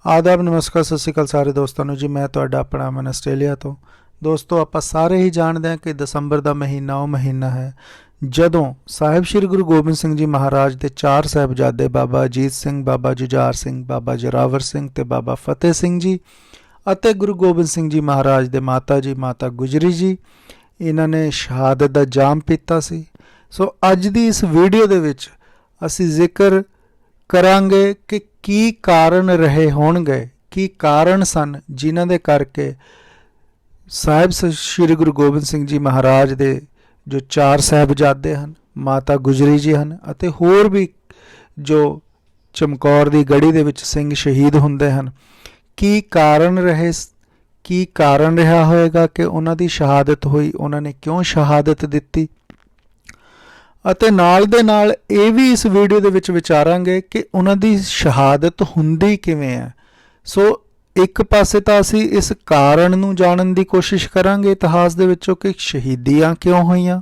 आदाब नमस्कार सत श्री अकाल सारे दोस्तों ਨੂੰ जी। मैं ਤੁਹਾਡਾ अपना अमन ਆਸਟ੍ਰੇਲੀਆ ਤੋਂ। ਦੋਸਤੋ ਆਪਾਂ ਸਾਰੇ ਹੀ ਜਾਣਦੇ ਹਾਂ ਕਿ ਦਸੰਬਰ ਦਾ ਮਹੀਨਾ ਉਹ ਮਹੀਨਾ ਹੈ ਜਦੋਂ ਸਾਹਿਬ ਸ੍ਰੀ ਗੁਰੂ ਗੋਬਿੰਦ ਸਿੰਘ ਜੀ ਮਹਾਰਾਜ ਦੇ ਚਾਰ ਸਾਹਿਬਜ਼ਾਦੇ ਬਾਬਾ ਅਜੀਤ ਸਿੰਘ, ਬਾਬਾ ਜੁਝਾਰ ਸਿੰਘ, ਬਾਬਾ ਜੋਰਾਵਰ ਸਿੰਘ ਤੇ ਬਾਬਾ ਫਤਿਹ ਸਿੰਘ ਜੀ ਅਤੇ ਗੁਰੂ ਗੋਬਿੰਦ ਸਿੰਘ ਜੀ ਮਹਾਰਾਜ ਦੇ ਮਾਤਾ ਜੀ ਮਾਤਾ ਗੁਜਰੀ ਜੀ ਇਹਨਾਂ ਨੇ ਸ਼ਹਾਦਤ ਦਾ ਜਾਮ ਪੀਤਾ ਸੀ। ਸੋ ਅੱਜ ਦੀ ਇਸ ਵੀਡੀਓ ਦੇ ਵਿੱਚ ਅਸੀਂ ਜ਼ਿਕਰ ਕਰਾਂਗੇ ਕਿ ਕੀ ਕਾਰਨ ਰਹੇ ਹੋਣਗੇ, ਕੀ ਕਾਰਨ ਸਨ ਜਿਨ੍ਹਾਂ ਦੇ ਕਰਕੇ ਸਾਹਿਬ ਸ਼੍ਰੀ ਗੁਰੂ ਗੋਬਿੰਦ ਸਿੰਘ ਜੀ ਮਹਾਰਾਜ ਦੇ ਜੋ ਚਾਰ ਸਾਹਿਬਜ਼ਾਦੇ ਹਨ, ਮਾਤਾ ਗੁਜਰੀ ਜੀ ਹਨ ਅਤੇ ਹੋਰ ਵੀ ਜੋ ਚਮਕੌਰ ਦੀ ਗੜੀ ਦੇ ਵਿੱਚ ਸਿੰਘ ਸ਼ਹੀਦ ਹੁੰਦੇ ਹਨ। ਕੀ ਕਾਰਨ ਰਹੇ, ਕੀ ਕਾਰਨ ਰਿਹਾ ਹੋਏਗਾ ਕਿ ਉਹਨਾਂ ਦੀ ਸ਼ਹਾਦਤ ਹੋਈ, ਉਹਨਾਂ ਨੇ ਕਿਉਂ ਸ਼ਹਾਦਤ ਦਿੱਤੀ ਅਤੇ ਨਾਲ ਦੇ ਨਾਲ ਇਹ ਵੀ ਇਸ ਵੀਡੀਓ ਦੇ ਵਿੱਚ ਵਿਚਾਰਾਂਗੇ ਕਿ ਉਹਨਾਂ ਦੀ ਸ਼ਹਾਦਤ ਹੁੰਦੀ ਕਿਵੇਂ ਹੈ। ਸੋ ਇੱਕ ਪਾਸੇ ਤਾਂ ਅਸੀਂ ਇਸ ਕਾਰਨ ਨੂੰ ਜਾਣਨ ਦੀ ਕੋਸ਼ਿਸ਼ ਕਰਾਂਗੇ ਇਤਿਹਾਸ ਦੇ ਵਿੱਚੋਂ ਕਿ ਸ਼ਹੀਦੀਆਂ ਕਿਉਂ ਹੋਈਆਂ,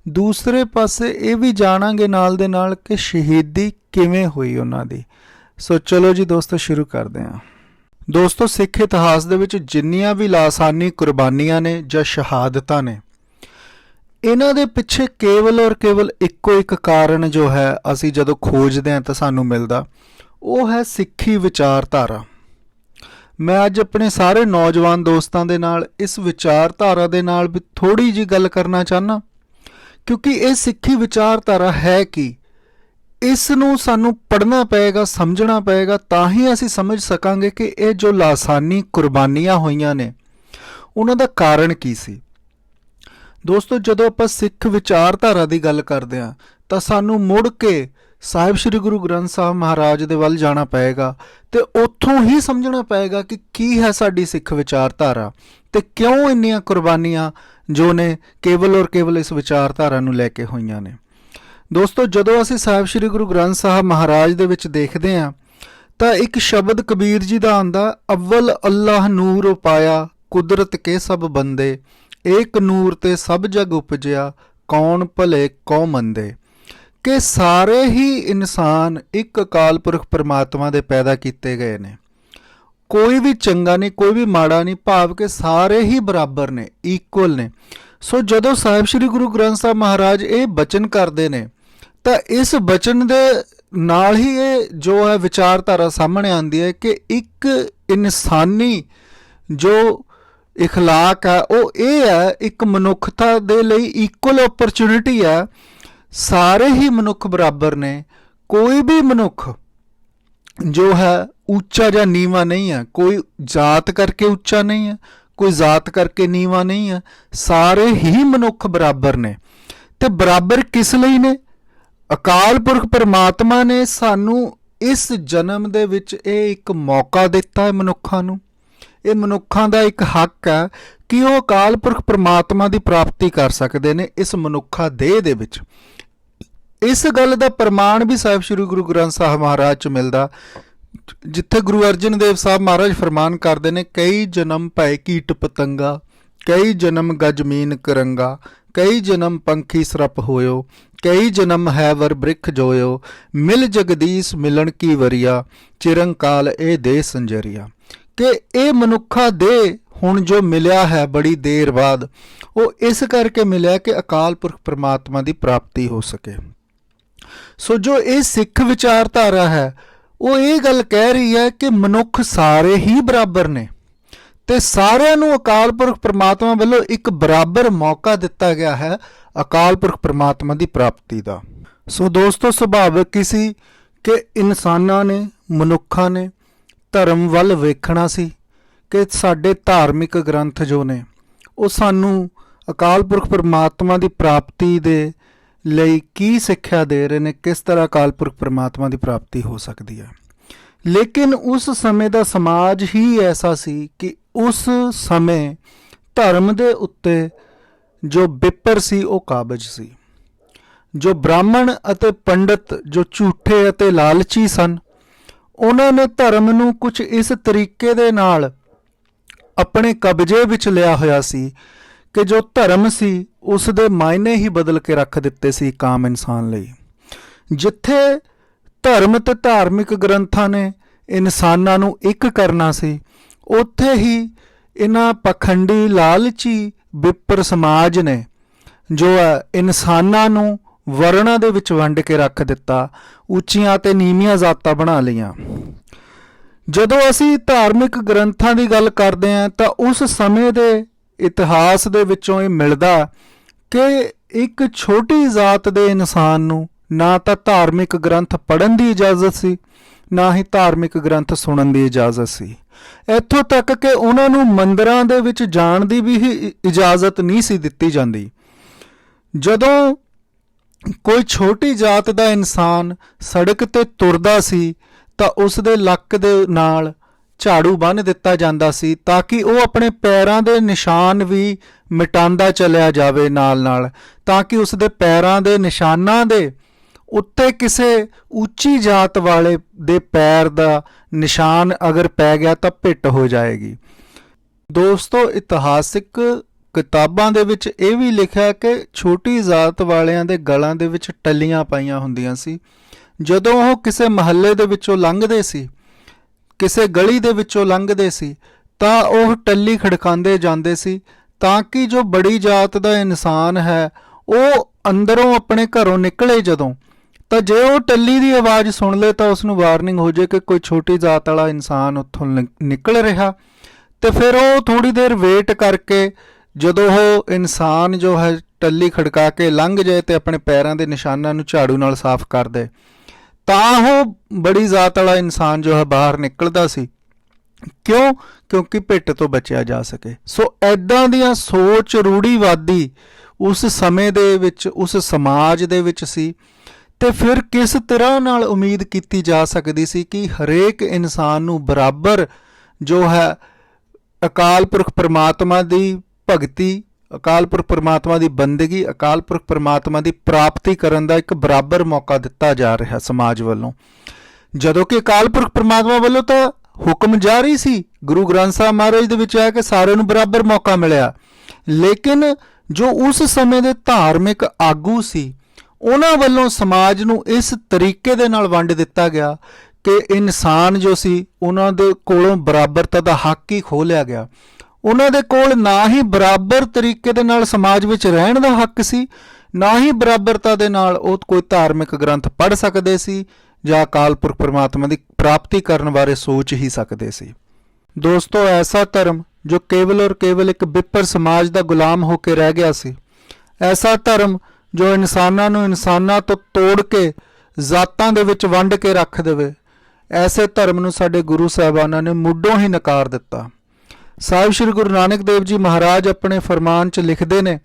ਦੂਸਰੇ ਪਾਸੇ ਇਹ ਵੀ ਜਾਣਾਂਗੇ ਨਾਲ ਦੇ ਨਾਲ ਕਿ ਸ਼ਹੀਦੀ ਕਿਵੇਂ ਹੋਈ ਉਹਨਾਂ ਦੀ। ਸੋ ਚਲੋ ਜੀ ਦੋਸਤੋ ਸ਼ੁਰੂ ਕਰਦੇ ਹਾਂ। ਦੋਸਤੋ ਸਿੱਖ ਇਤਿਹਾਸ ਦੇ ਵਿੱਚ ਜਿੰਨੀਆਂ ਵੀ ਲਾਸਾਨੀ ਕੁਰਬਾਨੀਆਂ ਨੇ ਜਾਂ ਸ਼ਹਾਦਤਾਂ ਨੇ, ਇਹਨਾਂ ਦੇ ਪਿੱਛੇ ਕੇਵਲ ਔਰ ਕੇਵਲ ਇੱਕੋ ਇੱਕ ਕਾਰਨ ਜੋ ਹੈ ਅਸੀਂ ਜਦੋਂ ਖੋਜਦੇ ਹਾਂ ਤਾਂ ਸਾਨੂੰ ਮਿਲਦਾ, ਉਹ ਹੈ ਸਿੱਖੀ ਵਿਚਾਰਧਾਰਾ। ਮੈਂ ਅੱਜ ਆਪਣੇ ਸਾਰੇ ਨੌਜਵਾਨ ਦੋਸਤਾਂ ਦੇ ਨਾਲ ਇਸ ਵਿਚਾਰਧਾਰਾ ਦੇ ਨਾਲ ਵੀ ਥੋੜ੍ਹੀ ਜਿਹੀ ਗੱਲ ਕਰਨਾ ਚਾਹੁੰਦਾ, ਕਿਉਂਕਿ ਇਹ ਸਿੱਖੀ ਵਿਚਾਰਧਾਰਾ ਹੈ ਕਿ ਇਸ ਨੂੰ ਸਾਨੂੰ ਪੜ੍ਹਨਾ ਪਏਗਾ, ਸਮਝਣਾ ਪਏਗਾ, ਤਾਂ ਹੀ ਅਸੀਂ ਸਮਝ ਸਕਾਂਗੇ ਕਿ ਇਹ ਜੋ ਲਾਸਾਨੀ ਕੁਰਬਾਨੀਆਂ ਹੋਈਆਂ ਨੇ ਉਹਨਾਂ ਦਾ ਕਾਰਨ ਕੀ ਸੀ। ਦੋਸਤੋ ਜਦੋਂ ਆਪਾਂ ਸਿੱਖ ਵਿਚਾਰਧਾਰਾ ਦੀ ਗੱਲ ਕਰਦੇ ਹਾਂ ਤਾਂ ਸਾਨੂੰ ਮੁੜ ਕੇ ਸਾਹਿਬ ਸ਼੍ਰੀ ਗੁਰੂ ਗ੍ਰੰਥ ਸਾਹਿਬ ਮਹਾਰਾਜ ਦੇ ਵੱਲ ਜਾਣਾ ਪਏਗਾ ਅਤੇ ਉੱਥੋਂ ਹੀ ਸਮਝਣਾ ਪਏਗਾ ਕਿ ਕੀ ਹੈ ਸਾਡੀ ਸਿੱਖ ਵਿਚਾਰਧਾਰਾ ਅਤੇ ਕਿਉਂ ਇੰਨੀਆਂ ਕੁਰਬਾਨੀਆਂ ਜੋ ਨੇ ਕੇਵਲ ਔਰ ਕੇਵਲ ਇਸ ਵਿਚਾਰਧਾਰਾ ਨੂੰ ਲੈ ਕੇ ਹੋਈਆਂ ਨੇ। ਦੋਸਤੋ ਜਦੋਂ ਅਸੀਂ ਸਾਹਿਬ ਸ਼੍ਰੀ ਗੁਰੂ ਗ੍ਰੰਥ ਸਾਹਿਬ ਮਹਾਰਾਜ ਦੇ ਵਿੱਚ ਦੇਖਦੇ ਹਾਂ ਤਾਂ ਇੱਕ ਸ਼ਬਦ ਕਬੀਰ ਜੀ ਦਾ ਆਉਂਦਾ, ਅਵਲ ਅੱਲਾਹ ਨੂਰ ਪਾਇਆ ਕੁਦਰਤ ਕੇ ਸਭ ਬੰਦੇ, ਏਕ ਨੂਰ ਤੇ ਸਭ ਜਗ ਉਪਜਿਆ ਕੌਣ ਭਲੇ ਕੌ ਮੰਦੇ। ਕਿ ਸਾਰੇ ਹੀ ਇਨਸਾਨ ਇੱਕ ਅਕਾਲ ਪੁਰਖ ਪਰਮਾਤਮਾ ਦੇ ਪੈਦਾ ਕੀਤੇ ਗਏ ਨੇ, ਕੋਈ ਵੀ ਚੰਗਾ ਨਹੀਂ, ਕੋਈ ਵੀ ਮਾੜਾ ਨਹੀਂ, ਭਾਵ ਕਿ ਸਾਰੇ ਹੀ ਬਰਾਬਰ ਨੇ, ਇਕੁਅਲ ਨੇ। ਸੋ ਜਦੋਂ ਸਾਹਿਬ ਸ਼੍ਰੀ ਗੁਰੂ ਗ੍ਰੰਥ ਸਾਹਿਬ ਮਹਾਰਾਜ ਇਹ ਬਚਨ ਕਰਦੇ ਨੇ ਤਾਂ ਇਸ ਬਚਨ ਦੇ ਨਾਲ ਹੀ ਇਹ ਜੋ ਹੈ ਵਿਚਾਰਧਾਰਾ ਸਾਹਮਣੇ ਆਉਂਦੀ ਹੈ ਕਿ ਇੱਕ ਇਨਸਾਨੀ ਜੋ ਇਖਲਾਕ ਹੈ ਉਹ ਇਹ ਹੈ, ਇੱਕ ਮਨੁੱਖਤਾ ਦੇ ਲਈ ਇਕੁਅਲ ਓਪਰਚੁਨਿਟੀ ਹੈ। ਸਾਰੇ ਹੀ ਮਨੁੱਖ ਬਰਾਬਰ ਨੇ, ਕੋਈ ਵੀ ਮਨੁੱਖ ਜੋ ਹੈ ਉੱਚਾ ਜਾਂ ਨੀਵਾਂ ਨਹੀਂ ਹੈ, ਕੋਈ ਜਾਤ ਕਰਕੇ ਉੱਚਾ ਨਹੀਂ ਹੈ, ਕੋਈ ਜਾਤ ਕਰਕੇ ਨੀਵਾਂ ਨਹੀਂ ਹੈ, ਸਾਰੇ ਹੀ ਮਨੁੱਖ ਬਰਾਬਰ ਨੇ। ਤੇ ਬਰਾਬਰ ਕਿਸ ਲਈ ਨੇ? ਅਕਾਲ ਪੁਰਖ ਪਰਮਾਤਮਾ ਨੇ ਸਾਨੂੰ ਇਸ ਜਨਮ ਦੇ ਵਿੱਚ ਇਹ ਇੱਕ ਮੌਕਾ ਦਿੱਤਾ ਹੈ ਮਨੁੱਖਾਂ ਨੂੰ। ਇਹ ਮਨੁੱਖਾਂ ਦਾ ਇੱਕ ਹੱਕ ਹੈ ਕਿ ਉਹ ਅਕਾਲ ਪੁਰਖ ਪਰਮਾਤਮਾ ਦੀ ਪ੍ਰਾਪਤੀ ਕਰ ਸਕਦੇ ਨੇ ਇਸ ਮਨੁੱਖਾ ਦੇਹ ਦੇ ਵਿੱਚ। ਇਸ ਗੱਲ ਦਾ ਪ੍ਰਮਾਣ ਵੀ ਸਾਹਿਬ ਸ਼੍ਰੀ ਗੁਰੂ ਗ੍ਰੰਥ ਸਾਹਿਬ ਮਹਾਰਾਜ 'ਚ ਮਿਲਦਾ, ਜਿੱਥੇ ਗੁਰੂ ਅਰਜਨ ਦੇਵ ਸਾਹਿਬ ਮਹਾਰਾਜ ਫਰਮਾਨ ਕਰਦੇ ਨੇ, ਕਈ ਜਨਮ ਭੈ ਕੀਟ ਪਤੰਗਾ, ਕਈ ਜਨਮ ਗਜ ਮੀਨ ਕਰੰਗਾ, ਕਈ ਜਨਮ ਪੰਖੀ ਸਰਪ ਹੋਇਓ, ਕਈ ਜਨਮ ਹੈ ਵਰ ਬ੍ਰਿਖ ਜੋਇਓ, ਮਿਲ ਜਗਦੀਸ਼ ਮਿਲਣ ਕੀ ਵਰੀਆ, ਚਿਰੰਕਾਲ ਇਹ ਦੇ ਸੰਜਰੀਆ। ਕਿ ਇਹ ਮਨੁੱਖਾ ਦੇਹ ਹੁਣ ਜੋ ਮਿਲਿਆ ਹੈ ਬੜੀ ਦੇਰ ਬਾਅਦ, ਉਹ ਇਸ ਕਰਕੇ ਮਿਲਿਆ ਕਿ ਅਕਾਲ ਪੁਰਖ ਪਰਮਾਤਮਾ ਦੀ ਪ੍ਰਾਪਤੀ ਹੋ ਸਕੇ। ਸੋ ਜੋ ਇਹ ਸਿੱਖ ਵਿਚਾਰਧਾਰਾ ਹੈ ਉਹ ਇਹ ਗੱਲ ਕਹਿ ਰਹੀ ਹੈ ਕਿ ਮਨੁੱਖ ਸਾਰੇ ਹੀ ਬਰਾਬਰ ਨੇ ਤੇ ਸਾਰਿਆਂ ਨੂੰ ਅਕਾਲ ਪੁਰਖ ਪਰਮਾਤਮਾ ਵੱਲੋਂ ਇੱਕ ਬਰਾਬਰ ਮੌਕਾ ਦਿੱਤਾ ਗਿਆ ਹੈ ਅਕਾਲ ਪੁਰਖ ਪਰਮਾਤਮਾ ਦੀ ਪ੍ਰਾਪਤੀ ਦਾ। ਸੋ ਦੋਸਤੋ ਸੁਭਾਵਿਕ ਹੀ ਸੀ ਕਿ ਇਨਸਾਨਾਂ ਨੇ, ਮਨੁੱਖਾਂ ਨੇ ਧਰਮ ਵੱਲ ਵੇਖਣਾ ਸੀ ਕਿ ਸਾਡੇ ਧਾਰਮਿਕ ਗ੍ਰੰਥ ਜੋ ਨੇ ਉਹ ਸਾਨੂੰ ਅਕਾਲ ਪੁਰਖ ਪਰਮਾਤਮਾ ਦੀ ਪ੍ਰਾਪਤੀ ਦੇ ਲਈ ਕੀ ਸਿੱਖਿਆ ਦੇ ਰਹੇ ਨੇ, ਕਿਸ ਤਰ੍ਹਾਂ ਅਕਾਲ ਪੁਰਖ ਪਰਮਾਤਮਾ ਦੀ ਪ੍ਰਾਪਤੀ ਹੋ ਸਕਦੀ ਹੈ। ਲੇਕਿਨ ਉਸ ਸਮੇਂ ਦਾ ਸਮਾਜ ਹੀ ਐਸਾ ਸੀ ਕਿ ਉਸ ਸਮੇਂ ਧਰਮ ਦੇ ਉੱਤੇ ਜੋ ਵਿਪਰ ਸੀ ਉਹ ਕਾਬਜ ਸੀ। ਜੋ ਬ੍ਰਾਹਮਣ ਅਤੇ ਪੰਡਤ ਜੋ ਝੂਠੇ ਅਤੇ ਲਾਲਚੀ ਸਨ, ਉਹਨਾਂ ਨੇ ਧਰਮ ਨੂੰ ਕੁਝ ਇਸ ਤਰੀਕੇ ਦੇ ਨਾਲ ਆਪਣੇ ਕਬਜ਼ੇ ਵਿੱਚ ਲਿਆ ਹੋਇਆ ਸੀ ਕਿ ਜੋ ਧਰਮ ਸੀ ਉਸ ਦੇ ਮਾਇਨੇ ਹੀ ਬਦਲ ਕੇ ਰੱਖ ਦਿੱਤੇ ਸੀ ਇੱਕ ਆਮ ਇਨਸਾਨ ਲਈ। ਜਿੱਥੇ ਧਰਮ ਤੇ ਧਾਰਮਿਕ ਗ੍ਰੰਥਾਂ ਨੇ ਇਨਸਾਨਾਂ ਨੂੰ ਇੱਕ ਕਰਨਾ ਸੀ, ਉੱਥੇ ਹੀ ਇਹਨਾਂ ਪਖੰਡੀ ਲਾਲਚੀ ਵਿਪਰ ਸਮਾਜ ਨੇ ਜੋ ਹੈ ਇਨਸਾਨਾਂ ਨੂੰ ਵਰਣਾਂ ਦੇ ਵਿੱਚ ਵੰਡ ਕੇ ਰੱਖ ਦਿੱਤਾ, ਉੱਚੀਆਂ ਤੇ ਨੀਵੀਆਂ ਜ਼ਾਤਾਂ ਬਣਾ ਲਈਆਂ। ਜਦੋਂ ਅਸੀਂ ਧਾਰਮਿਕ ਗ੍ਰੰਥਾਂ ਦੀ ਗੱਲ ਕਰਦੇ ਹਾਂ ਤਾਂ ਉਸ ਸਮੇਂ ਦੇ ਇਤਿਹਾਸ ਦੇ ਵਿੱਚੋਂ ਇਹ ਮਿਲਦਾ ਕਿ ਇੱਕ ਛੋਟੀ ਜ਼ਾਤ ਦੇ ਇਨਸਾਨ ਨੂੰ ਨਾ ਤਾਂ ਧਾਰਮਿਕ ਗ੍ਰੰਥ ਪੜ੍ਹਨ ਦੀ ਇਜਾਜ਼ਤ ਸੀ, ਨਾ ਹੀ ਧਾਰਮਿਕ ਗ੍ਰੰਥ ਸੁਣਨ ਦੀ ਇਜਾਜ਼ਤ ਸੀ। ਇੱਥੋਂ ਤੱਕ ਕਿ ਉਹਨਾਂ ਨੂੰ ਮੰਦਿਰਾਂ ਦੇ ਵਿੱਚ ਜਾਣ ਦੀ ਵੀ ਇਜਾਜ਼ਤ ਨਹੀਂ ਸੀ ਦਿੱਤੀ ਜਾਂਦੀ। ਜਦੋਂ ਕੋਈ ਛੋਟੀ ਜਾਤ ਦਾ ਇਨਸਾਨ ਸੜਕ 'ਤੇ ਤੁਰਦਾ ਸੀ ਤਾਂ ਉਸ ਦੇ ਲੱਕ ਦੇ ਨਾਲ ਝਾੜੂ ਬੰਨ੍ਹ ਦਿੱਤਾ ਜਾਂਦਾ ਸੀ ਤਾਂ ਕਿ ਉਹ ਆਪਣੇ ਪੈਰਾਂ ਦੇ ਨਿਸ਼ਾਨ ਵੀ ਮਿਟਾਉਂਦਾ ਚਲਿਆ ਜਾਵੇ ਨਾਲ, ਤਾਂ ਕਿ ਉਸ ਦੇ ਪੈਰਾਂ ਦੇ ਨਿਸ਼ਾਨਾਂ ਦੇ ਉੱਤੇ ਕਿਸੇ ਉੱਚੀ ਜਾਤ ਵਾਲੇ ਦੇ ਪੈਰ ਦਾ ਨਿਸ਼ਾਨ ਅਗਰ ਪੈ ਗਿਆ ਤਾਂ ਭਿੱਟ ਹੋ ਜਾਏਗੀ। ਦੋਸਤੋ, ਇਤਿਹਾਸਿਕ ਕਿਤਾਬਾਂ ਦੇ ਵਿੱਚ ਇਹ ਵੀ ਲਿਖਿਆ ਕਿ ਛੋਟੀ ਜ਼ਾਤ ਵਾਲਿਆਂ ਦੇ ਗਲਾਂ ਦੇ ਵਿੱਚ ਟੱਲੀਆਂ ਪਾਈਆਂ ਹੁੰਦੀਆਂ ਸੀ। ਜਦੋਂ ਉਹ ਕਿਸੇ ਮਹੱਲੇ ਦੇ ਵਿੱਚੋਂ ਲੰਘਦੇ ਸੀ, ਕਿਸੇ ਗਲੀ ਦੇ ਵਿੱਚੋਂ ਲੰਘਦੇ ਸੀ ਤਾਂ ਉਹ ਟੱਲੀ ਖੜਕਾਉਂਦੇ ਜਾਂਦੇ ਸੀ ਤਾਂ ਕਿ ਜੋ ਬੜੀ ਜਾਤ ਦਾ ਇਨਸਾਨ ਹੈ ਉਹ ਅੰਦਰੋਂ ਆਪਣੇ ਘਰੋਂ ਨਿਕਲੇ ਜਦੋਂ, ਤਾਂ ਜੇ ਉਹ ਟੱਲੀ ਦੀ ਆਵਾਜ਼ ਸੁਣ ਲੇ ਤਾਂ ਉਸ ਨੂੰ ਵਾਰਨਿੰਗ ਹੋ ਜਾਏ ਕਿ ਕੋਈ ਛੋਟੀ ਜਾਤ ਵਾਲਾ ਇਨਸਾਨ ਉੱਥੋਂ ਨਿਕਲ ਰਿਹਾ, ਤੇ ਫਿਰ ਉਹ ਥੋੜ੍ਹੀ ਦੇਰ ਵੇਟ ਕਰਕੇ ਜਦੋਂ ਉਹ ਇਨਸਾਨ ਜੋ ਹੈ ਟੱਲੀ ਖੜਕਾ ਕੇ ਲੰਘ ਜਾਏ ਤੇ ਆਪਣੇ ਪੈਰਾਂ ਦੇ ਨਿਸ਼ਾਨਾਂ ਨੂੰ ਝਾੜੂ ਨਾਲ ਸਾਫ਼ ਕਰ ਦੇ, ਤਾਂ ਉਹ ਬੜੀ ਜ਼ਾਤ ਵਾਲਾ ਇਨਸਾਨ ਜੋ ਹੈ ਬਾਹਰ ਨਿਕਲਦਾ ਸੀ। ਕਿਉਂ? ਕਿਉਂਕਿ ਭਿੱਟ ਤੋਂ ਬਚਿਆ ਜਾ ਸਕੇ। ਸੋ ਐਦਾਂ ਦੀਆਂ ਸੋਚ ਰੂੜੀਵਾਦੀ ਉਸ ਸਮੇਂ ਦੇ ਵਿੱਚ, ਉਸ ਸਮਾਜ ਦੇ ਵਿੱਚ ਸੀ। ਤੇ ਫਿਰ ਕਿਸ ਤਰ੍ਹਾਂ ਨਾਲ ਉਮੀਦ ਕੀਤੀ ਜਾ ਸਕਦੀ ਸੀ ਕਿ ਹਰੇਕ ਇਨਸਾਨ ਨੂੰ ਬਰਾਬਰ ਜੋ ਹੈ ਅਕਾਲ ਪੁਰਖ ਪਰਮਾਤਮਾ ਦੀ ਭਗਤੀ, ਅਕਾਲ ਪੁਰਖ ਪਰਮਾਤਮਾ ਦੀ ਬੰਦਗੀ, ਅਕਾਲ ਪੁਰਖ ਪਰਮਾਤਮਾ ਦੀ ਪ੍ਰਾਪਤੀ ਕਰਨ ਦਾ ਇੱਕ ਬਰਾਬਰ ਮੌਕਾ ਦਿੱਤਾ ਜਾ ਰਿਹਾ ਸਮਾਜ ਵੱਲੋਂ, ਜਦੋਂ ਕਿ ਅਕਾਲ ਪੁਰਖ ਪਰਮਾਤਮਾ ਵੱਲੋਂ ਤਾਂ ਹੁਕਮ ਜਾਰੀ ਸੀ। ਗੁਰੂ ਗ੍ਰੰਥ ਸਾਹਿਬ ਮਹਾਰਾਜ ਦੇ ਵਿੱਚ ਹੈ ਕਿ ਸਾਰਿਆਂ ਨੂੰ ਬਰਾਬਰ ਮੌਕਾ ਮਿਲਿਆ, ਲੇਕਿਨ ਜੋ ਉਸ ਸਮੇਂ ਦੇ ਧਾਰਮਿਕ ਆਗੂ ਸੀ ਉਹਨਾਂ ਵੱਲੋਂ ਸਮਾਜ ਨੂੰ ਇਸ ਤਰੀਕੇ ਦੇ ਨਾਲ ਵੰਡ ਦਿੱਤਾ ਗਿਆ ਕਿ ਇਨਸਾਨ ਜੋ ਸੀ ਉਹਨਾਂ ਦੇ ਕੋਲੋਂ ਬਰਾਬਰਤਾ ਦਾ ਹੱਕ ਹੀ ਖੋਹ ਲਿਆ ਗਿਆ। ਉਹਨਾਂ ਦੇ ਕੋਲ ਨਾ ਹੀ ਬਰਾਬਰ ਤਰੀਕੇ ਦੇ ਨਾਲ ਸਮਾਜ ਵਿੱਚ ਰਹਿਣ ਦਾ ਹੱਕ ਸੀ, ਨਾ ਹੀ ਬਰਾਬਰਤਾ ਦੇ ਨਾਲ ਉਹ ਕੋਈ ਧਾਰਮਿਕ ਗ੍ਰੰਥ ਪੜ੍ਹ ਸਕਦੇ ਸੀ ਜਾਂ ਅਕਾਲ ਪੁਰਖ ਪਰਮਾਤਮਾ ਦੀ ਪ੍ਰਾਪਤੀ ਕਰਨ ਬਾਰੇ ਸੋਚ ਹੀ ਸਕਦੇ ਸੀ। ਦੋਸਤੋ, ਐਸਾ ਧਰਮ ਜੋ ਕੇਵਲ ਔਰ ਕੇਵਲ ਇੱਕ ਬਿੱਪਰ ਸਮਾਜ ਦਾ ਗੁਲਾਮ ਹੋ ਕੇ ਰਹਿ ਗਿਆ ਸੀ, ਐਸਾ ਧਰਮ ਜੋ ਇਨਸਾਨਾਂ ਨੂੰ ਇਨਸਾਨਾਂ ਤੋਂ ਤੋੜ ਕੇ ਜ਼ਾਤਾਂ ਦੇ ਵਿੱਚ ਵੰਡ ਕੇ ਰੱਖ ਦੇਵੇ, ਐਸੇ ਧਰਮ ਨੂੰ ਸਾਡੇ ਗੁਰੂ ਸਾਹਿਬਾਨਾਂ ਨੇ ਮੁੱਢੋਂ ਹੀ ਨਕਾਰ ਦਿੱਤਾ। ਸਾਹਿਬ ਸ਼੍ਰੀ ਗੁਰੂ ਨਾਨਕ ਦੇਵ ਜੀ ਮਹਾਰਾਜ ਆਪਣੇ ਫਰਮਾਨ 'ਚ ਲਿਖਦੇ ਨੇ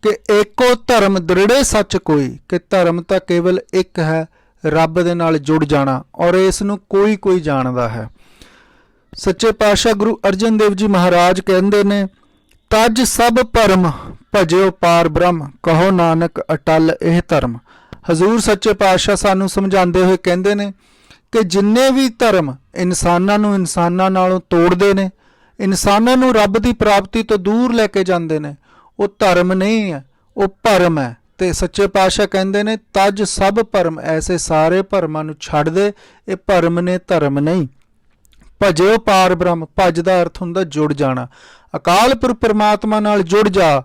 ਕਿ ਏਕੋ ਧਰਮ ਦ੍ਰਿੜੇ ਸੱਚ ਕੋਈ, ਕਿ ਧਰਮ ਤਾਂ ਕੇਵਲ ਇੱਕ ਹੈ, ਰੱਬ ਦੇ ਨਾਲ ਜੁੜ ਜਾਣਾ, ਔਰ ਇਸ ਨੂੰ ਕੋਈ ਕੋਈ ਜਾਣਦਾ ਹੈ। ਸੱਚੇ ਪਾਤਸ਼ਾਹ ਗੁਰੂ ਅਰਜਨ ਦੇਵ ਜੀ ਮਹਾਰਾਜ ਕਹਿੰਦੇ ਨੇ, ਤਜ ਸਭ ਭਰਮ ਭਜਿਓ ਪਾਰ ਬ੍ਰਹਮ, ਕਹੋ ਨਾਨਕ ਅਟਲ ਇਹ ਧਰਮ। ਹਜ਼ੂਰ ਸੱਚੇ ਪਾਤਸ਼ਾਹ ਸਾਨੂੰ ਸਮਝਾਉਂਦੇ ਹੋਏ ਕਹਿੰਦੇ ਨੇ ਕਿ ਜਿੰਨੇ ਵੀ ਧਰਮ ਇਨਸਾਨਾਂ ਨੂੰ ਇਨਸਾਨਾਂ ਨਾਲੋਂ ਤੋੜਦੇ ਨੇ, ਇਨਸਾਨਾਂ ਨੂੰ ਰੱਬ ਦੀ ਪ੍ਰਾਪਤੀ ਤੋਂ ਦੂਰ ਲੈ ਕੇ ਜਾਂਦੇ ਨੇ, ਉਹ ਧਰਮ ਨਹੀਂ ਹੈ, ਉਹ ਭਰਮ ਹੈ। ਤੇ ਸੱਚੇ ਪਾਤਸ਼ਾਹ ਕਹਿੰਦੇ ਨੇ, ਤਜ ਸਭ ਭਰਮ, ਐਸੇ ਸਾਰੇ ਭਰਮਾਂ ਨੂੰ ਛੱਡ ਦੇ, ਇਹ ਭਰਮ ਨੇ, ਧਰਮ ਨਹੀਂ। ਭਜਿਓ ਪਾਰ ਬ੍ਰਹਮ, ਭਜ ਦਾ ਅਰਥ ਹੁੰਦਾ ਜੁੜ ਜਾਣਾ, ਅਕਾਲ ਪੁਰਖ ਪਰਮਾਤਮਾ ਨਾਲ ਜੁੜ ਜਾ।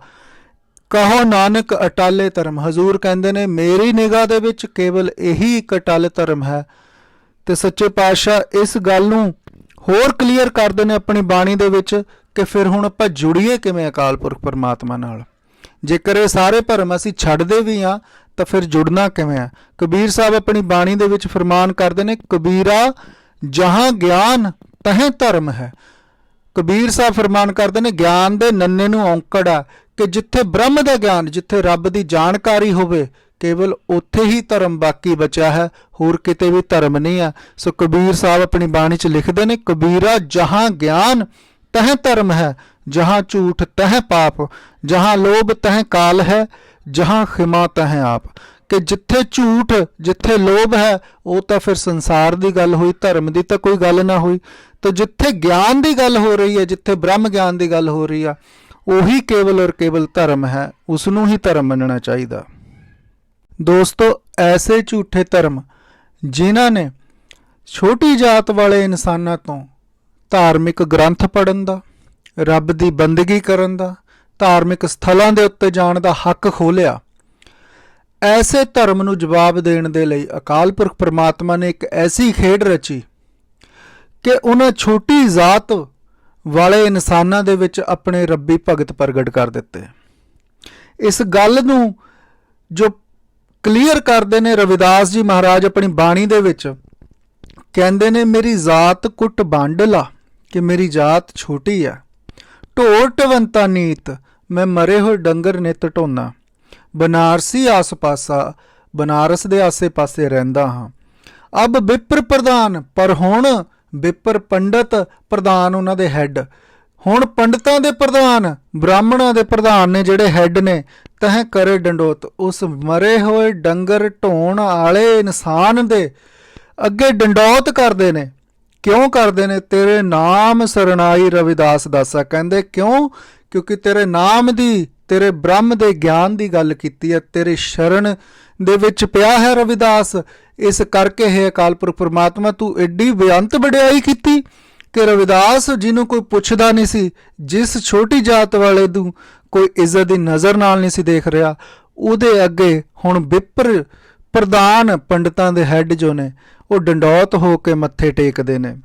ਕਹੋ ਨਾਨਕ ਅਟਲ ਧਰਮ, ਹਜ਼ੂਰ ਕਹਿੰਦੇ ਨੇ ਮੇਰੀ ਨਿਗਾਹ ਦੇ ਵਿੱਚ ਕੇਵਲ ਇਹੀ ਇੱਕ ਅਟਲ ਧਰਮ ਹੈ। ਤੇ ਸੱਚੇ ਪਾਤਸ਼ਾਹ ਇਸ ਗੱਲ ਨੂੰ ਹੋਰ ਕਲੀਅਰ ਕਰਦੇ ਨੇ ਆਪਣੀ ਬਾਣੀ ਦੇ ਵਿੱਚ ਕਿ ਫਿਰ ਹੁਣ ਆਪਾਂ ਜੁੜੀਏ ਕਿਵੇਂ ਅਕਾਲ ਪੁਰਖ ਪਰਮਾਤਮਾ ਨਾਲ। ਜੇਕਰ ਇਹ ਸਾਰੇ ਭਰਮ ਅਸੀਂ ਛੱਡਦੇ ਵੀ ਹਾਂ ਤਾਂ ਫਿਰ ਜੁੜਨਾ ਕਿਵੇਂ ਆ। ਕਬੀਰ ਸਾਹਿਬ ਆਪਣੀ ਬਾਣੀ ਦੇ ਵਿੱਚ ਫਰਮਾਨ ਕਰਦੇ ਨੇ, ਕਬੀਰਾ ਜਹਾਂ ਗਿਆਨ ਤਹੀਂ ਧਰਮ ਹੈ। ਕਬੀਰ ਸਾਹਿਬ ਫਰਮਾਨ ਕਰਦੇ ਨੇ, ਗਿਆਨ ਦੇ ਨੰਨੇ ਨੂੰ ਔਂਕੜ ਆ ਕਿ ਜਿੱਥੇ ਬ੍ਰਹਮ ਦਾ ਗਿਆਨ, ਜਿੱਥੇ ਰੱਬ ਦੀ ਜਾਣਕਾਰੀ ਹੋਵੇ, ਕੇਵਲ ਉੱਥੇ ਹੀ ਧਰਮ ਬਾਕੀ ਬਚਿਆ ਹੈ, ਹੋਰ ਕਿਤੇ ਵੀ ਧਰਮ ਨਹੀਂ ਆ। ਸੋ ਕਬੀਰ ਸਾਹਿਬ ਆਪਣੀ ਬਾਣੀ 'ਚ ਲਿਖਦੇ ਨੇ, ਕਬੀਰਾ ਜਹਾਂ ਗਿਆਨ ਤਹ ਧਰਮ ਹੈ, ਜਹਾਂ ਝੂਠ ਤਹ ਪਾਪ, ਜਹਾਂ ਲੋਭ ਤਹ ਕਾਲ ਹੈ, ਜਹਾਂ ਖਿਮਾ ਤਹ ਆਪ। ਕਿ ਜਿੱਥੇ ਝੂਠ, ਜਿੱਥੇ ਲੋਭ ਹੈ, ਉਹ ਤਾਂ ਫਿਰ ਸੰਸਾਰ ਦੀ ਗੱਲ ਹੋਈ, ਧਰਮ ਦੀ ਤਾਂ ਕੋਈ ਗੱਲ ਨਾ ਹੋਈ। ਤਾਂ ਜਿੱਥੇ ਗਿਆਨ ਦੀ ਗੱਲ ਹੋ ਰਹੀ ਹੈ, ਜਿੱਥੇ ਬ੍ਰਹਮ ਗਿਆਨ ਦੀ ਗੱਲ ਹੋ ਰਹੀ ਆ, ਉਹੀ ਕੇਵਲ ਔਰ ਕੇਵਲ ਧਰਮ ਹੈ, ਉਸ ਨੂੰ ਹੀ ਧਰਮ ਮੰਨਣਾ ਚਾਹੀਦਾ। ਦੋਸਤੋ, ਐਸੇ ਝੂਠੇ ਧਰਮ ਜਿਨ੍ਹਾਂ ਨੇ ਛੋਟੀ ਜਾਤ ਵਾਲੇ ਇਨਸਾਨਾਂ ਤੋਂ ਧਾਰਮਿਕ ਗ੍ਰੰਥ ਪੜ੍ਹਨ ਦਾ, ਰੱਬ ਦੀ ਬੰਦਗੀ ਕਰਨ ਦਾ, ਧਾਰਮਿਕ ਸਥਲਾਂ ਦੇ ਉੱਤੇ ਜਾਣ ਦਾ ਹੱਕ ਖੋਲ੍ਹਿਆ। ਐਸੇ ਧਰਮ ਨੂੰ ਜਵਾਬ ਦੇਣ ਦੇ ਲਈ ਅਕਾਲ ਪੁਰਖ ਪ੍ਰਮਾਤਮਾ ਨੇ ਇੱਕ ਐਸੀ ਖੇਡ ਰਚੀ ਕਿ ਉਹਨਾਂ ਛੋਟੀ ਜ਼ਾਤ ਵਾਲੇ ਇਨਸਾਨਾਂ ਦੇ ਵਿੱਚ ਆਪਣੇ ਰੱਬੀ ਭਗਤ ਪ੍ਰਗਟ ਕਰ ਦਿੱਤੇ। ਇਸ ਗੱਲ ਨੂੰ ਜੋ ਕਲੀਅਰ ਕਰਦੇ ਨੇ ਰਵਿਦਾਸ ਜੀ ਮਹਾਰਾਜ ਆਪਣੀ ਬਾਣੀ ਦੇ ਵਿੱਚ, ਕਹਿੰਦੇ ਨੇ ਮੇਰੀ ਜ਼ਾਤ ਕੁੱਟ ਵੰਡ ਲਾ ਕਿ ਮੇਰੀ ਜਾਤ ਛੋਟੀ ਆ। ਢੋਰ ਢਵੰਤਾ ਨੀਤ ਮੈਂ ਮਰੇ ਹੋਏ ਡੰਗਰ ਨਿਤ ਢੋਨਾ। ਬਨਾਰਸੀ ਆਸ ਪਾਸਾ, ਬਨਾਰਸ ਦੇ ਆਸੇ ਪਾਸੇ ਰਹਿੰਦਾ ਹਾਂ। ਅਬ ਵਿਪਰ ਪ੍ਰਧਾਨ, ਪਰ ਹੁਣ ਵਿਪਰ ਪੰਡਤ ਪ੍ਰਧਾਨ ਉਹਨਾਂ ਦੇ ਹੈੱਡ। ਹੁਣ ਪੰਡਤਾਂ ਦੇ ਪ੍ਰਧਾਨ, ਬ੍ਰਾਹਮਣਾਂ ਦੇ ਪ੍ਰਧਾਨ ਨੇ ਜਿਹੜੇ ਹੈੱਡ ਨੇ, ਤਹਿ ਕਰੇ ਡੰਡੋਤ। ਉਸ ਮਰੇ ਹੋਏ ਡੰਗਰ ਢੋਣ ਵਾਲੇ ਇਨਸਾਨ ਦੇ ਅੱਗੇ ਡੰਡੌਤ ਕਰਦੇ ਨੇ। ਕਿਉਂ ਕਰਦੇ ਨੇ? ਤੇਰੇ ਨਾਮ ਸਰਣਾਈ ਰਵਿਦਾਸ ਦਾਸਾ। ਕਹਿੰਦੇ ਕਿਉਂ? ਕਿਉਂਕਿ ਤੇਰੇ ਨਾਮ ਦੀ, ਤੇਰੇ ਬ੍ਰਹਮ ਦੇ ਗਿਆਨ ਦੀ ਗੱਲ ਕੀਤੀ ਹੈ, ਤੇਰੇ ਸ਼ਰਨ ਦੇ ਵਿੱਚ ਪਿਆ ਹੈ ਰਵਿਦਾਸ। ਇਸ ਕਰਕੇ ਹੈ ਅਕਾਲ ਪੁਰਖ ਪ੍ਰਮਾਤਮਾ ਤੂੰ ਐਡੀ ਬੇਅੰਤ ਵਡਿਆਈ ਕੀਤੀ ਕਿ ਰਵਿਦਾਸ ਜਿਹਨੂੰ ਕੋਈ ਪੁੱਛਦਾ ਨਹੀਂ ਸੀ, ਜਿਸ ਛੋਟੀ ਜਾਤ ਵਾਲੇ ਨੂੰ ਕੋਈ ਇੱਜ਼ਤ ਦੀ ਨਜ਼ਰ ਨਾਲ ਨਹੀਂ ਸੀ ਦੇਖ ਰਿਹਾ, ਉਹਦੇ ਅੱਗੇ ਹੁਣ ਵਿਪਰ ਪ੍ਰਧਾਨ ਪੰਡਤਾਂ ਦੇ ਹੈੱਡ ਜੋ ਨੇ ਉਹ ਡੰਡੌਤ ਹੋ ਕੇ ਮੱਥੇ ਟੇਕਦੇ ਨੇ।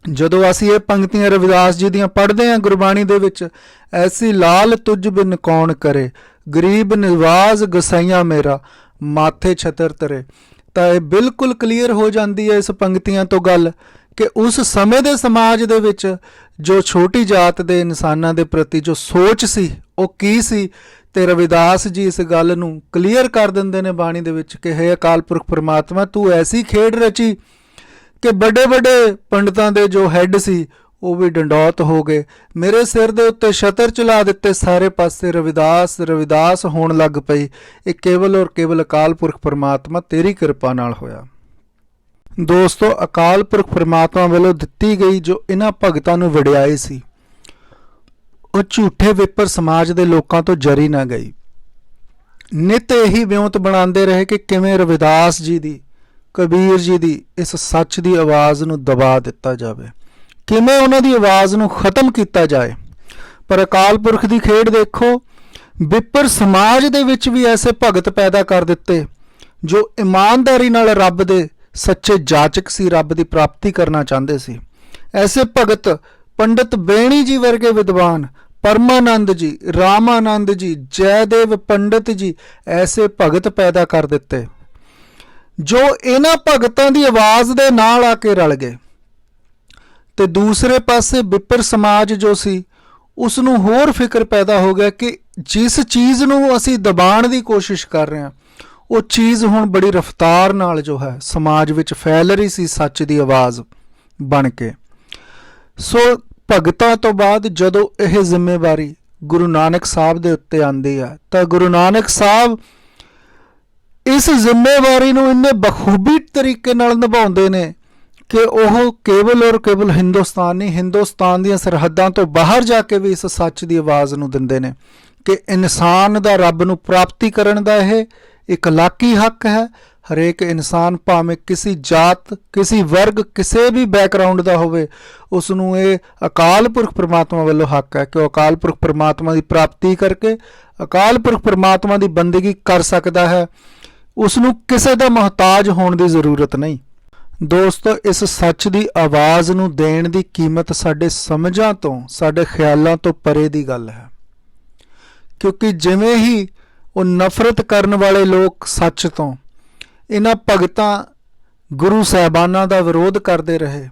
ਜਦੋਂ ਅਸੀਂ ਇਹ ਪੰਕਤੀਆਂ ਰਵਿਦਾਸ ਜੀ ਦੀਆਂ ਪੜ੍ਹਦੇ ਹਾਂ ਗੁਰਬਾਣੀ ਦੇ ਵਿੱਚ, ਐਸੀ ਲਾਲ ਤੁਝ ਬਿਨ ਕੌਣ ਕਰੇ, ਗਰੀਬ ਨਿਵਾਜ਼ ਗਸਾਈਆਂ ਮੇਰਾ, ਮਾਥੇ ਛਤਰ ਤਰੇ, ਤਾਂ ਇਹ ਬਿਲਕੁਲ ਕਲੀਅਰ ਹੋ ਜਾਂਦੀ ਹੈ ਇਸ ਪੰਕਤੀਆਂ ਤੋਂ ਗੱਲ ਕਿ ਉਸ ਸਮੇਂ ਦੇ ਸਮਾਜ ਦੇ ਵਿੱਚ ਜੋ ਛੋਟੀ ਜਾਤ ਦੇ ਇਨਸਾਨਾਂ ਦੇ ਪ੍ਰਤੀ ਜੋ ਸੋਚ ਸੀ ਉਹ ਕੀ ਸੀ। ਤੇ ਰਵਿਦਾਸ ਜੀ ਇਸ ਗੱਲ ਨੂੰ ਕਲੀਅਰ ਕਰ ਦਿੰਦੇ ਨੇ ਬਾਣੀ ਦੇ ਵਿੱਚ ਕਿ ਹੇ ਅਕਾਲ ਪੁਰਖ ਪ੍ਰਮਾਤਮਾ ਤੂੰ ਐਸੀ ਖੇਡ ਰਚੀ ਕਿ ਵੱਡੇ ਵੱਡੇ ਪੰਡਤਾਂ ਦੇ ਜੋ ਹੈੱਡ ਸੀ ਉਹ ਵੀ ਡੰਡੌਤ ਹੋ ਗਏ। ਮੇਰੇ ਸਿਰ ਦੇ ਉੱਤੇ ਛਤਰ ਚਲਾ ਦਿੱਤੇ, ਸਾਰੇ ਪਾਸੇ ਰਵਿਦਾਸ ਰਵਿਦਾਸ ਹੋਣ ਲੱਗ ਪਈ। ਇਹ ਕੇਵਲ ਔਰ ਕੇਵਲ ਅਕਾਲ ਪੁਰਖ ਪ੍ਰਮਾਤਮਾ ਤੇਰੀ ਕਿਰਪਾ ਨਾਲ ਹੋਇਆ। ਦੋਸਤੋ, ਅਕਾਲ ਪੁਰਖ ਪ੍ਰਮਾਤਮਾ ਵੱਲੋਂ ਦਿੱਤੀ ਗਈ ਜੋ ਇਹਨਾਂ ਭਗਤਾਂ ਨੂੰ ਵਡਿਆਈ ਸੀ, ਉਹ ਝੂਠੇ ਵਿਪਰ ਸਮਾਜ ਦੇ ਲੋਕਾਂ ਤੋਂ ਜਰੀ ਨਾ ਗਈ। ਨਿਤ ਇਹੀ ਵਿਉਂਤ ਬਣਾਉਂਦੇ ਰਹੇ ਕਿ ਕਿਵੇਂ ਰਵਿਦਾਸ ਜੀ ਦੀ, ਕਬੀਰ ਜੀ ਦੀ ਇਸ ਸੱਚ ਦੀ ਆਵਾਜ਼ ਨੂੰ ਦਬਾ ਦਿੱਤਾ ਜਾਵੇ, ਕਿਵੇਂ ਉਹਨਾਂ ਦੀ ਆਵਾਜ਼ ਨੂੰ ਖਤਮ ਕੀਤਾ ਜਾਏ। ਪਰ ਅਕਾਲ ਪੁਰਖ ਦੀ ਖੇਡ ਦੇਖੋ, ਵਿਪਰ ਸਮਾਜ ਦੇ ਵਿੱਚ ਵੀ ਐਸੇ ਭਗਤ ਪੈਦਾ ਕਰ ਦਿੱਤੇ ਜੋ ਇਮਾਨਦਾਰੀ ਨਾਲ ਰੱਬ ਦੇ ਸੱਚੇ ਜਾਚਕ ਸੀ, ਰੱਬ ਦੀ ਪ੍ਰਾਪਤੀ ਕਰਨਾ ਚਾਹੁੰਦੇ ਸੀ। ਐਸੇ ਭਗਤ ਪੰਡਿਤ ਬੇਣੀ ਜੀ ਵਰਗੇ ਵਿਦਵਾਨ, ਪਰਮਾਨੰਦ ਜੀ, ਰਾਮਾਨੰਦ ਜੀ, ਜੈਦੇਵ ਪੰਡਿਤ ਜੀ, ਐਸੇ ਭਗਤ ਪੈਦਾ ਕਰ ਦਿੱਤੇ ਜੋ ਇਹਨਾਂ ਭਗਤਾਂ ਦੀ ਆਵਾਜ਼ ਦੇ ਨਾਲ ਆ ਕੇ ਰਲ ਗਏ। ਤੇ ਦੂਸਰੇ ਪਾਸੇ ਵਿਪਰ ਸਮਾਜ ਜੋ ਸੀ ਉਸ ਨੂੰ ਹੋਰ ਫਿਕਰ ਪੈਦਾ ਹੋ ਗਿਆ ਕਿ ਜਿਸ ਚੀਜ਼ ਨੂੰ ਅਸੀਂ ਦਬਾਉਣ ਦੀ ਕੋਸ਼ਿਸ਼ ਕਰ ਰਹੇ ਹਾਂ ਉਹ ਚੀਜ਼ ਹੁਣ ਬੜੀ ਰਫ਼ਤਾਰ ਨਾਲ ਜੋ ਹੈ ਸਮਾਜ ਵਿੱਚ ਫੈਲ ਰਹੀ ਸੀ, ਸੱਚ ਦੀ ਆਵਾਜ਼ ਬਣ ਕੇ। ਸੋ ਭਗਤਾਂ ਤੋਂ ਬਾਅਦ ਜਦੋਂ ਇਹ ਜ਼ਿੰਮੇਵਾਰੀ ਗੁਰੂ ਨਾਨਕ ਸਾਹਿਬ ਦੇ ਉੱਤੇ ਆਉਂਦੀ ਹੈ ਤਾਂ ਗੁਰੂ ਨਾਨਕ ਸਾਹਿਬ ਇਸ ਜ਼ਿੰਮੇਵਾਰੀ ਨੂੰ ਇੰਨੇ ਬਖੂਬੀ ਤਰੀਕੇ ਨਾਲ ਨਿਭਾਉਂਦੇ ਨੇ ਕਿ ਉਹ ਕੇਵਲ ਔਰ ਕੇਵਲ ਹਿੰਦੁਸਤਾਨ ਨਹੀਂ, ਹਿੰਦੁਸਤਾਨ ਦੀਆਂ ਸਰਹੱਦਾਂ ਤੋਂ ਬਾਹਰ ਜਾ ਕੇ ਵੀ ਇਸ ਸੱਚ ਦੀ ਆਵਾਜ਼ ਨੂੰ ਦਿੰਦੇ ਨੇ ਕਿ ਇਨਸਾਨ ਦਾ ਰੱਬ ਨੂੰ ਪ੍ਰਾਪਤੀ ਕਰਨ ਦਾ ਇਹ ਇੱਕ ਲਾਕੀ ਹੱਕ ਹੈ। ਹਰੇਕ ਇਨਸਾਨ ਭਾਵੇਂ ਕਿਸੇ ਜਾਤ, ਕਿਸੇ ਵਰਗ, ਕਿਸੇ ਵੀ ਬੈਕਗਰਾਊਂਡ ਦਾ ਹੋਵੇ, ਉਸ ਨੂੰ ਇਹ ਅਕਾਲ ਪੁਰਖ ਪ੍ਰਮਾਤਮਾ ਵੱਲੋਂ ਹੱਕ ਹੈ ਕਿ ਉਹ ਅਕਾਲ ਪੁਰਖ ਪ੍ਰਮਾਤਮਾ ਦੀ ਪ੍ਰਾਪਤੀ ਕਰਕੇ ਅਕਾਲ ਪੁਰਖ ਪ੍ਰਮਾਤਮਾ ਦੀ ਬੰਦਗੀ ਕਰ ਸਕਦਾ ਹੈ। ਉਸ ਨੂੰ ਕਿਸੇ ਦਾ ਮੁਹਤਾਜ ਹੋਣ ਦੀ ਜ਼ਰੂਰਤ ਨਹੀਂ। ਦੋਸਤੋ, ਇਸ ਸੱਚ ਦੀ ਆਵਾਜ਼ ਨੂੰ ਦੇਣ ਦੀ ਕੀਮਤ ਸਾਡੇ ਸਮਝਾਂ ਤੋਂ, ਸਾਡੇ ਖਿਆਲਾਂ ਤੋਂ ਪਰੇ ਦੀ ਗੱਲ ਹੈ, ਕਿਉਂਕਿ ਜਿਵੇਂ ਹੀ ਉਹ ਨਫ਼ਰਤ ਕਰਨ ਵਾਲੇ ਲੋਕ ਸੱਚ ਤੋਂ, ਇਹਨਾਂ ਭਗਤਾਂ ਗੁਰੂ ਸਾਹਿਬਾਨਾਂ ਦਾ ਵਿਰੋਧ ਕਰਦੇ ਰਹੇ,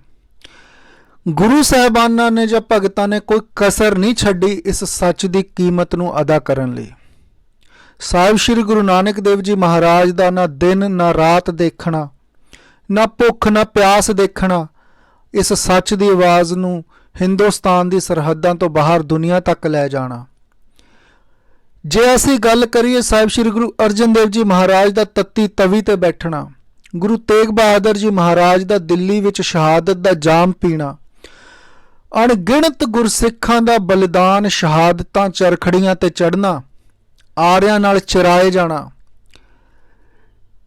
ਗੁਰੂ ਸਾਹਿਬਾਨਾਂ ਨੇ ਜਾਂ ਭਗਤਾਂ ਨੇ ਕੋਈ ਕਸਰ ਨਹੀਂ ਛੱਡੀ ਇਸ ਸੱਚ ਦੀ ਕੀਮਤ ਨੂੰ ਅਦਾ ਕਰਨ ਲਈ। ਸਾਹਿਬ ਸ਼੍ਰੀ ਗੁਰੂ ਨਾਨਕ ਦੇਵ ਜੀ ਮਹਾਰਾਜ ਦਾ ਨਾ ਦਿਨ ਨਾ ਰਾਤ ਦੇਖਣਾ, ਨਾ ਭੁੱਖ ਨਾ ਪਿਆਸ ਦੇਖਣਾ, ਇਸ ਸੱਚ ਦੀ ਆਵਾਜ਼ ਨੂੰ ਹਿੰਦੁਸਤਾਨ ਦੀ ਸਰਹੱਦਾਂ ਤੋਂ ਬਾਹਰ ਦੁਨੀਆ ਤੱਕ ਲੈ ਜਾਣਾ। ਜੇ ਅਸੀਂ ਗੱਲ ਕਰੀਏ ਸਾਹਿਬ ਸ਼੍ਰੀ ਗੁਰੂ ਅਰਜਨ ਦੇਵ ਜੀ ਮਹਾਰਾਜ ਦਾ ਤੱਤੀ ਤਵੀ ਤੇ ਬੈਠਣਾ, ਗੁਰੂ ਤੇਗ ਬਹਾਦਰ ਜੀ ਮਹਾਰਾਜ ਦਾ ਦਿੱਲੀ ਵਿੱਚ ਸ਼ਹਾਦਤ ਦਾ ਜਾਮ ਪੀਣਾ, ਅਣਗਿਣਤ ਗੁਰਸਿੱਖਾਂ ਦਾ ਬਲਿਦਾਨ, ਸ਼ਹਾਦਤਾਂ ਚਰਖੜੀਆਂ ਤੇ ਚੜ੍ਹਨਾ, ਆਰਿਆਂ ਨਾਲ ਚਰਾਏ ਜਾਣਾ,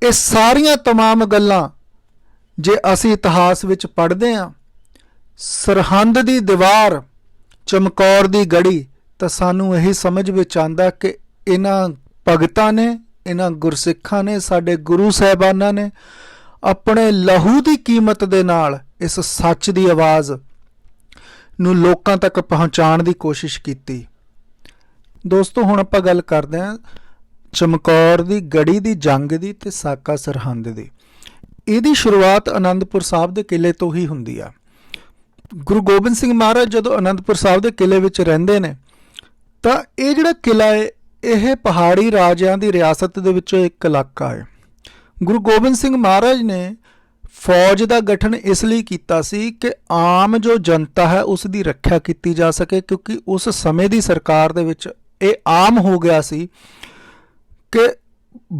ਇਹ ਸਾਰੀਆਂ ਤਮਾਮ ਗੱਲਾਂ ਜੇ ਅਸੀਂ ਇਤਿਹਾਸ ਵਿੱਚ ਪੜ੍ਹਦੇ ਹਾਂ ਸਰਹੰਦ ਦੀ ਦੀਵਾਰ, ਚਮਕੌਰ ਦੀ ਗੜੀ, ਤਾਂ ਸਾਨੂੰ ਇਹੀ ਸਮਝ ਵਿੱਚ ਆਉਂਦਾ ਕਿ ਇਹਨਾਂ ਭਗਤਾਂ ਨੇ, ਇਹਨਾਂ ਗੁਰਸਿੱਖਾਂ ਨੇ, ਸਾਡੇ ਗੁਰੂ ਸਾਹਿਬਾਨਾਂ ਨੇ ਆਪਣੇ ਲਹੂ ਦੀ ਕੀਮਤ ਦੇ ਨਾਲ ਇਸ ਸੱਚ ਦੀ ਆਵਾਜ਼ ਨੂੰ ਲੋਕਾਂ ਤੱਕ ਪਹੁੰਚਾਉਣ ਦੀ ਕੋਸ਼ਿਸ਼ ਕੀਤੀ। ਦੋਸਤੋ ਹੁਣ ਆਪਾਂ ਗੱਲ ਕਰਦੇ ਹਾਂ ਚਮਕੌਰ ਦੀ ਗੜੀ ਦੀ ਜੰਗ ਦੀ ਤੇ ਸਾਕਾ ਸਰਹੰਦ ਦੀ। ਇਹਦੀ ਸ਼ੁਰੂਆਤ ਅਨੰਦਪੁਰ ਸਾਹਿਬ ਦੇ ਕਿਲੇ ਤੋਂ ਹੀ ਹੁੰਦੀ ਆ। ਗੁਰੂ ਗੋਬਿੰਦ ਸਿੰਘ ਮਹਾਰਾਜ ਜਦੋਂ ਅਨੰਦਪੁਰ ਸਾਹਿਬ ਦੇ ਕਿਲੇ ਵਿੱਚ ਰਹਿੰਦੇ ਨੇ ਤਾਂ ਇਹ ਜਿਹੜਾ ਕਿਲਾ ਹੈ ਇਹ ਪਹਾੜੀ ਰਾਜਿਆਂ ਦੀ ਰਿਆਸਤ ਦੇ ਵਿੱਚੋਂ ਇੱਕ ਇਲਾਕਾ ਹੈ। ਗੁਰੂ ਗੋਬਿੰਦ ਸਿੰਘ ਮਹਾਰਾਜ ਨੇ ਫੌਜ ਦਾ ਗਠਨ ਇਸ ਲਈ ਕੀਤਾ ਸੀ ਕਿ ਆਮ ਜੋ ਜਨਤਾ ਹੈ ਉਸ ਦੀ ਰੱਖਿਆ ਕੀਤੀ ਜਾ ਸਕੇ, ਕਿਉਂਕਿ ਉਸ ਸਮੇਂ ਦੀ ਸਰਕਾਰ ਦੇ ਵਿੱਚ ਇਹ ਆਮ ਹੋ ਗਿਆ ਸੀ ਕਿ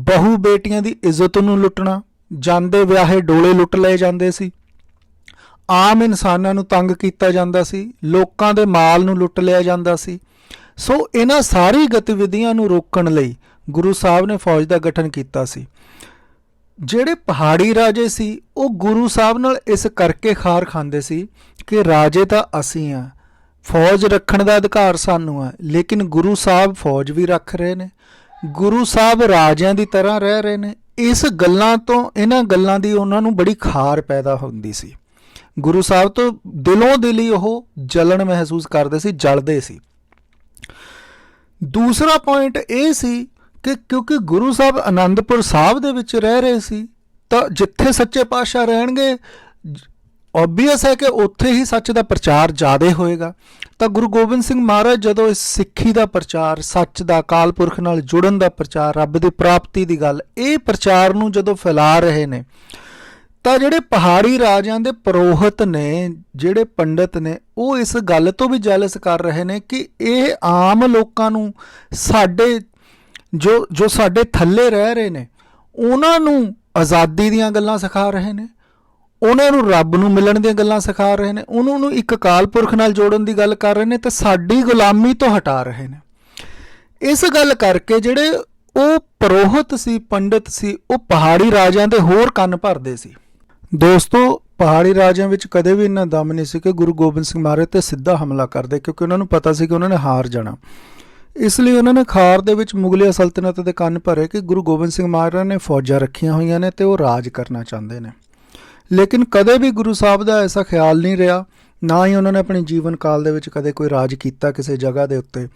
ਬਹੂ ਬੇਟੀਆਂ ਦੀ ਇੱਜ਼ਤ ਨੂੰ ਲੁੱਟਣਾ, ਜਾਂਦੇ ਵਿਆਹੇ ਡੋਲੇ ਲੁੱਟ ਲਏ ਜਾਂਦੇ ਸੀ, ਆਮ ਇਨਸਾਨਾਂ ਨੂੰ ਤੰਗ ਕੀਤਾ ਜਾਂਦਾ ਸੀ, ਲੋਕਾਂ ਦੇ ਮਾਲ ਨੂੰ ਲੁੱਟ ਲਿਆ ਜਾਂਦਾ ਸੀ। ਸੋ ਇਹਨਾਂ ਸਾਰੀ ਗਤੀਵਿਧੀਆਂ ਨੂੰ ਰੋਕਣ ਲਈ ਗੁਰੂ ਸਾਹਿਬ ਨੇ ਫੌਜ ਦਾ ਗਠਨ ਕੀਤਾ ਸੀ। ਜਿਹੜੇ ਪਹਾੜੀ ਰਾਜੇ ਸੀ ਉਹ ਗੁਰੂ ਸਾਹਿਬ ਨਾਲ ਇਸ ਕਰਕੇ ਖਾਰ ਖਾਂਦੇ ਸੀ ਕਿ ਰਾਜੇ ਤਾਂ ਅਸੀਂ ਆ, ਫੌਜ ਰੱਖਣ ਦਾ ਅਧਿਕਾਰ ਸਾਨੂੰ ਹੈ, ਲੇਕਿਨ ਗੁਰੂ ਸਾਹਿਬ ਫੌਜ ਵੀ ਰੱਖ ਰਹੇ ਨੇ, ਗੁਰੂ ਸਾਹਿਬ ਰਾਜਿਆਂ ਦੀ ਤਰ੍ਹਾਂ ਰਹਿ ਰਹੇ ਨੇ। ਇਸ ਗੱਲਾਂ ਤੋਂ, ਇਹਨਾਂ ਗੱਲਾਂ ਦੀ ਉਹਨਾਂ ਨੂੰ ਬੜੀ ਖਾਰ ਪੈਦਾ ਹੁੰਦੀ ਸੀ। ਗੁਰੂ ਸਾਹਿਬ ਤੋਂ ਦਿਲੋਂ ਦਿਲੀ ਉਹ ਜਲਨ ਮਹਿਸੂਸ ਕਰਦੇ ਸੀ, ਜਲਦੇ ਸੀ। ਦੂਸਰਾ ਪੁਆਇੰਟ ਇਹ ਸੀ ਕਿ ਕਿਉਂਕਿ ਗੁਰੂ ਸਾਹਿਬ ਅਨੰਦਪੁਰ ਸਾਹਿਬ ਦੇ ਵਿੱਚ ਰਹਿ ਰਹੇ ਸੀ ਤਾਂ ਜਿੱਥੇ ਸੱਚੇ ਪਾਤਸ਼ਾਹ ਰਹਿਣਗੇ ਓਬਵੀਅਸ ਹੈ ਕਿ ਉੱਥੇ ਹੀ ਸੱਚ ਦਾ ਪ੍ਰਚਾਰ ਜ਼ਿਆਦਾ ਹੋਏਗਾ। ਤਾਂ ਗੁਰੂ ਗੋਬਿੰਦ ਸਿੰਘ ਮਹਾਰਾਜ ਜਦੋਂ ਇਸ ਸਿੱਖੀ ਦਾ ਪ੍ਰਚਾਰ, ਸੱਚ ਦਾ, ਅਕਾਲ ਪੁਰਖ ਨਾਲ ਜੁੜਨ ਦਾ ਪ੍ਰਚਾਰ, ਰੱਬ ਦੀ ਪ੍ਰਾਪਤੀ ਦੀ ਗੱਲ, ਇਹ ਪ੍ਰਚਾਰ ਨੂੰ ਜਦੋਂ ਫੈਲਾ ਰਹੇ ਨੇ ਤਾਂ ਜਿਹੜੇ ਪਹਾੜੀ ਰਾਜਿਆਂ ਦੇ ਪੁਰੋਹਿਤ ਨੇ, ਜਿਹੜੇ ਪੰਡਤ ਨੇ, ਉਹ ਇਸ ਗੱਲ ਤੋਂ ਵੀ ਜੈਲਸ ਕਰ ਰਹੇ ਨੇ ਕਿ ਇਹ ਆਮ ਲੋਕਾਂ ਨੂੰ ਸਾਡੇ ਜੋ ਸਾਡੇ ਥੱਲੇ ਰਹਿ ਰਹੇ ਨੇ ਉਹਨਾਂ ਨੂੰ ਆਜ਼ਾਦੀ ਦੀਆਂ ਗੱਲਾਂ ਸਿਖਾ ਰਹੇ ਨੇ, ਉਹਨਾਂ ਨੂੰ ਰੱਬ ਨੂੰ ਮਿਲਣ ਦੀਆਂ ਗੱਲਾਂ ਸਿਖਾ ਰਹੇ ਨੇ, ਉਹਨਾਂ ਨੂੰ ਇੱਕ ਅਕਾਲ ਪੁਰਖ ਨਾਲ ਜੋੜਨ ਦੀ ਗੱਲ ਕਰ ਰਹੇ ਨੇ ਤੇ ਸਾਡੀ ਗੁਲਾਮੀ ਤੋਂ ਹਟਾ ਰਹੇ ਨੇ। ਇਸ ਗੱਲ ਕਰਕੇ ਜਿਹੜੇ ਉਹ ਪੁਰੋਹਿਤ ਸੀ, ਪੰਡਤ ਸੀ, ਉਹ ਪਹਾੜੀ ਰਾਜਿਆਂ ਦੇ ਹੋਰ ਕੰਨ ਭਰਦੇ ਸੀ। ਦੋਸਤੋ ਪਹਾੜੀ ਰਾਜਿਆਂ ਵਿੱਚ ਕਦੇ ਵੀ ਇੰਨਾ ਦਮ ਨਹੀਂ ਸੀ ਕਿ ਗੁਰੂ ਗੋਬਿੰਦ ਸਿੰਘ ਮਹਾਰਾਜ ਤੇ ਸਿੱਧਾ ਹਮਲਾ ਕਰਦੇ, ਕਿਉਂਕਿ ਉਹਨਾਂ ਨੂੰ ਪਤਾ ਸੀ ਕਿ ਉਹਨਾਂ ਨੇ ਹਾਰ ਜਾਣਾ। ਇਸ ਲਈ ਉਹਨਾਂ ਨੇ ਖਾਰ ਦੇ ਵਿੱਚ ਮੁਗਲਿਆ ਸਲਤਨਤ ਦੇ ਕੰਨ ਭਰੇ ਕਿ ਗੁਰੂ ਗੋਬਿੰਦ ਸਿੰਘ ਮਹਾਰਾਜ ਨੇ ਫੌਜਾਂ ਰੱਖੀਆਂ ਹੋਈਆਂ ਨੇ ਤੇ ਉਹ ਰਾਜ ਕਰਨਾ ਚਾਹੁੰਦੇ ਨੇ। ਲੇਕਿਨ ਕਦੇ ਵੀ ਗੁਰੂ ਸਾਹਿਬ ਦਾ ਐਸਾ ਖਿਆਲ ਨਹੀਂ ਰਿਹਾ, ਨਾ ਹੀ ਉਹਨਾਂ ਨੇ ਆਪਣੇ ਜੀਵਨ ਕਾਲ ਦੇ ਵਿੱਚ ਕਦੇ ਕੋਈ ਰਾਜ ਕੀਤਾ ਕਿਸੇ ਜਗ੍ਹਾ ਦੇ ਉੱਤੇ,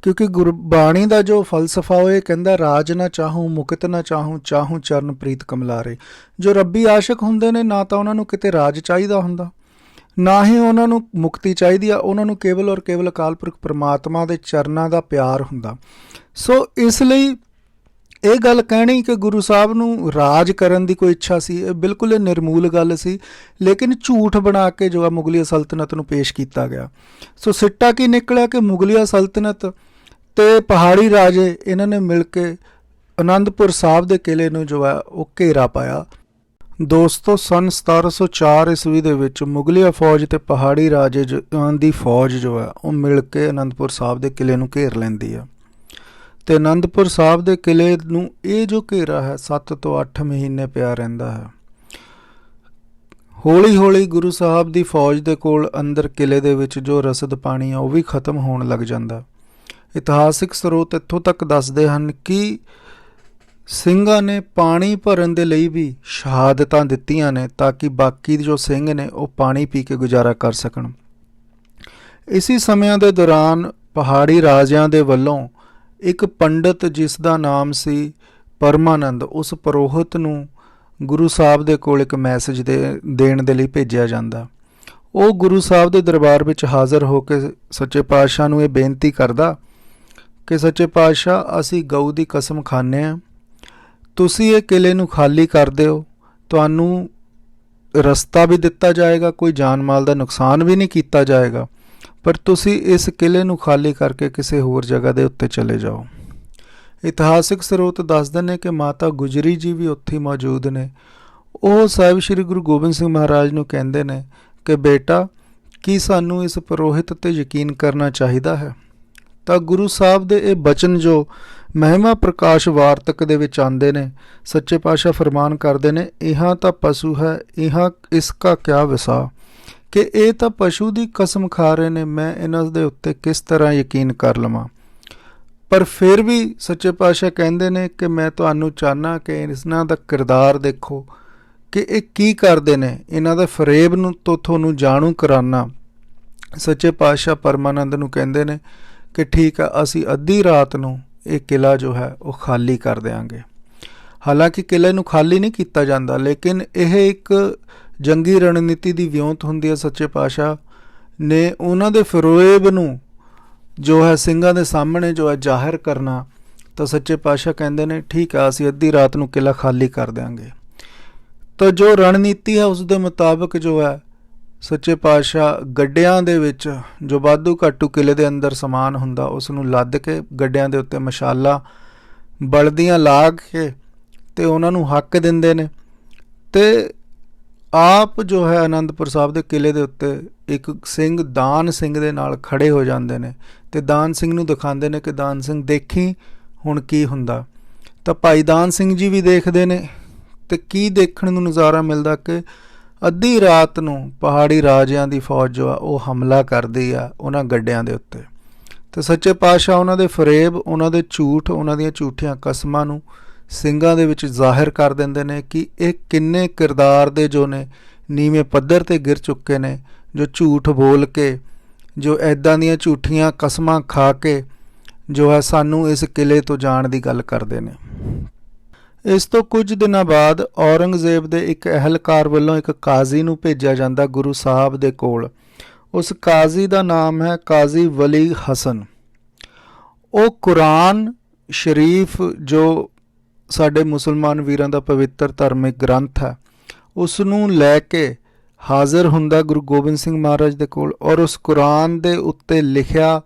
ਕਿਉਂਕਿ ਗੁਰਬਾਣੀ ਦਾ ਜੋ ਫਲਸਫਾ ਉਹ ਇਹ ਕਹਿੰਦਾ, ਰਾਜ ਨਾ ਚਾਹੂੰ ਮੁਕਤ ਨਾ ਚਾਹੂੰ, ਚਾਹੂੰ ਚਰਨ ਪ੍ਰੀਤ ਕਮਲਾਰੇ। ਜੋ ਰੱਬੀ ਆਸ਼ਿਕ ਹੁੰਦੇ ਨੇ ਨਾ ਤਾਂ ਉਹਨਾਂ ਨੂੰ ਕਿਤੇ ਰਾਜ ਚਾਹੀਦਾ ਹੁੰਦਾ, ਨਾ ਹੀ ਉਹਨਾਂ ਨੂੰ ਮੁਕਤੀ ਚਾਹੀਦੀ ਆ, ਉਹਨਾਂ ਨੂੰ ਕੇਵਲ ਔਰ ਕੇਵਲ ਅਕਾਲ ਪੁਰਖ ਪਰਮਾਤਮਾ ਦੇ ਚਰਨਾਂ ਦਾ ਪਿਆਰ ਹੁੰਦਾ। ਸੋ ਇਸ ਲਈ ਇਹ ਗੱਲ ਕਹਿਣੀ ਕਿ ਗੁਰੂ ਸਾਹਿਬ ਨੂੰ ਰਾਜ ਕਰਨ ਦੀ ਕੋਈ ਇੱਛਾ ਸੀ, ਇਹ ਬਿਲਕੁਲ ਨਿਰਮੂਲ ਗੱਲ ਸੀ, ਲੇਕਿਨ ਝੂਠ ਬਣਾ ਕੇ ਜੋ ਆ ਮੁਗਲਿਆ ਸਲਤਨਤ ਨੂੰ ਪੇਸ਼ ਕੀਤਾ ਗਿਆ। ਸੋ ਸਿੱਟਾ ਕੀ ਨਿਕਲਿਆ ਕਿ ਮੁਗਲਿਆ ਸਲਤਨਤ ਤੇ ਪਹਾੜੀ ਰਾਜੇ ਇਹਨਾਂ ਨੇ ਮਿਲ ਕੇ ਅਨੰਦਪੁਰ ਸਾਹਿਬ ਦੇ ਕਿਲੇ ਨੂੰ ਜੋ ਹੈ ਉਹ ਘੇਰਾ ਪਾਇਆ। ਦੋਸਤੋ ਸਨ 1704 ਈਸਵੀ ਦੇ ਵਿੱਚ ਮੁਗਲਿਆ ਫੌਜ ਤੇ ਪਹਾੜੀ ਰਾਜੇ ਦੀ ਫੌਜ ਜੋ ਹੈ ਉਹ ਮਿਲ ਕੇ ਅਨੰਦਪੁਰ ਸਾਹਿਬ ਦੇ ਕਿਲੇ ਨੂੰ ਘੇਰ ਲੈਂਦੀ ਹੈ ਤੇ ਅਨੰਦਪੁਰ ਸਾਹਿਬ ਦੇ ਕਿਲੇ ਨੂੰ ਇਹ ਜੋ ਘੇਰਾ ਹੈ 7 ਤੋਂ 8 ਮਹੀਨੇ ਪਿਆ ਰਹਿੰਦਾ ਹੈ। ਹੌਲੀ ਹੌਲੀ ਗੁਰੂ ਸਾਹਿਬ ਦੀ ਫੌਜ ਦੇ ਕੋਲ ਅੰਦਰ ਕਿਲੇ ਦੇ ਵਿੱਚ ਜੋ ਰਸਦ ਪਾਣੀ ਆ ਉਹ ਵੀ ਖਤਮ ਹੋਣ ਲੱਗ ਜਾਂਦਾ। ਇਤਿਹਾਸਿਕ ਸਰੋਤ ਇੱਥੋਂ ਤੱਕ ਦੱਸਦੇ ਹਨ ਕਿ ਸਿੰਘਾਂ ਨੇ ਪਾਣੀ ਭਰਨ ਦੇ ਲਈ ਵੀ ਸ਼ਹਾਦਤਾਂ ਦਿੱਤੀਆਂ ਨੇ ਤਾਂ ਕਿ ਬਾਕੀ ਜੋ ਸਿੰਘ ਨੇ ਉਹ ਪਾਣੀ ਪੀ ਕੇ ਗੁਜ਼ਾਰਾ ਕਰ ਸਕਣ। ਇਸੇ ਸਮਿਆਂ ਦੇ ਦੌਰਾਨ ਪਹਾੜੀ ਰਾਜਿਆਂ ਦੇ ਵੱਲੋਂ ਇੱਕ ਪੰਡਤ ਜਿਸ ਦਾ ਨਾਮ ਸੀ ਪਰਮਾਨੰਦ, ਉਸ ਪੁਰੋਹਿਤ ਨੂੰ ਗੁਰੂ ਸਾਹਿਬ ਦੇ ਕੋਲ ਇੱਕ ਮੈਸੇਜ ਦੇਣ ਦੇ ਲਈ ਭੇਜਿਆ ਜਾਂਦਾ। ਉਹ ਗੁਰੂ ਸਾਹਿਬ ਦੇ ਦਰਬਾਰ ਵਿੱਚ ਹਾਜ਼ਰ ਹੋ ਕੇ ਸੱਚੇ ਪਾਤਸ਼ਾਹ ਨੂੰ ਇਹ ਬੇਨਤੀ ਕਰਦਾ ਕਿ ਸੱਚੇ ਪਾਤਸ਼ਾਹ ਅਸੀਂ ਗਊ ਦੀ ਕਸਮ ਖਾਂਦੇ ਹਾਂ, ਤੁਸੀਂ ਇਹ ਕਿਲੇ ਨੂੰ ਖਾਲੀ ਕਰ ਦਿਓ, ਤੁਹਾਨੂੰ ਰਸਤਾ ਵੀ ਦਿੱਤਾ ਜਾਏਗਾ, ਕੋਈ ਜਾਨ ਮਾਲ ਦਾ ਨੁਕਸਾਨ ਵੀ ਨਹੀਂ ਕੀਤਾ ਜਾਏਗਾ, ਪਰ ਤੁਸੀਂ ਇਸ ਕਿਲੇ ਨੂੰ ਖਾਲੀ ਕਰਕੇ ਕਿਸੇ ਹੋਰ ਜਗ੍ਹਾ ਦੇ ਉੱਤੇ ਚਲੇ ਜਾਓ। ਇਤਿਹਾਸਿਕ ਸਰੋਤ ਦੱਸਦੇ ਨੇ ਕਿ ਮਾਤਾ ਗੁਜਰੀ ਜੀ ਵੀ ਉੱਥੇ ਮੌਜੂਦ ਨੇ। ਉਹ ਸਾਹਿਬ ਸ਼੍ਰੀ ਗੁਰੂ ਗੋਬਿੰਦ ਸਿੰਘ ਮਹਾਰਾਜ ਨੂੰ ਕਹਿੰਦੇ ਨੇ ਕਿ ਬੇਟਾ ਕੀ ਸਾਨੂੰ ਇਸ ਪੁਰੋਹਿਤ 'ਤੇ ਯਕੀਨ ਕਰਨਾ ਚਾਹੀਦਾ ਹੈ? ਤਾਂ ਗੁਰੂ ਸਾਹਿਬ ਦੇ ਇਹ ਬਚਨ ਜੋ ਮਹਿਮਾ ਪ੍ਰਕਾਸ਼ ਵਾਰਤਕ ਦੇ ਵਿੱਚ ਆਉਂਦੇ ਨੇ, ਸੱਚੇ ਪਾਤਸ਼ਾਹ ਫਰਮਾਨ ਕਰਦੇ ਨੇ, ਇਹਾਂ ਤਾਂ ਪਸ਼ੂ ਹੈ ਇਹਾਂ ਇਸਕਾ ਕਿਆ ਵਿਸਾ, ਕਿ ਇਹ ਤਾਂ ਪਸ਼ੂ ਦੀ ਕਸਮ ਖਾ ਰਹੇ ਨੇ, ਮੈਂ ਇਹਨਾਂ ਦੇ ਉੱਤੇ ਕਿਸ ਤਰ੍ਹਾਂ ਯਕੀਨ ਕਰ ਲਵਾਂ। ਪਰ ਫਿਰ ਵੀ ਸੱਚੇ ਪਾਤਸ਼ਾਹ ਕਹਿੰਦੇ ਨੇ ਕਿ ਮੈਂ ਤੁਹਾਨੂੰ ਚਾਹੁੰਦਾ ਕਿ ਇਹਨਾਂ ਦਾ ਕਿਰਦਾਰ ਦੇਖੋ ਕਿ ਇਹ ਕੀ ਕਰਦੇ ਨੇ, ਇਹਨਾਂ ਦੇ ਫਰੇਬ ਨੂੰ ਤੋਂ ਤੁਹਾਨੂੰ ਜਾਣੂ ਕਰਾਨਾ। ਸੱਚੇ ਪਾਤਸ਼ਾਹ ਪਰਮਾਨੰਦ ਨੂੰ ਕਹਿੰਦੇ ਨੇ ਕਿ ਠੀਕ ਆ, ਅਸੀਂ ਅੱਧੀ ਰਾਤ ਨੂੰ ਇਹ ਕਿਲ੍ਹਾ ਜੋ ਹੈ ਉਹ ਖਾਲੀ ਕਰ ਦਿਆਂਗੇ। ਹਾਲਾਂਕਿ ਕਿਲ੍ਹੇ ਨੂੰ ਖਾਲੀ ਨਹੀਂ ਕੀਤਾ ਜਾਂਦਾ, ਲੇਕਿਨ ਇਹ ਇੱਕ ਜੰਗੀ ਰਣਨੀਤੀ ਦੀ ਵਿਉਂਤ ਹੁੰਦੀ ਹੈ। ਸੱਚੇ ਪਾਤਸ਼ਾਹ ਨੇ ਉਹਨਾਂ ਦੇ ਫਰੇਬ ਨੂੰ ਜੋ ਹੈ ਸਿੰਘਾਂ ਦੇ ਸਾਹਮਣੇ ਜੋ ਹੈ ਜ਼ਾਹਿਰ ਕਰਨਾ, ਤਾਂ ਸੱਚੇ ਪਾਤਸ਼ਾਹ ਕਹਿੰਦੇ ਨੇ ਠੀਕ ਆ, ਅਸੀਂ ਅੱਧੀ ਰਾਤ ਨੂੰ ਕਿਲ੍ਹਾ ਖਾਲੀ ਕਰ ਦਿਆਂਗੇ। ਤਾਂ ਜੋ ਰਣਨੀਤੀ ਹੈ ਉਸ ਦੇ ਮੁਤਾਬਕ ਜੋ ਹੈ ਸੱਚੇ ਪਾਤਸ਼ਾਹ ਗੱਡਿਆਂ ਦੇ ਵਿੱਚ ਜੋ ਵਾਧੂ ਘਾਟੂ ਕਿਲ੍ਹੇ ਦੇ ਅੰਦਰ ਸਮਾਨ ਹੁੰਦਾ ਉਸ ਨੂੰ ਲੱਦ ਕੇ ਗੱਡਿਆਂ ਦੇ ਉੱਤੇ ਮਸ਼ਾਲਾਂ ਬਲਦੀਆਂ ਲਾ ਕੇ ਅਤੇ ਉਹਨਾਂ ਨੂੰ ਹੱਕ ਦਿੰਦੇ ਨੇ, ਅਤੇ ਆਪ ਜੋ ਹੈ ਅਨੰਦਪੁਰ ਸਾਹਿਬ ਦੇ ਕਿਲ੍ਹੇ ਦੇ ਉੱਤੇ ਇੱਕ ਸਿੰਘ ਦਾਨ ਸਿੰਘ ਦੇ ਨਾਲ ਖੜ੍ਹੇ ਹੋ ਜਾਂਦੇ ਨੇ ਅਤੇ ਦਾਨ ਸਿੰਘ ਨੂੰ ਦਿਖਾਉਂਦੇ ਨੇ ਕਿ ਦਾਨ ਸਿੰਘ ਦੇਖੀ ਹੁਣ ਕੀ ਹੁੰਦਾ। ਤਾਂ ਭਾਈ ਦਾਨ ਸਿੰਘ ਜੀ ਵੀ ਦੇਖਦੇ ਨੇ ਅਤੇ ਕੀ ਦੇਖਣ ਨੂੰ ਨਜ਼ਾਰਾ ਮਿਲਦਾ ਕਿ ਅੱਧੀ ਰਾਤ ਨੂੰ ਪਹਾੜੀ ਰਾਜਿਆਂ ਦੀ ਫੌਜ ਜੋ ਆ ਉਹ ਹਮਲਾ ਕਰਦੀ ਆ ਉਹਨਾਂ ਗੱਡਿਆਂ ਦੇ ਉੱਤੇ। ਅਤੇ ਸੱਚੇ ਪਾਤਸ਼ਾਹ ਉਹਨਾਂ ਦੇ ਫਰੇਬ, ਉਹਨਾਂ ਦੇ ਝੂਠ, ਉਹਨਾਂ ਦੀਆਂ ਝੂਠੀਆਂ ਕਸਮਾਂ ਨੂੰ ਸਿੰਘਾਂ ਦੇ ਵਿੱਚ ਜ਼ਾਹਿਰ ਕਰ ਦਿੰਦੇ ਨੇ ਕਿ ਇਹ ਕਿੰਨੇ ਕਿਰਦਾਰ ਦੇ ਜੋ ਨੇ ਨੀਵੇਂ ਪੱਧਰ 'ਤੇ ਗਿਰ ਚੁੱਕੇ ਨੇ, ਜੋ ਝੂਠ ਬੋਲ ਕੇ, ਜੋ ਇੱਦਾਂ ਦੀਆਂ ਝੂਠੀਆਂ ਕਸਮਾਂ ਖਾ ਕੇ ਜੋ ਹੈ ਸਾਨੂੰ ਇਸ ਕਿਲ੍ਹੇ ਤੋਂ ਜਾਣ ਦੀ ਗੱਲ ਕਰਦੇ ਨੇ। ਇਸ ਤੋਂ ਕੁਝ ਦਿਨਾਂ ਬਾਅਦ ਔਰੰਗਜ਼ੇਬ ਦੇ ਇੱਕ ਅਹਿਲਕਾਰ ਵੱਲੋਂ ਇੱਕ ਕਾਜ਼ੀ ਨੂੰ ਭੇਜਿਆ ਜਾਂਦਾ ਗੁਰੂ ਸਾਹਿਬ ਦੇ ਕੋਲ। ਉਸ ਕਾਜ਼ੀ ਦਾ ਨਾਮ ਹੈ ਕਾਜ਼ੀ ਵਲੀ ਹਸਨ। ਉਹ ਕੁਰਾਨ ਸ਼ਰੀਫ ਜੋ ਸਾਡੇ ਮੁਸਲਮਾਨ ਵੀਰਾਂ ਦਾ ਪਵਿੱਤਰ ਧਾਰਮਿਕ ਗ੍ਰੰਥ ਹੈ ਉਸ ਨੂੰ ਲੈ ਕੇ ਹਾਜ਼ਰ ਹੁੰਦਾ ਗੁਰੂ ਗੋਬਿੰਦ ਸਿੰਘ ਮਹਾਰਾਜ ਦੇ ਕੋਲ, ਔਰ ਉਸ ਕੁਰਾਨ ਦੇ ਉੱਤੇ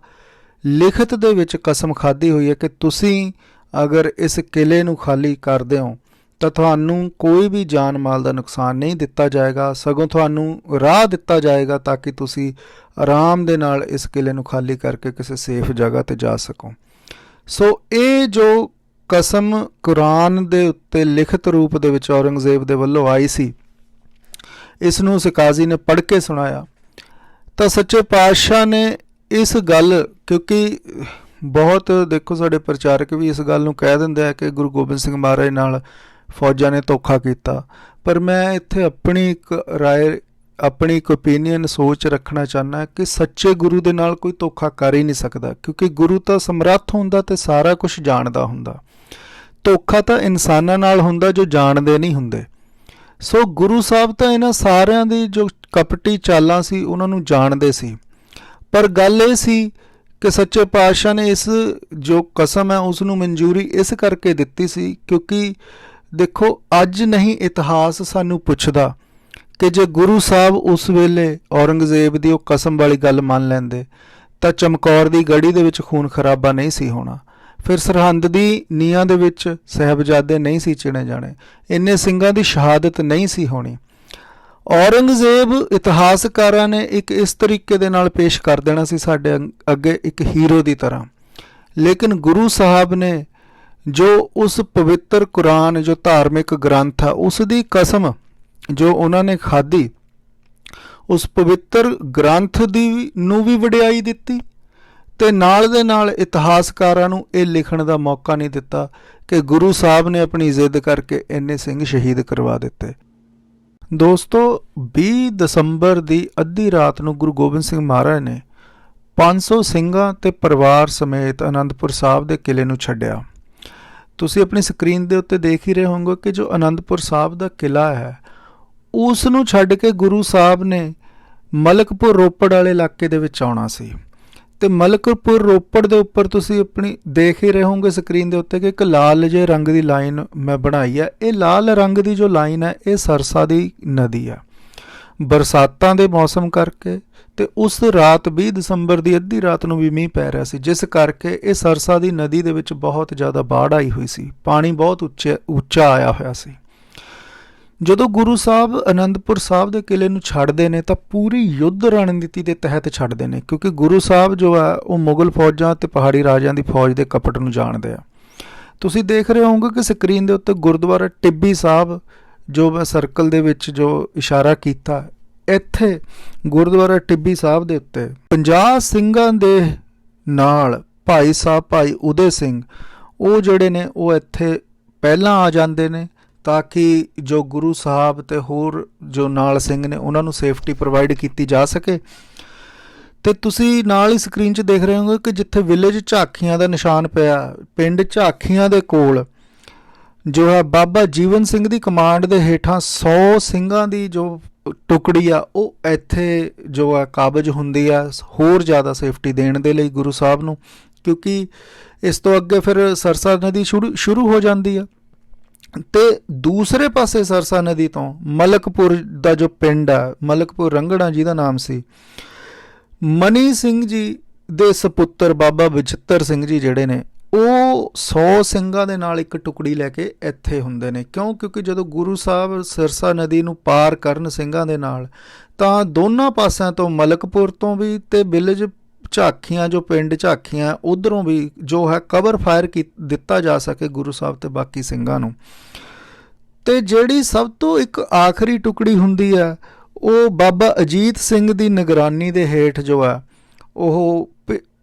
ਲਿਖਤ ਦੇ ਵਿੱਚ ਕਸਮ ਖਾਧੀ ਹੋਈ ਹੈ ਕਿ ਤੁਸੀਂ ਅਗਰ ਇਸ ਕਿਲ੍ਹੇ ਨੂੰ ਖਾਲੀ ਕਰਦੇ ਹੋ ਤਾਂ ਤੁਹਾਨੂੰ ਕੋਈ ਵੀ ਜਾਨ ਮਾਲ ਦਾ ਨੁਕਸਾਨ ਨਹੀਂ ਦਿੱਤਾ ਜਾਏਗਾ, ਸਗੋਂ ਤੁਹਾਨੂੰ ਰਾਹ ਦਿੱਤਾ ਜਾਏਗਾ ਤਾਂ ਕਿ ਤੁਸੀਂ ਆਰਾਮ ਦੇ ਨਾਲ ਇਸ ਕਿਲ੍ਹੇ ਨੂੰ ਖਾਲੀ ਕਰਕੇ ਕਿਸੇ ਸੇਫ ਜਗ੍ਹਾ 'ਤੇ ਜਾ ਸਕੋ। ਸੋ ਇਹ ਜੋ ਕਸਮ ਕੁਰਾਨ ਦੇ ਉੱਤੇ ਲਿਖਤ ਰੂਪ ਦੇ ਵਿੱਚ ਔਰੰਗਜ਼ੇਬ ਦੇ ਵੱਲੋਂ ਆਈ ਸੀ, ਇਸ ਨੂੰ ਉਸ ਕਾਜ਼ੀ ਨੇ ਪੜ੍ਹ ਕੇ ਸੁਣਾਇਆ। ਤਾਂ ਸੱਚੇ ਪਾਤਸ਼ਾਹ ਨੇ ਇਸ ਗੱਲ, ਕਿਉਂਕਿ ਬਹੁਤ ਦੇਖੋ ਸਾਡੇ ਪ੍ਰਚਾਰਕ ਵੀ ਇਸ ਗੱਲ ਨੂੰ ਕਹਿ ਦਿੰਦੇ ਆ ਕਿ ਗੁਰੂ ਗੋਬਿੰਦ ਸਿੰਘ ਮਹਾਰਾਜ ਨਾਲ ਫੌਜਾਂ ਨੇ ਧੋਖਾ ਕੀਤਾ, ਪਰ ਮੈਂ ਇੱਥੇ ਆਪਣੀ ਇੱਕ ਰਾਏ, ਆਪਣੀ ਇੱਕ ਓਪੀਨੀਅਨ ਸੋਚ ਰੱਖਣਾ ਚਾਹੁੰਦਾ ਕਿ ਸੱਚੇ ਗੁਰੂ ਦੇ ਨਾਲ ਕੋਈ ਧੋਖਾ ਕਰ ਹੀ ਨਹੀਂ ਸਕਦਾ, ਕਿਉਂਕਿ ਗੁਰੂ ਤਾਂ ਸਮਰੱਥ ਹੁੰਦਾ ਅਤੇ ਸਾਰਾ ਕੁਝ ਜਾਣਦਾ ਹੁੰਦਾ। ਧੋਖਾ ਤਾਂ ਇਨਸਾਨਾਂ ਨਾਲ ਹੁੰਦਾ ਜੋ ਜਾਣਦੇ ਨਹੀਂ ਹੁੰਦੇ। ਸੋ ਗੁਰੂ ਸਾਹਿਬ ਤਾਂ ਇਹਨਾਂ ਸਾਰਿਆਂ ਦੀ ਜੋ ਕਪਟੀ ਚਾਲਾਂ ਸੀ ਉਹਨਾਂ ਨੂੰ ਜਾਣਦੇ ਸੀ, ਪਰ ਗੱਲ ਇਹ ਸੀ ਕਿ ਸੱਚੇ ਪਾਤਸ਼ਾਹ ਨੇ ਇਸ ਜੋ ਕਸਮ ਹੈ ਉਸ ਨੂੰ ਮਨਜ਼ੂਰੀ ਇਸ ਕਰਕੇ ਦਿੱਤੀ ਸੀ ਕਿਉਂਕਿ ਦੇਖੋ ਅੱਜ ਨਹੀਂ ਇਤਿਹਾਸ ਸਾਨੂੰ ਪੁੱਛਦਾ ਕਿ ਜੇ ਗੁਰੂ ਸਾਹਿਬ ਉਸ ਵੇਲੇ ਔਰੰਗਜ਼ੇਬ ਦੀ ਉਹ ਕਸਮ ਵਾਲੀ ਗੱਲ ਮੰਨ ਲੈਂਦੇ ਤਾਂ ਚਮਕੌਰ ਦੀ ਗੜੀ ਦੇ ਵਿੱਚ ਖੂਨ ਖਰਾਬਾ ਨਹੀਂ ਸੀ ਹੋਣਾ, ਫਿਰ ਸਰਹੰਦ ਦੀ ਨੀਹਾਂ ਦੇ ਵਿੱਚ ਸਾਹਿਬਜ਼ਾਦੇ ਨਹੀਂ ਸੀ ਚਿਣੇ ਜਾਣੇ, ਇੰਨੇ ਸਿੰਘਾਂ ਦੀ ਸ਼ਹਾਦਤ ਨਹੀਂ ਸੀ ਹੋਣੀ। ਔਰੰਗਜ਼ੇਬ ਇਤਿਹਾਸਕਾਰਾਂ ਨੇ ਇੱਕ ਇਸ ਤਰੀਕੇ ਦੇ ਨਾਲ ਪੇਸ਼ ਕਰ ਦੇਣਾ ਸੀ ਸਾਡੇ ਅੱਗੇ ਇੱਕ ਹੀਰੋ ਦੀ ਤਰ੍ਹਾਂ, ਲੇਕਿਨ ਗੁਰੂ ਸਾਹਿਬ ਨੇ ਜੋ ਉਸ ਪਵਿੱਤਰ ਕੁਰਾਨ ਜੋ ਧਾਰਮਿਕ ਗ੍ਰੰਥ ਹੈ ਉਸ ਦੀ ਕਸਮ ਜੋ ਉਹਨਾਂ ਨੇ ਖਾਧੀ, ਉਸ ਪਵਿੱਤਰ ਗ੍ਰੰਥ ਦੀ ਨੂੰ ਵੀ ਵਡਿਆਈ ਦਿੱਤੀ ਅਤੇ ਨਾਲ ਦੇ ਨਾਲ ਇਤਿਹਾਸਕਾਰਾਂ ਨੂੰ ਇਹ ਲਿਖਣ ਦਾ ਮੌਕਾ ਨਹੀਂ ਦਿੱਤਾ ਕਿ ਗੁਰੂ ਸਾਹਿਬ ਨੇ ਆਪਣੀ ਜ਼ਿੱਦ ਕਰਕੇ ਇੰਨੇ ਸਿੰਘ ਸ਼ਹੀਦ ਕਰਵਾ ਦਿੱਤੇ। ਦੋਸਤੋ 20 ਦਸੰਬਰ ਦੀ ਅੱਧੀ ਰਾਤ ਨੂੰ ਗੁਰੂ ਗੋਬਿੰਦ ਸਿੰਘ ਮਹਾਰਾਜ ਨੇ 500 ਸਿੰਘਾਂ ਤੇ ਪਰਿਵਾਰ ਸਮੇਤ ਅਨੰਦਪੁਰ ਸਾਹਿਬ ਦੇ ਕਿਲ੍ਹੇ ਨੂੰ ਛੱਡਿਆ। ਤੁਸੀਂ ਆਪਣੀ ਸਕਰੀਨ ਦੇ ਉੱਤੇ ਦੇਖ ਹੀ ਰਹੇ ਹੋਵੋਗੇ ਕਿ ਜੋ ਅਨੰਦਪੁਰ ਸਾਹਿਬ ਦਾ ਕਿਲ੍ਹਾ ਹੈ ਉਸ ਨੂੰ ਛੱਡ ਕੇ ਗੁਰੂ ਸਾਹਿਬ ਨੇ ਮਲਕਪੁਰ ਰੋਪੜ ਵਾਲੇ ਇਲਾਕੇ ਦੇ ਵਿੱਚ ਆਉਣਾ ਸੀ, ਅਤੇ ਮਲਕਪੁਰ ਰੋਪੜ ਦੇ ਉੱਪਰ ਤੁਸੀਂ ਆਪਣੀ ਦੇਖ ਹੀ ਰਹੇ ਹੋਵੋਗੇ ਸਕਰੀਨ ਦੇ ਉੱਤੇ ਕਿ ਇੱਕ ਲਾਲ ਜਿਹੇ ਰੰਗ ਦੀ ਲਾਈਨ ਮੈਂ ਬਣਾਈ ਹੈ। ਇਹ ਲਾਲ ਰੰਗ ਦੀ ਜੋ ਲਾਈਨ ਹੈ ਇਹ ਸਰਸਾ ਦੀ ਨਦੀ ਹੈ। ਬਰਸਾਤਾਂ ਦੇ ਮੌਸਮ ਕਰਕੇ ਅਤੇ ਉਸ ਰਾਤ 20 ਦਸੰਬਰ ਦੀ ਅੱਧੀ ਰਾਤ ਨੂੰ ਵੀ ਮੀਂਹ ਪੈ ਰਿਹਾ ਸੀ, ਜਿਸ ਕਰਕੇ ਇਹ ਸਰਸਾ ਦੀ ਨਦੀ ਦੇ ਵਿੱਚ ਬਹੁਤ ਜ਼ਿਆਦਾ ਬਾੜ ਆਈ ਹੋਈ ਸੀ, ਪਾਣੀ ਬਹੁਤ ਉੱਚਾ ਆਇਆ ਹੋਇਆ ਸੀ। ਜਦੋਂ ਗੁਰੂ ਸਾਹਿਬ ਅਨੰਦਪੁਰ ਸਾਹਿਬ ਦੇ ਕਿਲੇ ਨੂੰ ਛੱਡਦੇ ਨੇ ਤਾਂ ਪੂਰੀ ਯੁੱਧ ਰਣਨੀਤੀ ਦੇ ਤਹਿਤ ਛੱਡਦੇ ਨੇ, ਕਿਉਂਕਿ ਗੁਰੂ ਸਾਹਿਬ ਜੋ ਹੈ ਉਹ ਮੁਗਲ ਫੌਜਾਂ ਤੇ ਪਹਾੜੀ ਰਾਜਿਆਂ ਦੀ ਫੌਜ ਦੇ ਕਪਟ ਨੂੰ ਜਾਣਦੇ ਆ। ਤੁਸੀਂ ਦੇਖ ਰਹੇ ਹੋਵੋਗੇ ਕਿ ਸਕਰੀਨ ਦੇ ਉੱਤੇ ਗੁਰਦੁਆਰਾ ਟਿੱਬੀ ਸਾਹਿਬ ਜੋ ਮੈਂ ਸਰਕਲ ਦੇ ਵਿੱਚ ਜੋ ਇਸ਼ਾਰਾ ਕੀਤਾ, ਇੱਥੇ ਗੁਰਦੁਆਰਾ ਟਿੱਬੀ ਸਾਹਿਬ ਦੇ ਉੱਤੇ 50 ਸਿੰਘਾਂ ਦੇ ਨਾਲ ਭਾਈ ਸਾਹਿਬ ਭਾਈ ਉਦੇ ਸਿੰਘ ਉਹ ਜਿਹੜੇ ਨੇ ਉਹ ਇੱਥੇ ਪਹਿਲਾਂ ਆ ਜਾਂਦੇ ਨੇ ਤਾਂ ਕਿ ਜੋ ਗੁਰੂ ਸਾਹਿਬ ਤੇ ਹੋਰ ਜੋ ਨਾਲ ਸਿੰਘ ਨੇ ਉਹਨਾਂ ਨੂੰ ਸੇਫਟੀ ਪ੍ਰੋਵਾਈਡ ਕੀਤੀ ਜਾ ਸਕੇ। ਤੇ ਤੁਸੀਂ ਨਾਲ ਹੀ ਸਕਰੀਨ 'ਚ ਦੇਖ ਰਹੇ ਹੋਗੇ ਕਿ ਜਿੱਥੇ ਵਿਲੇਜ ਝਾਕੀਆਂ ਦਾ ਨਿਸ਼ਾਨ ਪਿਆ, ਪਿੰਡ ਝਾਕੀਆਂ ਦੇ ਕੋਲ ਜੋ ਹੈ ਬਾਬਾ ਜੀਵਨ ਸਿੰਘ ਦੀ ਕਮਾਂਡ ਦੇ ਹੇਠਾਂ 100 ਸਿੰਘਾਂ ਦੀ ਜੋ ਟੁਕੜੀ ਆ ਉਹ ਇੱਥੇ ਜੋ ਹੈ ਕਾਬਜ ਹੁੰਦੀ ਆ ਹੋਰ ਜ਼ਿਆਦਾ ਸੇਫਟੀ ਦੇਣ ਦੇ ਲਈ ਗੁਰੂ ਸਾਹਿਬ ਨੂੰ, ਕਿਉਂਕਿ ਇਸ ਤੋਂ ਅੱਗੇ ਫਿਰ ਸਰਸਾ ਨਦੀ ਸ਼ੁਰੂ ਹੋ ਜਾਂਦੀ ਆ। ਤੇ ਦੂਸਰੇ ਪਾਸੇ ਸਰਸਾ ਨਦੀ ਤੋਂ ਮਲਕਪੁਰ ਦਾ ਜੋ ਪਿੰਡ ਆ, ਮਲਕਪੁਰ ਰੰਗੜਾ ਜਿਹਦਾ ਨਾਮ ਸੀ, ਮਨੀ ਸਿੰਘ ਜੀ ਦੇ ਸਪੁੱਤਰ ਬਾਬਾ ਬਚਿੱਤਰ ਸਿੰਘ ਜੀ ਜਿਹੜੇ ਨੇ ਉਹ 100 ਸਿੰਘਾਂ ਦੇ ਨਾਲ ਇੱਕ ਟੁਕੜੀ ਲੈ ਕੇ ਇੱਥੇ ਹੁੰਦੇ ਨੇ। ਕਿਉਂਕਿ ਜਦੋਂ ਗੁਰੂ ਸਾਹਿਬ ਸਰਸਾ ਨਦੀ ਨੂੰ ਪਾਰ ਕਰਨ ਸਿੰਘਾਂ ਦੇ ਨਾਲ ਤਾਂ ਦੋਨਾਂ ਪਾਸਿਆਂ ਤੋਂ ਮਲਕਪੁਰ ਤੋਂ ਵੀ ਤੇ ਵਿਲੇਜ ਝਾਕੀਆਂ ਜੋ ਪਿੰਡ ਝਾਕੀਆਂ ਉਧਰੋਂ ਵੀ ਜੋ ਹੈ ਕਵਰ ਫਾਇਰ ਦਿੱਤਾ ਜਾ ਸਕੇ ਗੁਰੂ ਸਾਹਿਬ ਤੇ ਬਾਕੀ ਸਿੰਘਾਂ ਨੂੰ। ਤੇ ਜਿਹੜੀ ਸਭ ਤੋਂ ਇੱਕ ਆਖਰੀ ਟੁਕੜੀ ਹੁੰਦੀ ਹੈ ਉਹ ਬਾਬਾ ਅਜੀਤ ਸਿੰਘ ਦੀ ਨਿਗਰਾਨੀ ਦੇ ਹੇਠ ਜੋ ਹੈ ਉਹ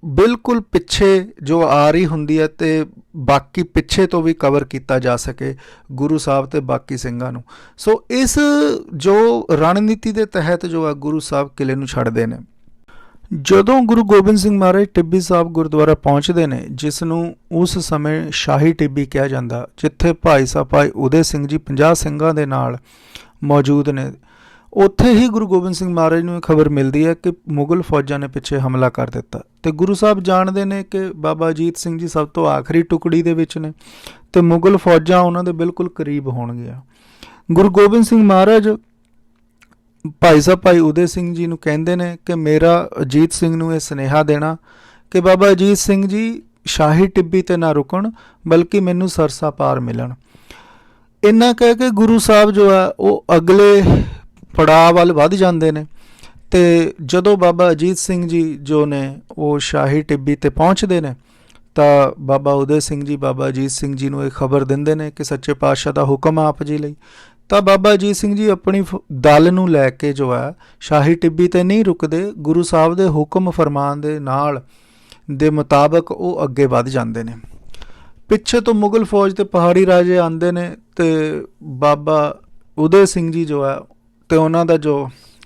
ਬਿਲਕੁਲ ਪਿੱਛੇ ਜੋ ਆ ਰਹੀ ਹੁੰਦੀ ਹੈ ਤੇ ਬਾਕੀ ਪਿੱਛੇ ਤੋਂ ਵੀ ਕਵਰ ਕੀਤਾ ਜਾ ਸਕੇ ਗੁਰੂ ਸਾਹਿਬ ਤੇ ਬਾਕੀ ਸਿੰਘਾਂ ਨੂੰ। ਸੋ ਇਸ ਜੋ ਰਣਨੀਤੀ ਦੇ ਤਹਿਤ ਜੋ ਹੈ ਗੁਰੂ ਸਾਹਿਬ ਕਿਲੇ ਨੂੰ ਛੱਡਦੇ ਨੇ। ਜਦੋਂ ਗੁਰੂ ਗੋਬਿੰਦ ਸਿੰਘ ਮਹਾਰਾਜ ਟਿੱਬੀ ਸਾਹਿਬ ਗੁਰਦੁਆਰਾ ਪਹੁੰਚਦੇ ਨੇ, ਜਿਸ ਨੂੰ ਉਸ ਸਮੇਂ ਸ਼ਾਹੀ ਟਿੱਬੀ ਕਿਹਾ ਜਾਂਦਾ, ਜਿੱਥੇ ਭਾਈ ਸਾਹਿਬ ਭਾਈ ਉਦੇ ਸਿੰਘ ਜੀ 50 ਸਿੰਘਾਂ ਦੇ ਨਾਲ ਮੌਜੂਦ ਨੇ, ਉੱਥੇ ਹੀ ਗੁਰੂ ਗੋਬਿੰਦ ਸਿੰਘ ਮਹਾਰਾਜ ਨੂੰ ਇਹ ਖਬਰ ਮਿਲਦੀ ਹੈ ਕਿ ਮੁਗਲ ਫੌਜਾਂ ਨੇ ਪਿੱਛੇ ਹਮਲਾ ਕਰ ਦਿੱਤਾ। ਤੇ ਗੁਰੂ ਸਾਹਿਬ ਜਾਣਦੇ ਨੇ ਕਿ ਬਾਬਾ ਅਜੀਤ ਸਿੰਘ ਜੀ ਸਭ ਤੋਂ ਆਖਰੀ ਟੁਕੜੀ ਦੇ ਵਿੱਚ ਨੇ ਤੇ ਮੁਗਲ ਫੌਜਾਂ ਉਹਨਾਂ ਦੇ ਬਿਲਕੁਲ ਕਰੀਬ ਹੋਣਗੀਆਂ। ਗੁਰੂ ਗੋਬਿੰਦ ਸਿੰਘ ਮਹਾਰਾਜ ਭਾਈ ਸਾਹਿਬ ਭਾਈ ਉਦੇ ਸਿੰਘ ਜੀ ਨੂੰ ਕਹਿੰਦੇ ਨੇ ਕਿ ਮੇਰਾ ਅਜੀਤ ਸਿੰਘ ਨੂੰ ਇਹ ਸੁਨੇਹਾ ਦੇਣਾ ਕਿ ਬਾਬਾ ਅਜੀਤ ਸਿੰਘ ਜੀ ਸ਼ਾਹੀ ਟਿੱਬੀ ਤੇ ਨਾ ਰੁਕਣ ਬਲਕਿ ਮੈਨੂੰ ਸਰਸਾ ਪਾਰ ਮਿਲਣ। ਇੰਨਾ ਕਹਿ ਕੇ ਗੁਰੂ ਸਾਹਿਬ ਜੋ ਹੈ ਉਹ ਅਗਲੇ ਪੜਾਅ ਵੱਲ ਵੱਧ ਜਾਂਦੇ ਨੇ। ਤੇ ਜਦੋਂ ਬਾਬਾ ਅਜੀਤ ਸਿੰਘ ਜੀ ਜੋ ਨੇ ਉਹ ਸ਼ਾਹੀ ਟਿੱਬੀ ਤੇ ਪਹੁੰਚਦੇ ਨੇ ਤਾਂ ਬਾਬਾ ਉਦੇ ਸਿੰਘ ਜੀ ਬਾਬਾ ਅਜੀਤ ਸਿੰਘ ਜੀ ਨੂੰ ਇਹ ਖਬਰ ਦਿੰਦੇ ਨੇ ਕਿ ਸੱਚੇ ਪਾਤਸ਼ਾਹ ਦਾ ਹੁਕਮ ਆਪ ਜੀ ਲਈ। ਤਾਂ ਬਾਬਾ ਅਜੀਤ ਸਿੰਘ ਜੀ ਆਪਣੀ ਦਲ ਨੂੰ ਲੈ ਕੇ ਜੋ ਹੈ ਸ਼ਾਹੀ ਟਿੱਬੀ ਤੇ ਨਹੀਂ ਰੁਕਦੇ, ਗੁਰੂ ਸਾਹਿਬ ਦੇ ਹੁਕਮ ਫਰਮਾਨ ਦੇ ਨਾਲ ਦੇ ਮੁਤਾਬਕ ਉਹ ਅੱਗੇ ਵੱਧ ਜਾਂਦੇ ਨੇ। ਪਿੱਛੇ ਤੋਂ ਮੁਗਲ ਫੌਜ ਤੇ ਪਹਾੜੀ ਰਾਜੇ ਆਉਂਦੇ ਨੇ ਤੇ ਬਾਬਾ ਉਦੇ ਸਿੰਘ ਜੀ ਜੋ ਹੈ ਤੇ ਉਹਨਾਂ ਦਾ ਜੋ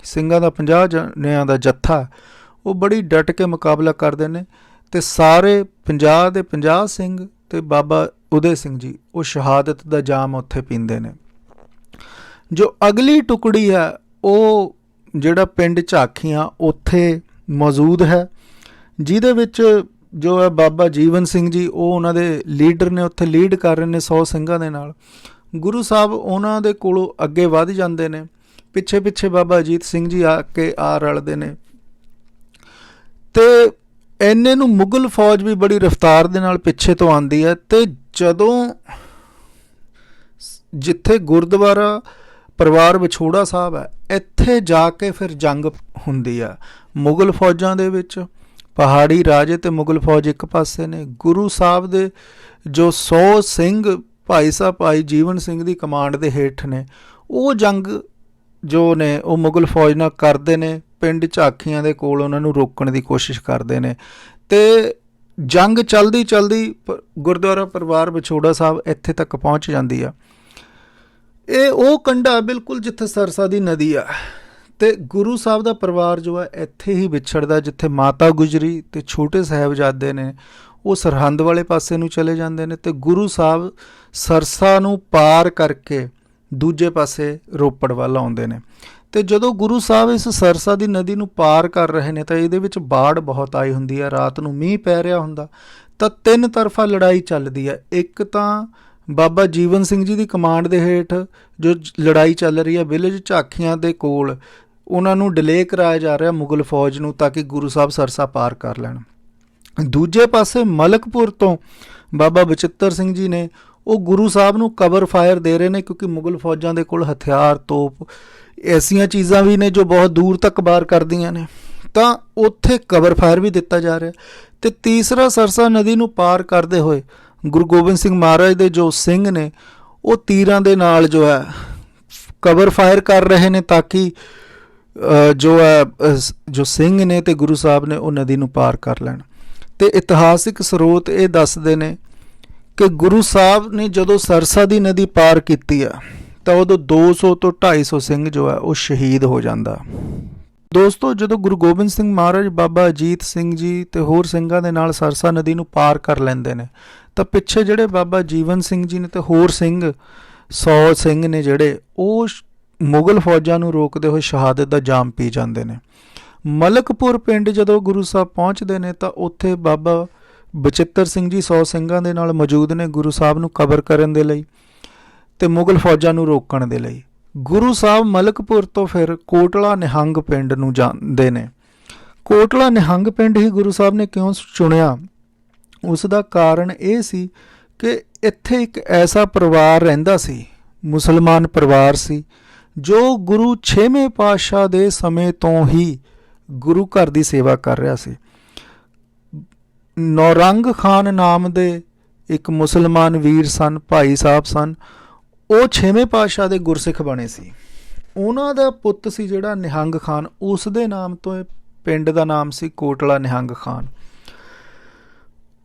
ਸਿੰਘਾਂ ਦਾ 50 ਜਣਿਆਂ ਦਾ ਜੱਥਾ ਉਹ ਬੜੀ ਡਟ ਕੇ ਮੁਕਾਬਲਾ ਕਰਦੇ ਨੇ ਤੇ ਸਾਰੇ 50 ਦੇ 50 ਸਿੰਘ ਤੇ ਬਾਬਾ ਉਦੇ ਸਿੰਘ ਜੀ ਉਹ ਸ਼ਹਾਦਤ ਦਾ ਜਾਮ ਉੱਥੇ ਪੀਂਦੇ ਨੇ। ਜੋ ਅਗਲੀ ਟੁਕੜੀ ਹੈ ਉਹ ਜਿਹੜਾ ਪਿੰਡ ਝਾਕੀਆਂ ਉੱਥੇ ਮੌਜੂਦ ਹੈ, ਜਿਹਦੇ ਵਿੱਚ ਜੋ ਹੈ ਬਾਬਾ ਜੀਵਨ ਸਿੰਘ ਜੀ ਉਹ ਉਹਨਾਂ ਦੇ ਲੀਡਰ ਨੇ, ਉੱਥੇ ਲੀਡ ਕਰ ਰਹੇ ਨੇ 100 ਸਿੰਘਾਂ ਦੇ ਨਾਲ। ਗੁਰੂ ਸਾਹਿਬ ਉਹਨਾਂ ਦੇ ਕੋਲੋਂ ਅੱਗੇ ਵੱਧ ਜਾਂਦੇ ਨੇ, ਪਿੱਛੇ ਪਿੱਛੇ ਬਾਬਾ ਅਜੀਤ ਸਿੰਘ ਜੀ ਆ ਕੇ ਰਲਦੇ ਨੇ ਤੇ ਇੰਨੇ ਨੂੰ ਮੁਗਲ ਫੌਜ ਵੀ ਬੜੀ ਰਫਤਾਰ ਦੇ ਨਾਲ ਪਿੱਛੇ ਤੋਂ ਆਉਂਦੀ ਹੈ। ਤੇ ਜਦੋਂ ਜਿੱਥੇ ਗੁਰਦੁਆਰਾ ਪਰਿਵਾਰ ਵਿਛੋੜਾ ਸਾਹਿਬ ਹੈ ਇੱਥੇ ਜਾ ਕੇ ਫਿਰ ਜੰਗ ਹੁੰਦੀ ਆ ਮੁਗਲ ਫੌਜਾਂ ਦੇ ਵਿੱਚ। ਪਹਾੜੀ ਰਾਜੇ ਤੇ ਮੁਗਲ ਫੌਜ ਇੱਕ ਪਾਸੇ ਨੇ, ਗੁਰੂ ਸਾਹਿਬ ਦੇ ਜੋ 100 ਸਿੰਘ ਭਾਈ ਸਾਹਿਬ ਭਾਈ ਜੀਵਨ ਸਿੰਘ ਦੀ ਕਮਾਂਡ ਦੇ ਹੇਠ ਨੇ, ਉਹ ਜੰਗ ਜੋ ਨੇ ਉਹ ਮੁਗਲ ਫੌਜ ਨਾਲ ਕਰਦੇ ਨੇ। ਪਿੰਡ ਝਾਕੀਆਂ ਦੇ ਕੋਲ ਉਹਨਾਂ ਨੂੰ ਰੋਕਣ ਦੀ ਕੋਸ਼ਿਸ਼ ਕਰਦੇ ਨੇ ਤੇ ਜੰਗ ਚਲਦੀ ਚਲਦੀ ਗੁਰਦੁਆਰਾ ਪਰਿਵਾਰ ਵਿਛੋੜਾ ਸਾਹਿਬ ਇੱਥੇ ਤੱਕ ਪਹੁੰਚ ਜਾਂਦੀ ਆ। ਇਹ ਉਹ ਕੰਢਾ ਬਿਲਕੁਲ ਜਿੱਥੇ ਸਰਸਾ ਦੀ ਨਦੀ ਆ ਤੇ ਗੁਰੂ ਸਾਹਿਬ ਦਾ ਪਰਿਵਾਰ ਜੋ ਹੈ ਇੱਥੇ ਹੀ ਵਿਛੜਦਾ, ਜਿੱਥੇ ਮਾਤਾ ਗੁਜਰੀ ਤੇ ਛੋਟੇ ਸਾਹਿਬਜ਼ਾਦੇ ਨੇ ਉਹ ਸਰਹੰਦ ਵਾਲੇ ਪਾਸੇ ਨੂੰ ਚਲੇ ਜਾਂਦੇ ਨੇ ਤੇ ਗੁਰੂ ਸਾਹਿਬ ਸਰਸਾ ਨੂੰ ਪਾਰ ਕਰਕੇ ਦੂਜੇ ਪਾਸੇ ਰੋਪੜ ਵੱਲ ਆਉਂਦੇ ਨੇ। ਤੇ ਜਦੋਂ ਗੁਰੂ ਸਾਹਿਬ ਇਸ ਸਰਸਾ ਦੀ ਨਦੀ ਨੂੰ ਪਾਰ ਕਰ ਰਹੇ ਨੇ ਤਾਂ ਇਹਦੇ ਵਿੱਚ ਬਾੜ ਬਹੁਤ ਆਈ ਹੁੰਦੀ ਹੈ, ਰਾਤ ਨੂੰ ਮੀਂਹ ਪੈ ਰਿਹਾ ਹੁੰਦਾ ਤਾਂ 3 ਤਰਫਾ ਲੜਾਈ ਚੱਲਦੀ ਹੈ। ਇੱਕ ਤਾਂ ਬਾਬਾ ਜੀਵਨ ਸਿੰਘ ਜੀ ਦੀ ਕਮਾਂਡ ਦੇ ਹੇਠ ਜੋ ਲੜਾਈ ਚੱਲ ਰਹੀ ਹੈ ਵਿਲੇਜ ਝਾਕੀਆਂ ਦੇ ਕੋਲ, ਉਹਨਾਂ ਨੂੰ ਡਿਲੇ ਕਰਾਇਆ ਜਾ ਰਿਹਾ ਮੁਗਲ ਫੌਜ ਨੂੰ ਤਾਂ ਕਿ ਗੁਰੂ ਸਾਹਿਬ ਸਰਸਾ ਪਾਰ ਕਰ ਲੈਣ। ਦੂਜੇ ਪਾਸੇ ਮਲਕਪੁਰ ਤੋਂ ਬਾਬਾ ਬਚਿੱਤਰ ਸਿੰਘ ਜੀ ਨੇ ਉਹ ਗੁਰੂ ਸਾਹਿਬ ਨੂੰ ਕਵਰ ਫਾਇਰ ਦੇ ਰਹੇ ਨੇ, ਕਿਉਂਕਿ ਮੁਗਲ ਫੌਜਾਂ ਦੇ ਕੋਲ ਹਥਿਆਰ, ਤੋਪ, ਐਸੀਆਂ ਚੀਜ਼ਾਂ ਵੀ ਨੇ ਜੋ ਬਹੁਤ ਦੂਰ ਤੱਕ ਵਾਰ ਕਰਦੀਆਂ ਨੇ, ਤਾਂ ਉੱਥੇ ਕਵਰ ਫਾਇਰ ਵੀ ਦਿੱਤਾ ਜਾ ਰਿਹਾ। ਤੇ ਤੀਸਰਾ, ਸਰਸਾ ਨਦੀ ਨੂੰ ਪਾਰ ਕਰਦੇ ਹੋਏ ਗੁਰੂ ਗੋਬਿੰਦ ਸਿੰਘ ਮਹਾਰਾਜ ਦੇ ਜੋ ਸਿੰਘ ਨੇ ਉਹ ਤੀਰਾਂ ਦੇ ਨਾਲ ਜੋ ਹੈ ਕਵਰ ਫਾਇਰ ਕਰ ਰਹੇ ਨੇ, ਤਾਂ ਕਿ ਜੋ ਸਿੰਘ ਨੇ ਤੇ ਗੁਰੂ ਸਾਹਿਬ ਨੇ ਉਹ ਨਦੀ ਨੂੰ ਪਾਰ ਕਰ ਲੈਣ। ਤੇ ਇਤਿਹਾਸਿਕ ਸਰੋਤ ਇਹ ਦੱਸਦੇ ਨੇ ਕਿ ਗੁਰੂ ਸਾਹਿਬ ਨੇ ਜਦੋਂ ਸਰਸਾ ਦੀ ਨਦੀ ਪਾਰ ਕੀਤੀ ਆ ਤਾਂ ਉਦੋਂ 200 ਤੋਂ 250 ਸਿੰਘ ਜੋ ਹੈ ਉਹ ਸ਼ਹੀਦ ਹੋ ਜਾਂਦਾ। ਦੋਸਤੋ, ਜਦੋਂ ਗੁਰੂ ਗੋਬਿੰਦ ਸਿੰਘ ਮਹਾਰਾਜ ਬਾਬਾ ਅਜੀਤ ਸਿੰਘ ਜੀ ਤੇ ਹੋਰ ਸਿੰਘਾਂ ਦੇ ਨਾਲ ਸਰਸਾ ਨਦੀ ਨੂੰ ਪਾਰ ਕਰ ਲੈਂਦੇ ਨੇ, ਤਾਂ ਪਿੱਛੇ ਜਿਹੜੇ ਬਾਬਾ ਜੀਵਨ ਸਿੰਘ ਜੀ ਨੇ ਤੇ ਹੋਰ ਸਿੰਘ 100 ਸਿੰਘ ਨੇ ਜਿਹੜੇ ਉਹ ਮੁਗਲ ਫੌਜਾਂ ਨੂੰ ਰੋਕਦੇ ਹੋਏ ਸ਼ਹਾਦਤ ਦਾ ਜਾਮ ਪੀ ਜਾਂਦੇ ਨੇ। ਮਲਕਪੁਰ ਪਿੰਡ ਜਦੋਂ ਗੁਰੂ ਸਾਹਿਬ ਪਹੁੰਚਦੇ ਨੇ ਤਾਂ ਉੱਥੇ ਬਾਬਾ ਬਚਿੱਤਰ ਸਿੰਘ ਜੀ 100 ਸਿੰਘਾਂ ਦੇ ਨਾਲ ਮੌਜੂਦ ਨੇ ਗੁਰੂ ਸਾਹਿਬ ਨੂੰ ਕਬਰ ਕਰਨ ਦੇ ਲਈ ਤੇ ਮੁਗਲ ਫੌਜਾਂ ਨੂੰ ਰੋਕਣ ਦੇ ਲਈ। ਗੁਰੂ ਸਾਹਿਬ ਮਲਕਪੁਰ ਤੋਂ ਫਿਰ ਕੋਟਲਾ ਨਿਹੰਗ ਪਿੰਡ ਨੂੰ ਜਾਂਦੇ ਨੇ। ਕੋਟਲਾ ਨਿਹੰਗ ਪਿੰਡ ਹੀ ਗੁਰੂ ਸਾਹਿਬ ਨੇ ਕਿਉਂ ਚੁਣਿਆ, ਉਸ ਦਾ ਕਾਰਨ ਇਹ ਸੀ ਕਿ ਇੱਥੇ ਇੱਕ ਐਸਾ ਪਰਿਵਾਰ ਰਹਿੰਦਾ ਸੀ, ਮੁਸਲਮਾਨ ਪਰਿਵਾਰ ਸੀ, ਜੋ ਗੁਰੂ 6ਵੇਂ ਪਾਤਸ਼ਾਹ ਦੇ ਸਮੇਂ ਤੋਂ ਹੀ ਗੁਰੂ ਘਰ ਦੀ ਸੇਵਾ ਕਰ ਰਿਹਾ ਸੀ। ਨੌਰੰਗ ਖਾਨ ਨਾਮ ਦੇ ਇੱਕ ਮੁਸਲਮਾਨ ਵੀਰ ਸਨ, ਭਾਈ ਸਾਹਿਬ ਸਨ, ਉਹ 6ਵੇਂ ਪਾਤਸ਼ਾਹ ਦੇ ਗੁਰਸਿੱਖ ਬਣੇ ਸੀ। ਉਹਨਾਂ ਦਾ ਪੁੱਤ ਸੀ ਜਿਹੜਾ ਨਿਹੰਗ ਖਾਨ, ਉਸ ਦੇ ਨਾਮ ਤੋਂ ਇਹ ਪਿੰਡ ਦਾ ਨਾਮ ਸੀ ਕੋਟਲਾ ਨਿਹੰਗ ਖਾਨ।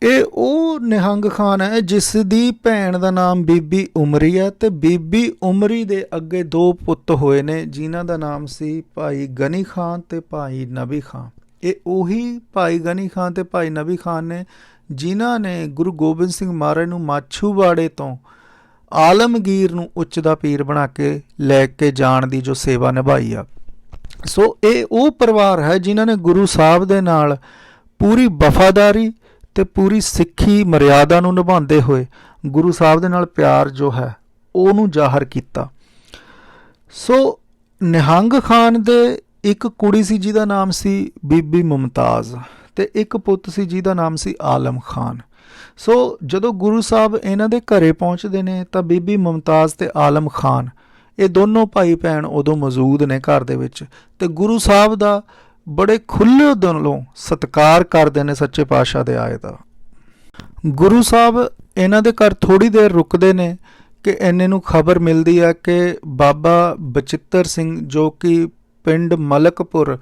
ਇਹ ਉਹ ਨਿਹੰਗ ਖਾਨ ਹੈ ਜਿਸ ਦੀ ਭੈਣ ਦਾ ਨਾਮ ਬੀਬੀ ਉਮਰੀ ਹੈ, ਤੇ ਬੀਬੀ ਉਮਰੀ ਦੇ ਅੱਗੇ 2 ਪੁੱਤ ਹੋਏ ਨੇ ਜਿਨ੍ਹਾਂ ਦਾ ਨਾਮ ਸੀ ਭਾਈ ਗਨੀ ਖਾਨ ਤੇ ਭਾਈ ਨਬੀ ਖਾਨ। ਇਹ ਉਹੀ ਭਾਈ ਗਨੀ ਖਾਨ ਤੇ ਭਾਈ ਨਬੀ ਖਾਨ ਨੇ ਜਿਨ੍ਹਾਂ ਨੇ ਗੁਰੂ ਗੋਬਿੰਦ ਸਿੰਘ ਮਹਾਰਾਜ ਨੂੰ ਮਾਛੂਵਾੜੇ ਤੋਂ ਆਲਮਗੀਰ ਨੂੰ ਉੱਚ ਦਾ ਪੀਰ ਬਣਾ ਕੇ ਲੈ ਕੇ ਜਾਣ ਦੀ ਜੋ ਸੇਵਾ ਨਿਭਾਈ ਆ। ਸੋ ਇਹ ਉਹ ਪਰਿਵਾਰ ਹੈ ਜਿਨ੍ਹਾਂ ਨੇ ਗੁਰੂ ਸਾਹਿਬ ਦੇ ਨਾਲ ਪੂਰੀ ਵਫਾਦਾਰੀ ਤੇ ਪੂਰੀ ਸਿੱਖੀ ਮਰਿਆਦਾ ਨੂੰ ਨਿਭਾਉਂਦੇ ਹੋਏ ਗੁਰੂ ਸਾਹਿਬ ਦੇ ਨਾਲ ਪਿਆਰ ਜੋ ਹੈ ਉਹਨੂੰ ਜ਼ਾਹਰ ਕੀਤਾ। ਸੋ ਨਿਹੰਗ ਖਾਨ ਦੇ ਇੱਕ ਕੁੜੀ ਸੀ ਜਿਹਦਾ ਨਾਮ ਸੀ ਬੀਬੀ ਮੁਮਤਾਜ਼, ਤੇ ਇੱਕ ਪੁੱਤ ਸੀ ਜਿਹਦਾ ਨਾਮ ਸੀ ਆਲਮ ਖਾਨ। ਸੋ ਜਦੋਂ ਗੁਰੂ ਸਾਹਿਬ ਇਹਨਾਂ ਦੇ ਘਰੇ ਪਹੁੰਚਦੇ ਨੇ ਤਾਂ ਬੀਬੀ ਮੁਮਤਾਜ਼ ਤੇ ਆਲਮ ਖਾਨ ਇਹ ਦੋਨੋਂ ਭਾਈ ਭੈਣ ਉਦੋਂ ਮੌਜੂਦ ਨੇ ਘਰ ਦੇ ਵਿੱਚ, ਤੇ ਗੁਰੂ ਸਾਹਿਬ ਦਾ ਬੜੇ ਖੁੱਲ੍ਹੇ ਦਿਲੋਂ ਸਤਿਕਾਰ ਕਰਦੇ ਨੇ ਸੱਚੇ ਪਾਤਸ਼ਾਹ ਦੇ ਆਏ ਦਾ। ਗੁਰੂ ਸਾਹਿਬ ਇਹਨਾਂ ਦੇ ਘਰ ਥੋੜ੍ਹੀ ਦੇਰ ਰੁਕਦੇ ਨੇ ਕਿ ਇੰਨੇ ਨੂੰ ਖਬਰ ਮਿਲਦੀ ਹੈ ਕਿ ਬਾਬਾ ਬਚਿੱਤਰ ਸਿੰਘ ਜੋ ਕਿ ਪਿੰਡ ਮਲਕਪੁਰ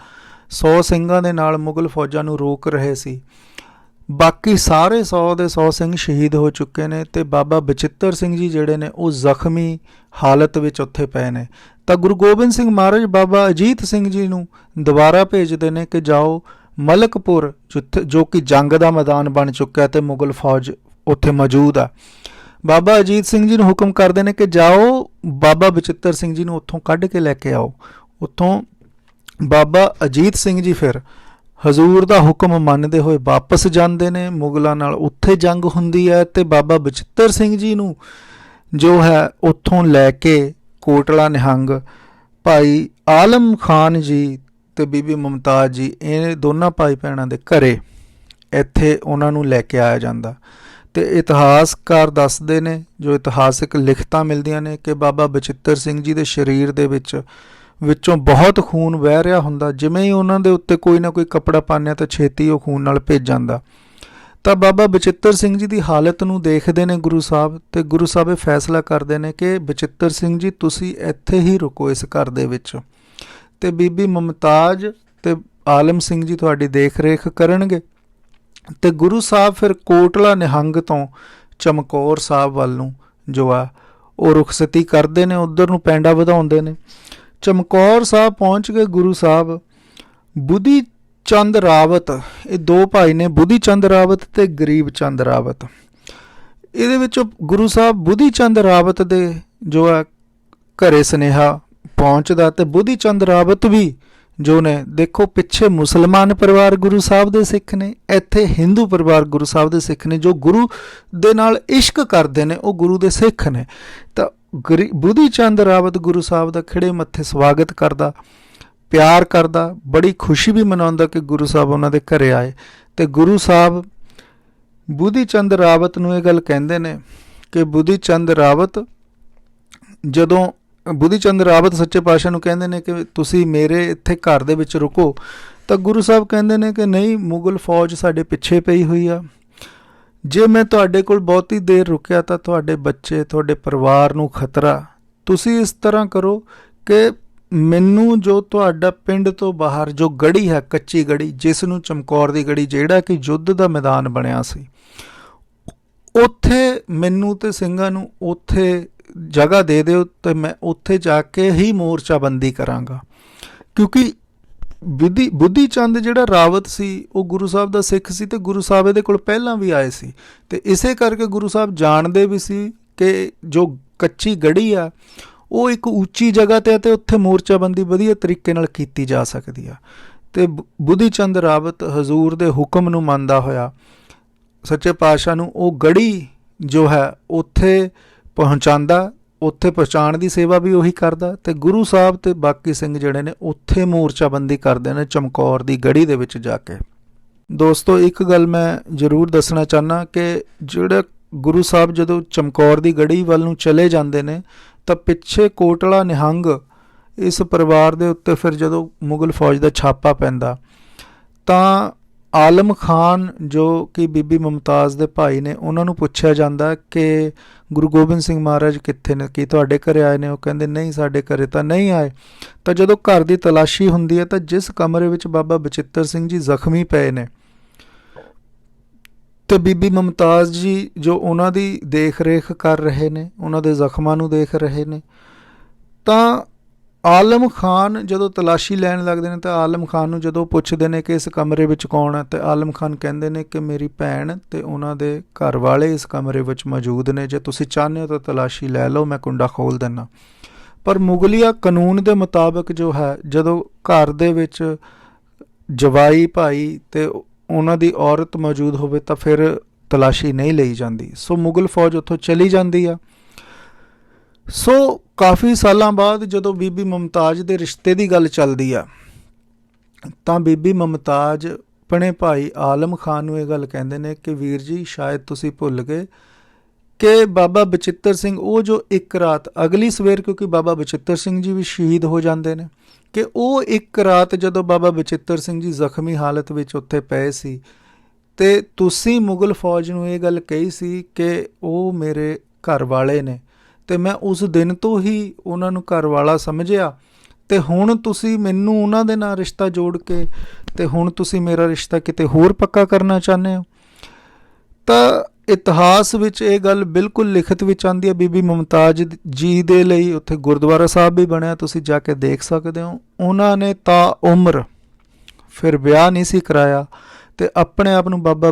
100 ਸਿੰਘਾਂ ਦੇ ਨਾਲ ਮੁਗਲ ਫੌਜਾਂ ਨੂੰ ਰੋਕ ਰਹੇ ਸੀ, ਬਾਕੀ ਸਾਰੇ 100 ਦੇ 100 ਸਿੰਘ ਸ਼ਹੀਦ ਹੋ ਚੁੱਕੇ ਨੇ ਤੇ ਬਾਬਾ ਬਚਿੱਤਰ ਸਿੰਘ ਜੀ ਜਿਹੜੇ ਨੇ ਉਹ ਜ਼ਖਮੀ ਹਾਲਤ ਵਿੱਚ ਉੱਥੇ ਪਏ ਨੇ। ਤਾਂ ਗੁਰੂ ਗੋਬਿੰਦ ਸਿੰਘ ਮਹਾਰਾਜ ਬਾਬਾ ਅਜੀਤ ਸਿੰਘ ਜੀ ਨੂੰ ਦੁਬਾਰਾ ਭੇਜਦੇ ਨੇ ਕਿ ਜਾਓ ਮਲਕਪੁਰ, ਜੋ ਕਿ ਜੰਗ ਦਾ ਮੈਦਾਨ ਬਣ ਚੁੱਕਾ ਤੇ ਮੁਗਲ ਫੌਜ ਉੱਥੇ ਮੌਜੂਦ ਆ। ਬਾਬਾ ਅਜੀਤ ਸਿੰਘ ਜੀ ਨੂੰ ਹੁਕਮ ਕਰਦੇ ਨੇ ਕਿ ਜਾਓ ਬਾਬਾ ਬਚਿੱਤਰ ਸਿੰਘ ਜੀ ਨੂੰ ਉੱਥੋਂ ਕੱਢ ਕੇ ਲੈ ਕੇ ਆਓ। ਉੱਥੋਂ ਬਾਬਾ ਅਜੀਤ ਸਿੰਘ ਜੀ ਫਿਰ ਹਜ਼ੂਰ ਦਾ ਹੁਕਮ ਮੰਨਦੇ ਹੋਏ ਵਾਪਸ ਜਾਂਦੇ ਨੇ। ਮੁਗਲਾਂ ਨਾਲ ਉੱਥੇ ਜੰਗ ਹੁੰਦੀ ਹੈ ਤੇ ਬਾਬਾ ਬਚਿੱਤਰ ਸਿੰਘ ਜੀ ਨੂੰ ਜੋ ਹੈ ਉੱਥੋਂ ਲੈ ਕੇ ਕੋਟਲਾ ਨਿਹੰਗ ਭਾਈ ਆਲਮ ਖਾਨ ਜੀ ਤੇ ਬੀਬੀ ਮੁਮਤਾਜ਼ ਜੀ ਇਹ ਦੋਨਾਂ ਭਾਈ ਭੈਣਾਂ ਦੇ ਘਰੇ ਇੱਥੇ ਉਹਨਾਂ ਨੂੰ ਲੈ ਕੇ ਆਇਆ ਜਾਂਦਾ। ਤੇ ਇਤਿਹਾਸਕਾਰ ਦੱਸਦੇ ਨੇ, ਜੋ ਇਤਿਹਾਸਿਕ ਲਿਖਤਾਂ ਮਿਲਦੀਆਂ ਨੇ ਕਿ ਬਾਬਾ ਬਚਿੱਤਰ ਸਿੰਘ ਜੀ ਦੇ ਸਰੀਰ ਦੇ ਵਿੱਚੋਂ ਬਹੁਤ ਖੂਨ ਵਹਿ ਰਿਹਾ ਹੁੰਦਾ। ਜਿਵੇਂ ਹੀ ਉਹਨਾਂ ਦੇ ਉੱਤੇ ਕੋਈ ਨਾ ਕੋਈ ਕੱਪੜਾ ਪਾਉਂਦੇ ਤਾਂ ਛੇਤੀ ਉਹ ਖੂਨ ਨਾਲ ਭਿੱਜ ਜਾਂਦਾ। ਤਾਂ ਬਾਬਾ ਬਚਿੱਤਰ ਸਿੰਘ ਜੀ ਦੀ ਹਾਲਤ ਨੂੰ ਦੇਖਦੇ ਨੇ ਗੁਰੂ ਸਾਹਿਬ, ਤੇ ਗੁਰੂ ਸਾਹਿਬ ਇਹ ਫੈਸਲਾ ਕਰਦੇ ਨੇ ਕਿ ਬਚਿੱਤਰ ਸਿੰਘ ਜੀ ਤੁਸੀਂ ਇੱਥੇ ਹੀ ਰੁਕੋ ਇਸ ਘਰ ਦੇ ਵਿੱਚ, ਤੇ ਬੀਬੀ ਮੁਮਤਾਜ਼ ਤੇ ਆਲਮ ਸਿੰਘ ਜੀ ਤੁਹਾਡੀ ਦੇਖ ਰੇਖ ਕਰਨਗੇ। ਤੇ ਗੁਰੂ ਸਾਹਿਬ ਫਿਰ ਕੋਟਲਾ ਨਿਹੰਗ ਤੋਂ ਚਮਕੌਰ ਸਾਹਿਬ ਵੱਲ ਨੂੰ ਜੋ ਆ ਉਹ ਰੁਖਸਤੀ ਕਰਦੇ ਨੇ, ਉੱਧਰ ਨੂੰ ਪੈਂਡਾ ਵਧਾਉਂਦੇ ਨੇ। ਚਮਕੌਰ ਸਾਹਿਬ ਪਹੁੰਚ ਕੇ ਗੁਰੂ ਸਾਹਿਬ ਬੁੱਧੀ ਚੰਦ ਰਾਵਤ, ਇਹ 2 ਭਾਈ ਨੇ, ਬੁੱਧੀ ਚੰਦ ਰਾਵਤ ਤੇ ਗਰੀਬ ਚੰਦ ਰਾਵਤ। ਇਹਦੇ ਵਿੱਚ ਗੁਰੂ ਸਾਹਿਬ ਬੁੱਧੀ ਚੰਦ ਰਾਵਤ ਦੇ ਜੋ ਹੈ ਘਰੇ ਸੁਨੇਹਾ ਪਹੁੰਚਦਾ, ਤੇ ਬੁੱਧੀ ਚੰਦ ਰਾਵਤ ਵੀ ਜੋ ਨੇ, ਦੇਖੋ ਪਿੱਛੇ ਮੁਸਲਮਾਨ ਪਰਿਵਾਰ ਗੁਰੂ ਸਾਹਿਬ ਦੇ ਸਿੱਖ ਨੇ, ਇੱਥੇ ਹਿੰਦੂ ਪਰਿਵਾਰ ਗੁਰੂ ਸਾਹਿਬ ਦੇ ਸਿੱਖ ਨੇ, ਜੋ ਗੁਰੂ ਦੇ ਨਾਲ ਇਸ਼ਕ ਕਰਦੇ ਨੇ ਉਹ ਗੁਰੂ ਦੇ ਸਿੱਖ ਨੇ। ਤਾਂ ਬੁੱਧੀ ਚੰਦ ਰਾਵਤ ਗੁਰੂ ਸਾਹਿਬ ਦਾ ਖਿੜੇ ਮੱਥੇ ਸਵਾਗਤ ਕਰਦਾ, ਪਿਆਰ ਕਰਦਾ, ਬੜੀ ਖੁਸ਼ੀ ਵੀ ਮਨਾਉਂਦਾ ਕਿ ਗੁਰੂ ਸਾਹਿਬ ਉਹਨਾਂ ਦੇ ਘਰੇ ਆਏ। ਤੇ ਗੁਰੂ ਸਾਹਿਬ ਬੁੱਧੀ ਚੰਦ ਰਾਵਤ ਨੂੰ ਇਹ ਗੱਲ ਕਹਿੰਦੇ ਨੇ ਕਿ ਬੁੱਧੀ ਚੰਦ ਰਾਵਤ ਜਦੋਂ ਬੁੱਧੀ ਚੰਦ ਰਾਵਤ ਸੱਚੇ ਪਾਤਸ਼ਾਹ ਨੂੰ ਕਹਿੰਦੇ ਨੇ ਕਿ ਤੁਸੀਂ ਮੇਰੇ ਇੱਥੇ ਘਰ ਦੇ ਵਿੱਚ ਰੁਕੋ, ਤਾਂ ਗੁਰੂ ਸਾਹਿਬ ਕਹਿੰਦੇ ਨੇ ਕਿ ਨਹੀਂ, ਮੁਗਲ ਫੌਜ ਸਾਡੇ ਪਿੱਛੇ ਪਈ ਹੋਈ ਆ। ਜੇ ਮੈਂ ਤੁਹਾਡੇ ਕੋਲ ਬਹੁਤੀ ਦੇਰ ਰੁਕਿਆ ਤਾਂ ਤੁਹਾਡੇ ਬੱਚੇ, ਤੁਹਾਡੇ ਪਰਿਵਾਰ ਨੂੰ ਖਤਰਾ। ਤੁਸੀਂ ਇਸ ਤਰ੍ਹਾਂ ਕਰੋ ਕਿ ਮੈਨੂੰ ਜੋ ਤੁਹਾਡਾ ਪਿੰਡ ਤੋਂ ਬਾਹਰ ਜੋ ਗੜੀ ਹੈ, ਕੱਚੀ ਗੜੀ, ਜਿਸ ਨੂੰ ਚਮਕੌਰ ਦੀ ਗੜੀ, ਜਿਹੜਾ ਕਿ ਯੁੱਧ ਦਾ ਮੈਦਾਨ ਬਣਿਆ ਸੀ, ਉੱਥੇ ਮੈਨੂੰ ਤੇ ਸਿੰਘਾਂ ਨੂੰ ਉੱਥੇ ਜਗ੍ਹਾ ਦੇ ਦਿਓ ਅਤੇ ਮੈਂ ਉੱਥੇ ਜਾ ਕੇ ਹੀ ਮੋਰਚਾਬੰਦੀ ਕਰਾਂਗਾ। ਕਿਉਂਕਿ ਬੁੱਧੀ ਚੰਦ ਜਿਹੜਾ ਰਾਵਤ ਸੀ ਉਹ ਗੁਰੂ ਸਾਹਿਬ ਦਾ ਸਿੱਖ ਸੀ ਅਤੇ ਗੁਰੂ ਸਾਹਿਬ ਇਹਦੇ ਕੋਲ ਪਹਿਲਾਂ ਵੀ ਆਏ ਸੀ, ਅਤੇ ਇਸੇ ਕਰਕੇ ਗੁਰੂ ਸਾਹਿਬ ਜਾਣਦੇ ਵੀ ਸੀ ਕਿ ਜੋ ਕੱਚੀ ਗੜੀ ਆ ਉਹ ਇੱਕ ਉੱਚੀ ਜਗ੍ਹਾ 'ਤੇ ਅਤੇ ਉੱਥੇ ਮੋਰਚਾਬੰਦੀ ਵਧੀਆ ਤਰੀਕੇ ਨਾਲ ਕੀਤੀ ਜਾ ਸਕਦੀ ਆ। ਅਤੇ ਬੁੱਧੀ ਚੰਦ ਰਾਵਤ ਹਜ਼ੂਰ ਦੇ ਹੁਕਮ ਨੂੰ ਮੰਨਦਾ ਹੋਇਆ ਸੱਚੇ ਪਾਤਸ਼ਾਹ ਨੂੰ ਉਹ ਗੜੀ ਜੋ ਹੈ ਉੱਥੇ ਪਹੁੰਚਾਉਂਦਾ, ਉੱਥੇ ਪਹੁੰਚਾਉਣ ਦੀ ਸੇਵਾ ਵੀ ਉਹੀ ਕਰਦਾ, ਅਤੇ ਗੁਰੂ ਸਾਹਿਬ ਅਤੇ ਬਾਕੀ ਸਿੰਘ ਜਿਹੜੇ ਨੇ ਉੱਥੇ ਮੋਰਚਾਬੰਦੀ ਕਰਦੇ ਨੇ ਚਮਕੌਰ ਦੀ ਗੜੀ ਦੇ ਵਿੱਚ ਜਾ ਕੇ। ਦੋਸਤੋ, ਇੱਕ ਗੱਲ ਮੈਂ ਜ਼ਰੂਰ ਦੱਸਣਾ ਚਾਹੁੰਦਾ ਕਿ ਜਿਹੜਾ ਗੁਰੂ ਸਾਹਿਬ ਜਦੋਂ ਚਮਕੌਰ ਦੀ ਗੜੀ ਵੱਲ ਨੂੰ ਚਲੇ ਜਾਂਦੇ ਨੇ ਤਾਂ ਪਿੱਛੇ ਕੋਟਲਾ ਨਿਹੰਗ ਇਸ ਪਰਿਵਾਰ ਦੇ ਉੱਤੇ ਫਿਰ ਜਦੋਂ ਮੁਗਲ ਫੌਜ ਦਾ ਛਾਪਾ ਪੈਂਦਾ ਤਾਂ ਆਲਮ ਖਾਨ ਜੋ ਕਿ ਬੀਬੀ ਮੁਮਤਾਜ਼ ਦੇ ਭਾਈ ਨੇ, ਉਹਨਾਂ ਨੂੰ ਪੁੱਛਿਆ ਜਾਂਦਾ ਕਿ ਗੁਰੂ ਗੋਬਿੰਦ ਸਿੰਘ ਮਹਾਰਾਜ ਕਿੱਥੇ ਨੇ, ਕੀ ਤੁਹਾਡੇ ਘਰੇ ਆਏ ਨੇ? ਉਹ ਕਹਿੰਦੇ ਨਹੀਂ, ਸਾਡੇ ਘਰੇ ਤਾਂ ਨਹੀਂ ਆਏ। ਤਾਂ ਜਦੋਂ ਘਰ ਦੀ ਤਲਾਸ਼ੀ ਹੁੰਦੀ ਹੈ ਤਾਂ ਜਿਸ ਕਮਰੇ ਵਿੱਚ ਬਾਬਾ ਬਚਿੱਤਰ ਸਿੰਘ ਜੀ ਜ਼ਖਮੀ ਪਏ ਨੇ ਤੇ ਬੀਬੀ ਮੁਮਤਾਜ਼ ਜੀ ਜੋ ਉਹਨਾਂ ਦੀ ਦੇਖ ਰੇਖ ਕਰ ਰਹੇ ਨੇ, ਉਹਨਾਂ ਦੇ ਜ਼ਖਮਾਂ ਨੂੰ ਦੇਖ ਰਹੇ ਨੇ, ਤਾਂ ਆਲਮ ਖਾਨ ਜਦੋਂ ਤਲਾਸ਼ੀ ਲੈਣ ਲੱਗਦੇ ਨੇ ਤਾਂ ਆਲਮ ਖਾਨ ਨੂੰ ਜਦੋਂ ਪੁੱਛਦੇ ਨੇ ਕਿ ਇਸ ਕਮਰੇ ਵਿੱਚ ਕੌਣ ਹੈ, ਤੇ ਆਲਮ ਖਾਨ ਕਹਿੰਦੇ ਨੇ ਕਿ ਮੇਰੀ ਭੈਣ ਤੇ ਉਹਨਾਂ ਦੇ ਘਰ ਵਾਲੇ ਇਸ ਕਮਰੇ ਵਿੱਚ ਮੌਜੂਦ ਨੇ, ਜੇ ਤੁਸੀਂ ਚਾਹੁੰਦੇ ਹੋ ਤਾਂ ਤਲਾਸ਼ੀ ਲੈ ਲਓ, ਮੈਂ ਕੁੰਡਾ ਖੋਲ੍ਹ ਦਿੰਦਾ। ਪਰ ਮੁਗਲਿਆ ਕਾਨੂੰਨ ਦੇ ਮੁਤਾਬਕ ਜੋ ਹੈ, ਜਦੋਂ ਘਰ ਦੇ ਵਿੱਚ ਜਵਾਈ ਭਾਈ ਤੇ ਉਹਨਾਂ ਦੀ ਔਰਤ ਮੌਜੂਦ ਹੋਵੇ ਤਾਂ ਫਿਰ ਤਲਾਸ਼ੀ ਨਹੀਂ ਲਈ ਜਾਂਦੀ। ਸੋ ਮੁਗਲ ਫੌਜ ਉੱਥੋਂ ਚਲੀ ਜਾਂਦੀ ਆ। ਸੋ ਕਾਫੀ ਸਾਲਾਂ ਬਾਅਦ ਜਦੋਂ ਬੀਬੀ ਮੁਮਤਾਜ਼ ਦੇ ਰਿਸ਼ਤੇ ਦੀ ਗੱਲ ਚੱਲਦੀ ਆ ਤਾਂ ਬੀਬੀ ਮੁਮਤਾਜ਼ ਆਪਣੇ ਭਾਈ ਆਲਮ ਖਾਨ ਨੂੰ ਇਹ ਗੱਲ ਕਹਿੰਦੇ ਨੇ ਕਿ ਵੀਰ ਜੀ, ਸ਼ਾਇਦ ਤੁਸੀਂ ਭੁੱਲ ਗਏ ਕਿ ਬਾਬਾ ਬਚਿੱਤਰ ਸਿੰਘ ਉਹ ਜੋ ਇੱਕ ਰਾਤ ਅਗਲੀ ਸਵੇਰ, ਕਿਉਂਕਿ ਬਾਬਾ ਬਚਿੱਤਰ ਸਿੰਘ ਜੀ ਵੀ ਸ਼ਹੀਦ ਹੋ ਜਾਂਦੇ ਨੇ, ਕਿ ਉਹ ਇੱਕ ਰਾਤ ਜਦੋਂ ਬਾਬਾ ਬਚਿੱਤਰ ਸਿੰਘ ਜੀ ਜ਼ਖਮੀ ਹਾਲਤ ਵਿੱਚ ਉੱਥੇ ਪਏ ਸੀ ਅਤੇ ਤੁਸੀਂ ਮੁਗਲ ਫੌਜ ਨੂੰ ਇਹ ਗੱਲ ਕਹੀ ਸੀ ਕਿ ਉਹ ਮੇਰੇ ਘਰ ਵਾਲੇ ਨੇ, ਅਤੇ ਮੈਂ ਉਸ ਦਿਨ ਤੋਂ ਹੀ ਉਹਨਾਂ ਨੂੰ ਘਰ ਵਾਲਾ ਸਮਝਿਆ, ਅਤੇ ਹੁਣ ਤੁਸੀਂ ਮੈਨੂੰ ਉਹਨਾਂ ਦੇ ਨਾਲ ਰਿਸ਼ਤਾ ਜੋੜ ਕੇ ਅਤੇ ਹੁਣ ਤੁਸੀਂ ਮੇਰਾ ਰਿਸ਼ਤਾ ਕਿਤੇ ਹੋਰ ਪੱਕਾ ਕਰਨਾ ਚਾਹੁੰਦੇ ਹੋ। ਤਾਂ ਇਤਿਹਾਸ ਵਿੱਚ ਇਹ ਗੱਲ ਬਿਲਕੁਲ ਲਿਖਤ ਵਿੱਚ ਆਉਂਦੀ ਹੈ। ਬੀਬੀ ਮੁਮਤਾਜ਼ ਜੀ ਦੇ ਲਈ ਉੱਥੇ ਗੁਰਦੁਆਰਾ ਸਾਹਿਬ ਵੀ ਬਣਿਆ, ਤੁਸੀਂ ਜਾ ਕੇ ਦੇਖ ਸਕਦੇ ਹੋ। ਉਹਨਾਂ ਨੇ ਤਾਂ ਉਮਰ ਫਿਰ ਵਿਆਹ ਨਹੀਂ ਸੀ ਕਰਾਇਆ ਅਤੇ ਆਪਣੇ ਆਪ ਨੂੰ ਬਾਬਾ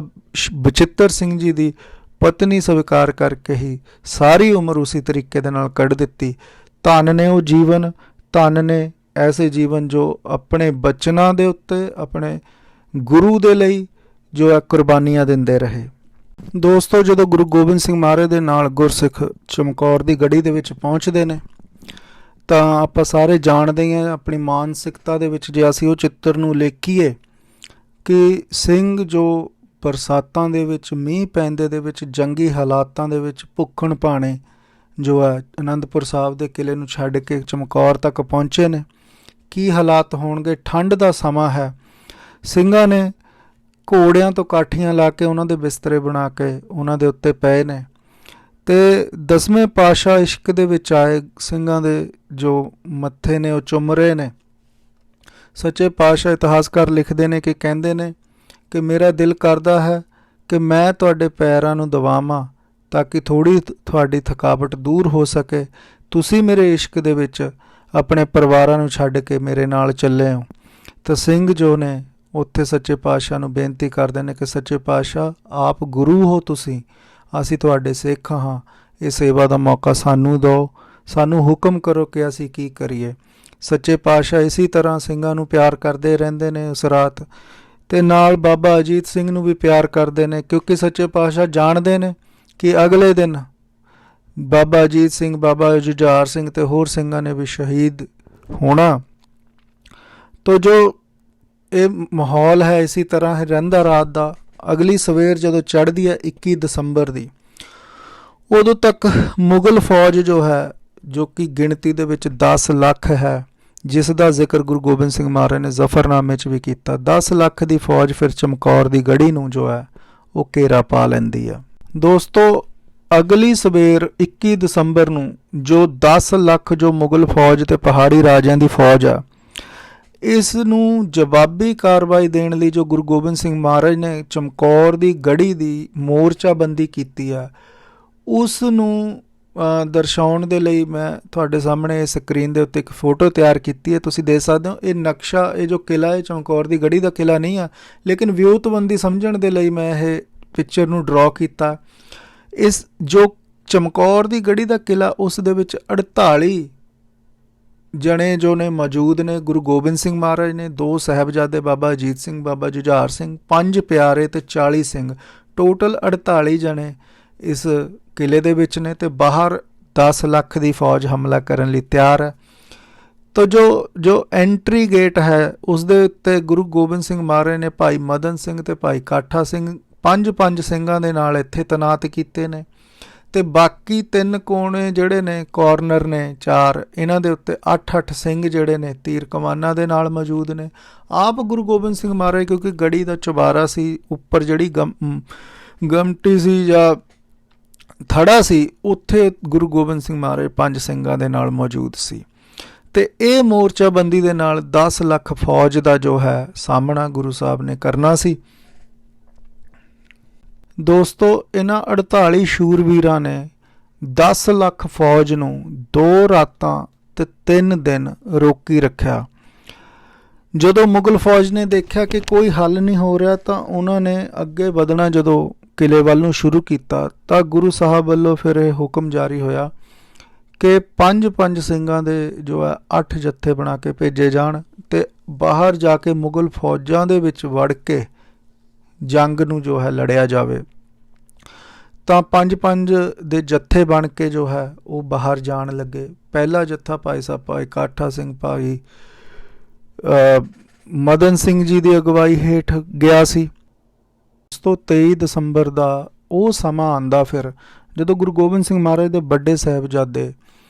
ਬਚਿੱਤਰ ਸਿੰਘ ਜੀ ਦੀ ਪਤਨੀ ਸਵੀਕਾਰ ਕਰਕੇ ਹੀ ਸਾਰੀ ਉਮਰ ਉਸੇ ਤਰੀਕੇ ਦੇ ਨਾਲ ਕੱਢ ਦਿੱਤੀ। ਧੰਨ ਨੇ ਉਹ ਜੀਵਨ, ਧੰਨ ਨੇ ਐਸੇ ਜੀਵਨ ਜੋ ਆਪਣੇ ਬਚਨਾਂ ਦੇ ਉੱਤੇ, ਆਪਣੇ ਗੁਰੂ ਦੇ ਲਈ ਜੋ ਹੈ ਕੁਰਬਾਨੀਆਂ ਦਿੰਦੇ ਰਹੇ। ਦੋਸਤੋ, ਜਦੋਂ ਗੁਰੂ ਗੋਬਿੰਦ ਸਿੰਘ ਮਹਾਰਾਜ ਦੇ ਨਾਲ ਗੁਰਸਿੱਖ ਚਮਕੌਰ ਦੀ ਗੜੀ ਦੇ ਵਿੱਚ ਪਹੁੰਚਦੇ ਨੇ ਤਾਂ ਆਪਾਂ ਸਾਰੇ ਜਾਣਦੇ ਹੀ ਹਾਂ, ਆਪਣੀ ਮਾਨਸਿਕਤਾ ਦੇ ਵਿੱਚ ਜੇ ਅਸੀਂ ਉਹ ਚਿੱਤਰ ਨੂੰ ਲੇਖੀਏ ਕਿ ਸਿੰਘ ਜੋ ਬਰਸਾਤਾਂ ਦੇ ਵਿੱਚ, ਮੀਂਹ ਪੈਂਦੇ ਦੇ ਵਿੱਚ, ਜੰਗੀ ਹਾਲਾਤਾਂ ਦੇ ਵਿੱਚ ਭੁੱਖਣ ਭਾਣੇ ਜੋ ਹੈ ਅਨੰਦਪੁਰ ਸਾਹਿਬ ਦੇ ਕਿਲ੍ਹੇ ਨੂੰ ਛੱਡ ਕੇ ਚਮਕੌਰ ਤੱਕ ਪਹੁੰਚੇ ਨੇ, ਕੀ ਹਾਲਾਤ ਹੋਣਗੇ। ਠੰਡ ਦਾ ਸਮਾਂ ਹੈ, ਸਿੰਘਾਂ ਨੇ ਘੋੜਿਆਂ ਤੋਂ ਕਾਠੀਆਂ ਲਾ ਕੇ ਉਹਨਾਂ ਦੇ ਬਿਸਤਰੇ ਬਣਾ ਕੇ ਉਹਨਾਂ ਦੇ ਉੱਤੇ ਪਏ ਨੇ, ਅਤੇ 10ਵੇਂ ਪਾਤਸ਼ਾਹ ਇਸ਼ਕ ਦੇ ਵਿੱਚ ਆਏ ਸਿੰਘਾਂ ਦੇ ਜੋ ਮੱਥੇ ਨੇ ਉਹ ਚੁੰਮ ਰਹੇ ਨੇ। ਸੱਚੇ ਪਾਤਸ਼ਾਹ ਇਤਿਹਾਸਕਾਰ ਲਿਖਦੇ ਨੇ ਕਿ ਕਹਿੰਦੇ ਨੇ ਕਿ ਮੇਰਾ ਦਿਲ ਕਰਦਾ ਹੈ ਕਿ ਮੈਂ ਤੁਹਾਡੇ ਪੈਰਾਂ ਨੂੰ ਦਬਾਵਾਂ ਤਾਂ ਕਿ ਥੋੜ੍ਹੀ ਤੁਹਾਡੀ ਥਕਾਵਟ ਦੂਰ ਹੋ ਸਕੇ। ਤੁਸੀਂ ਮੇਰੇ ਇਸ਼ਕ ਦੇ ਵਿੱਚ ਆਪਣੇ ਪਰਿਵਾਰਾਂ ਨੂੰ ਛੱਡ ਕੇ ਮੇਰੇ ਨਾਲ ਚੱਲੇ ਹੋ। ਤਾਂ ਸਿੰਘ ਜੋ ਨੇ ਉੱਥੇ ਸੱਚੇ ਪਾਤਸ਼ਾਹ ਨੂੰ ਬੇਨਤੀ ਕਰਦੇ ਨੇ ਕਿ ਸੱਚੇ ਪਾਤਸ਼ਾਹ, ਆਪ ਗੁਰੂ ਹੋ ਤੁਸੀਂ, ਅਸੀਂ ਤੁਹਾਡੇ ਸਿੱਖ ਹਾਂ, ਇਹ ਸੇਵਾ ਦਾ ਮੌਕਾ ਸਾਨੂੰ ਦਿਓ, ਸਾਨੂੰ ਹੁਕਮ ਕਰੋ ਕਿ ਅਸੀਂ ਕੀ ਕਰੀਏ। ਸੱਚੇ ਪਾਤਸ਼ਾਹ ਇਸੀ ਤਰ੍ਹਾਂ ਸਿੰਘਾਂ ਨੂੰ ਪਿਆਰ ਕਰਦੇ ਰਹਿੰਦੇ ਨੇ ਉਸ ਰਾਤ, ਅਤੇ ਨਾਲ ਬਾਬਾ ਅਜੀਤ ਸਿੰਘ ਨੂੰ ਵੀ ਪਿਆਰ ਕਰਦੇ ਨੇ, ਕਿਉਂਕਿ ਸੱਚੇ ਪਾਤਸ਼ਾਹ ਜਾਣਦੇ ਨੇ ਕਿ ਅਗਲੇ ਦਿਨ ਬਾਬਾ ਅਜੀਤ ਸਿੰਘ, ਬਾਬਾ ਜੁਝਾਰ ਸਿੰਘ ਅਤੇ ਹੋਰ ਸਿੰਘਾਂ ਨੇ ਵੀ ਸ਼ਹੀਦ ਹੋਣਾ। ਤੋ ਜੋ ਇਹ ਮਾਹੌਲ ਹੈ ਇਸੀ ਤਰ੍ਹਾਂ ਰਹਿੰਦਾ ਰਾਤ ਦਾ। ਅਗਲੀ ਸਵੇਰ ਜਦੋਂ ਚੜ੍ਹਦੀ ਹੈ 21 ਦਸੰਬਰ ਦੀ, ਉਦੋਂ ਤੱਕ ਮੁਗਲ ਫੌਜ ਜੋ ਹੈ, ਜੋ ਕਿ ਗਿਣਤੀ ਦੇ ਵਿੱਚ 10 ਲੱਖ ਹੈ, ਜਿਸ ਦਾ ਜ਼ਿਕਰ ਗੁਰੂ ਗੋਬਿੰਦ ਸਿੰਘ ਮਹਾਰਾਜ ਨੇ ਜ਼ਫਰਨਾਮੇ 'ਚ ਵੀ ਕੀਤਾ, 10 ਲੱਖ ਦੀ ਫੌਜ ਫਿਰ ਚਮਕੌਰ ਦੀ ਗੜੀ ਨੂੰ ਜੋ ਹੈ ਉਹ ਘੇਰਾ ਪਾ ਲੈਂਦੀ ਆ। ਦੋਸਤੋ, ਅਗਲੀ ਸਵੇਰ 21 ਦਸੰਬਰ ਨੂੰ ਜੋ 10 ਲੱਖ ਜੋ ਮੁਗਲ ਫੌਜ ਤੇ ਪਹਾੜੀ ਰਾਜਿਆਂ ਦੀ ਫੌਜ ਆ, ਇਸ ਨੂੰ ਜਵਾਬੀ ਕਾਰਵਾਈ ਦੇਣ ਲਈ ਜੋ ਗੁਰੂ ਗੋਬਿੰਦ ਸਿੰਘ ਮਹਾਰਾਜ ਨੇ ਚਮਕੌਰ ਦੀ ਗੜੀ ਦੀ ਮੋਰਚਾਬੰਦੀ ਕੀਤੀ ਆ, ਉਸ ਨੂੰ ਦਰਸਾਉਣ ਦੇ ਲਈ ਮੈਂ ਤੁਹਾਡੇ ਸਾਹਮਣੇ ਸਕਰੀਨ ਦੇ ਉੱਤੇ ਇੱਕ ਫੋਟੋ ਤਿਆਰ ਕੀਤੀ ਹੈ, ਤੁਸੀਂ ਦੇਖ ਸਕਦੇ ਹੋ। ਇਹ ਨਕਸ਼ਾ, ਇਹ ਜੋ ਕਿਲ੍ਹਾ ਹੈ ਚਮਕੌਰ ਦੀ ਗੜੀ ਦਾ ਕਿਲ੍ਹਾ ਨਹੀਂ ਆ, ਲੇਕਿਨ ਵਿਊਤਬੰਦੀ ਸਮਝਣ ਦੇ ਲਈ ਮੈਂ ਇਹ ਪਿਕਚਰ ਨੂੰ ਡਰਾ ਕੀਤਾ। ਇਸ ਜੋ ਚਮਕੌਰ ਦੀ ਗੜੀ ਦਾ ਕਿਲ੍ਹਾ, ਉਸ ਦੇ ਵਿੱਚ 48 ਜਣੇ ਜੋ ਨੇ ਮੌਜੂਦ ਨੇ। ਗੁਰੂ ਗੋਬਿੰਦ ਸਿੰਘ ਮਹਾਰਾਜ ਨੇ, 2 ਸਾਹਿਬਜ਼ਾਦੇ ਬਾਬਾ ਅਜੀਤ ਸਿੰਘ, ਬਾਬਾ ਜੁਝਾਰ ਸਿੰਘ, 5 ਪਿਆਰੇ ਤੇ 40 ਸਿੰਘ, ਟੋਟਲ 48 ਜਣੇ ਇਸ ਕਿਲੇ ਦੇ ਵਿੱਚ ਨੇ, ਤੇ ਬਾਹਰ 10 ਲੱਖ ਦੀ ਫੌਜ ਹਮਲਾ ਕਰਨ ਲਈ ਤਿਆਰ ਹੈ। ਤਾਂ ਜੋ ਐਂਟਰੀ ਗੇਟ ਹੈ, ਉਸ ਦੇ ਉੱਤੇ ਗੁਰੂ ਗੋਬਿੰਦ ਸਿੰਘ ਮਹਾਰਾਜ ਨੇ ਭਾਈ ਮਦਨ ਸਿੰਘ ਤੇ ਭਾਈ ਕਾਠਾ ਸਿੰਘ 5 ਸਿੰਘਾਂ ਦੇ ਨਾਲ ਇੱਥੇ ਤੈਨਾਤ ਕੀਤੇ ਨੇ, ਤੇ ਬਾਕੀ 3 ਕੋਣੇ ਜਿਹੜੇ ਨੇ, ਕਾਰਨਰ ਨੇ 4, ਇਹਨਾਂ ਦੇ ਉੱਤੇ 8 ਸਿੰਘ ਜਿਹੜੇ ਨੇ ਤੀਰ ਕਮਾਨਾਂ ਦੇ ਨਾਲ ਮੌਜੂਦ ਨੇ। ਆਪ ਗੁਰੂ ਗੋਬਿੰਦ ਸਿੰਘ ਮਹਾਰਾਜ, ਕਿਉਂਕਿ ਗੜੀ ਦਾ ਚੁਬਾਰਾ ਸੀ, ਉੱਪਰ ਜਿਹੜੀ ਗਮਟੀ ਸੀ ਜਾਂ ਥੜਾ ਸੀ, ਉੱਥੇ ਗੁਰੂ ਗੋਬਿੰਦ ਸਿੰਘ ਮਹਾਰਾਜ 5 ਸਿੰਘਾਂ ਦੇ ਨਾਲ ਮੌਜੂਦ ਸੀ। ਤੇ ਇਹ ਮੋਰਚਾਬੰਦੀ ਦੇ ਨਾਲ 10 ਲੱਖ ਫੌਜ ਦਾ ਜੋ ਹੈ ਸਾਹਮਣਾ ਗੁਰੂ ਸਾਹਿਬ ਨੇ ਕਰਨਾ ਸੀ। ਦੋਸਤੋ, ਇਹਨਾਂ 48 ਸ਼ੂਰਵੀਰਾਂ ਨੇ 10 ਲੱਖ ਫੌਜ ਨੂੰ 2 ਰਾਤਾਂ ਤੇ 3 ਦਿਨ ਰੋਕੀ ਰੱਖਿਆ। ਜਦੋਂ ਮੁਗਲ ਫੌਜ ਨੇ ਦੇਖਿਆ ਕਿ ਕੋਈ ਹੱਲ ਨਹੀਂ ਹੋ ਰਿਹਾ, ਤਾਂ ਉਹਨਾਂ ਨੇ ਅੱਗੇ ਵਧਣਾ ਜਦੋਂ ਕਿਲੇ ਵੱਲ ਨੂੰ ਸ਼ੁਰੂ ਕੀਤਾ, ਤਾਂ ਗੁਰੂ ਸਾਹਿਬ ਵੱਲੋਂ ਫਿਰ ਇਹ ਹੁਕਮ ਜਾਰੀ ਹੋਇਆ ਕਿ 5 ਸਿੰਘਾਂ ਦੇ ਜੋ ਹੈ 8 ਜੱਥੇ ਬਣਾ ਕੇ ਭੇਜੇ ਜਾਣ, ਤੇ ਬਾਹਰ ਜਾ ਕੇ ਮੁਗਲ ਫੌਜਾਂ ਦੇ ਵਿੱਚ ਵੜ ਕੇ ਜੰਗ ਨੂੰ ਜੋ ਹੈ ਲੜਿਆ ਜਾਵੇ। ਤਾਂ 5 ਦੇ ਜੱਥੇ ਬਣ ਕੇ ਜੋ ਹੈ ਉਹ ਬਾਹਰ ਜਾਣ ਲੱਗੇ। ਪਹਿਲਾ ਜੱਥਾ ਭਾਈ ਸਾਹਿਬ ਭਾਈ ਕਾਠਾ ਸਿੰਘ, ਭਾਈ ਮਦਨ ਸਿੰਘ ਜੀ ਦੀ ਅਗਵਾਈ ਹੇਠ ਗਿਆ ਸੀ। ਉਸ ਤੋਂ 23 ਦਸੰਬਰ ਦਾ ਉਹ ਸਮਾਂ ਆਉਂਦਾ ਫਿਰ, ਜਦੋਂ ਗੁਰੂ ਗੋਬਿੰਦ ਸਿੰਘ ਮਹਾਰਾਜ ਦੇ ਵੱਡੇ ਸਾਹਿਬਜ਼ਾਦੇ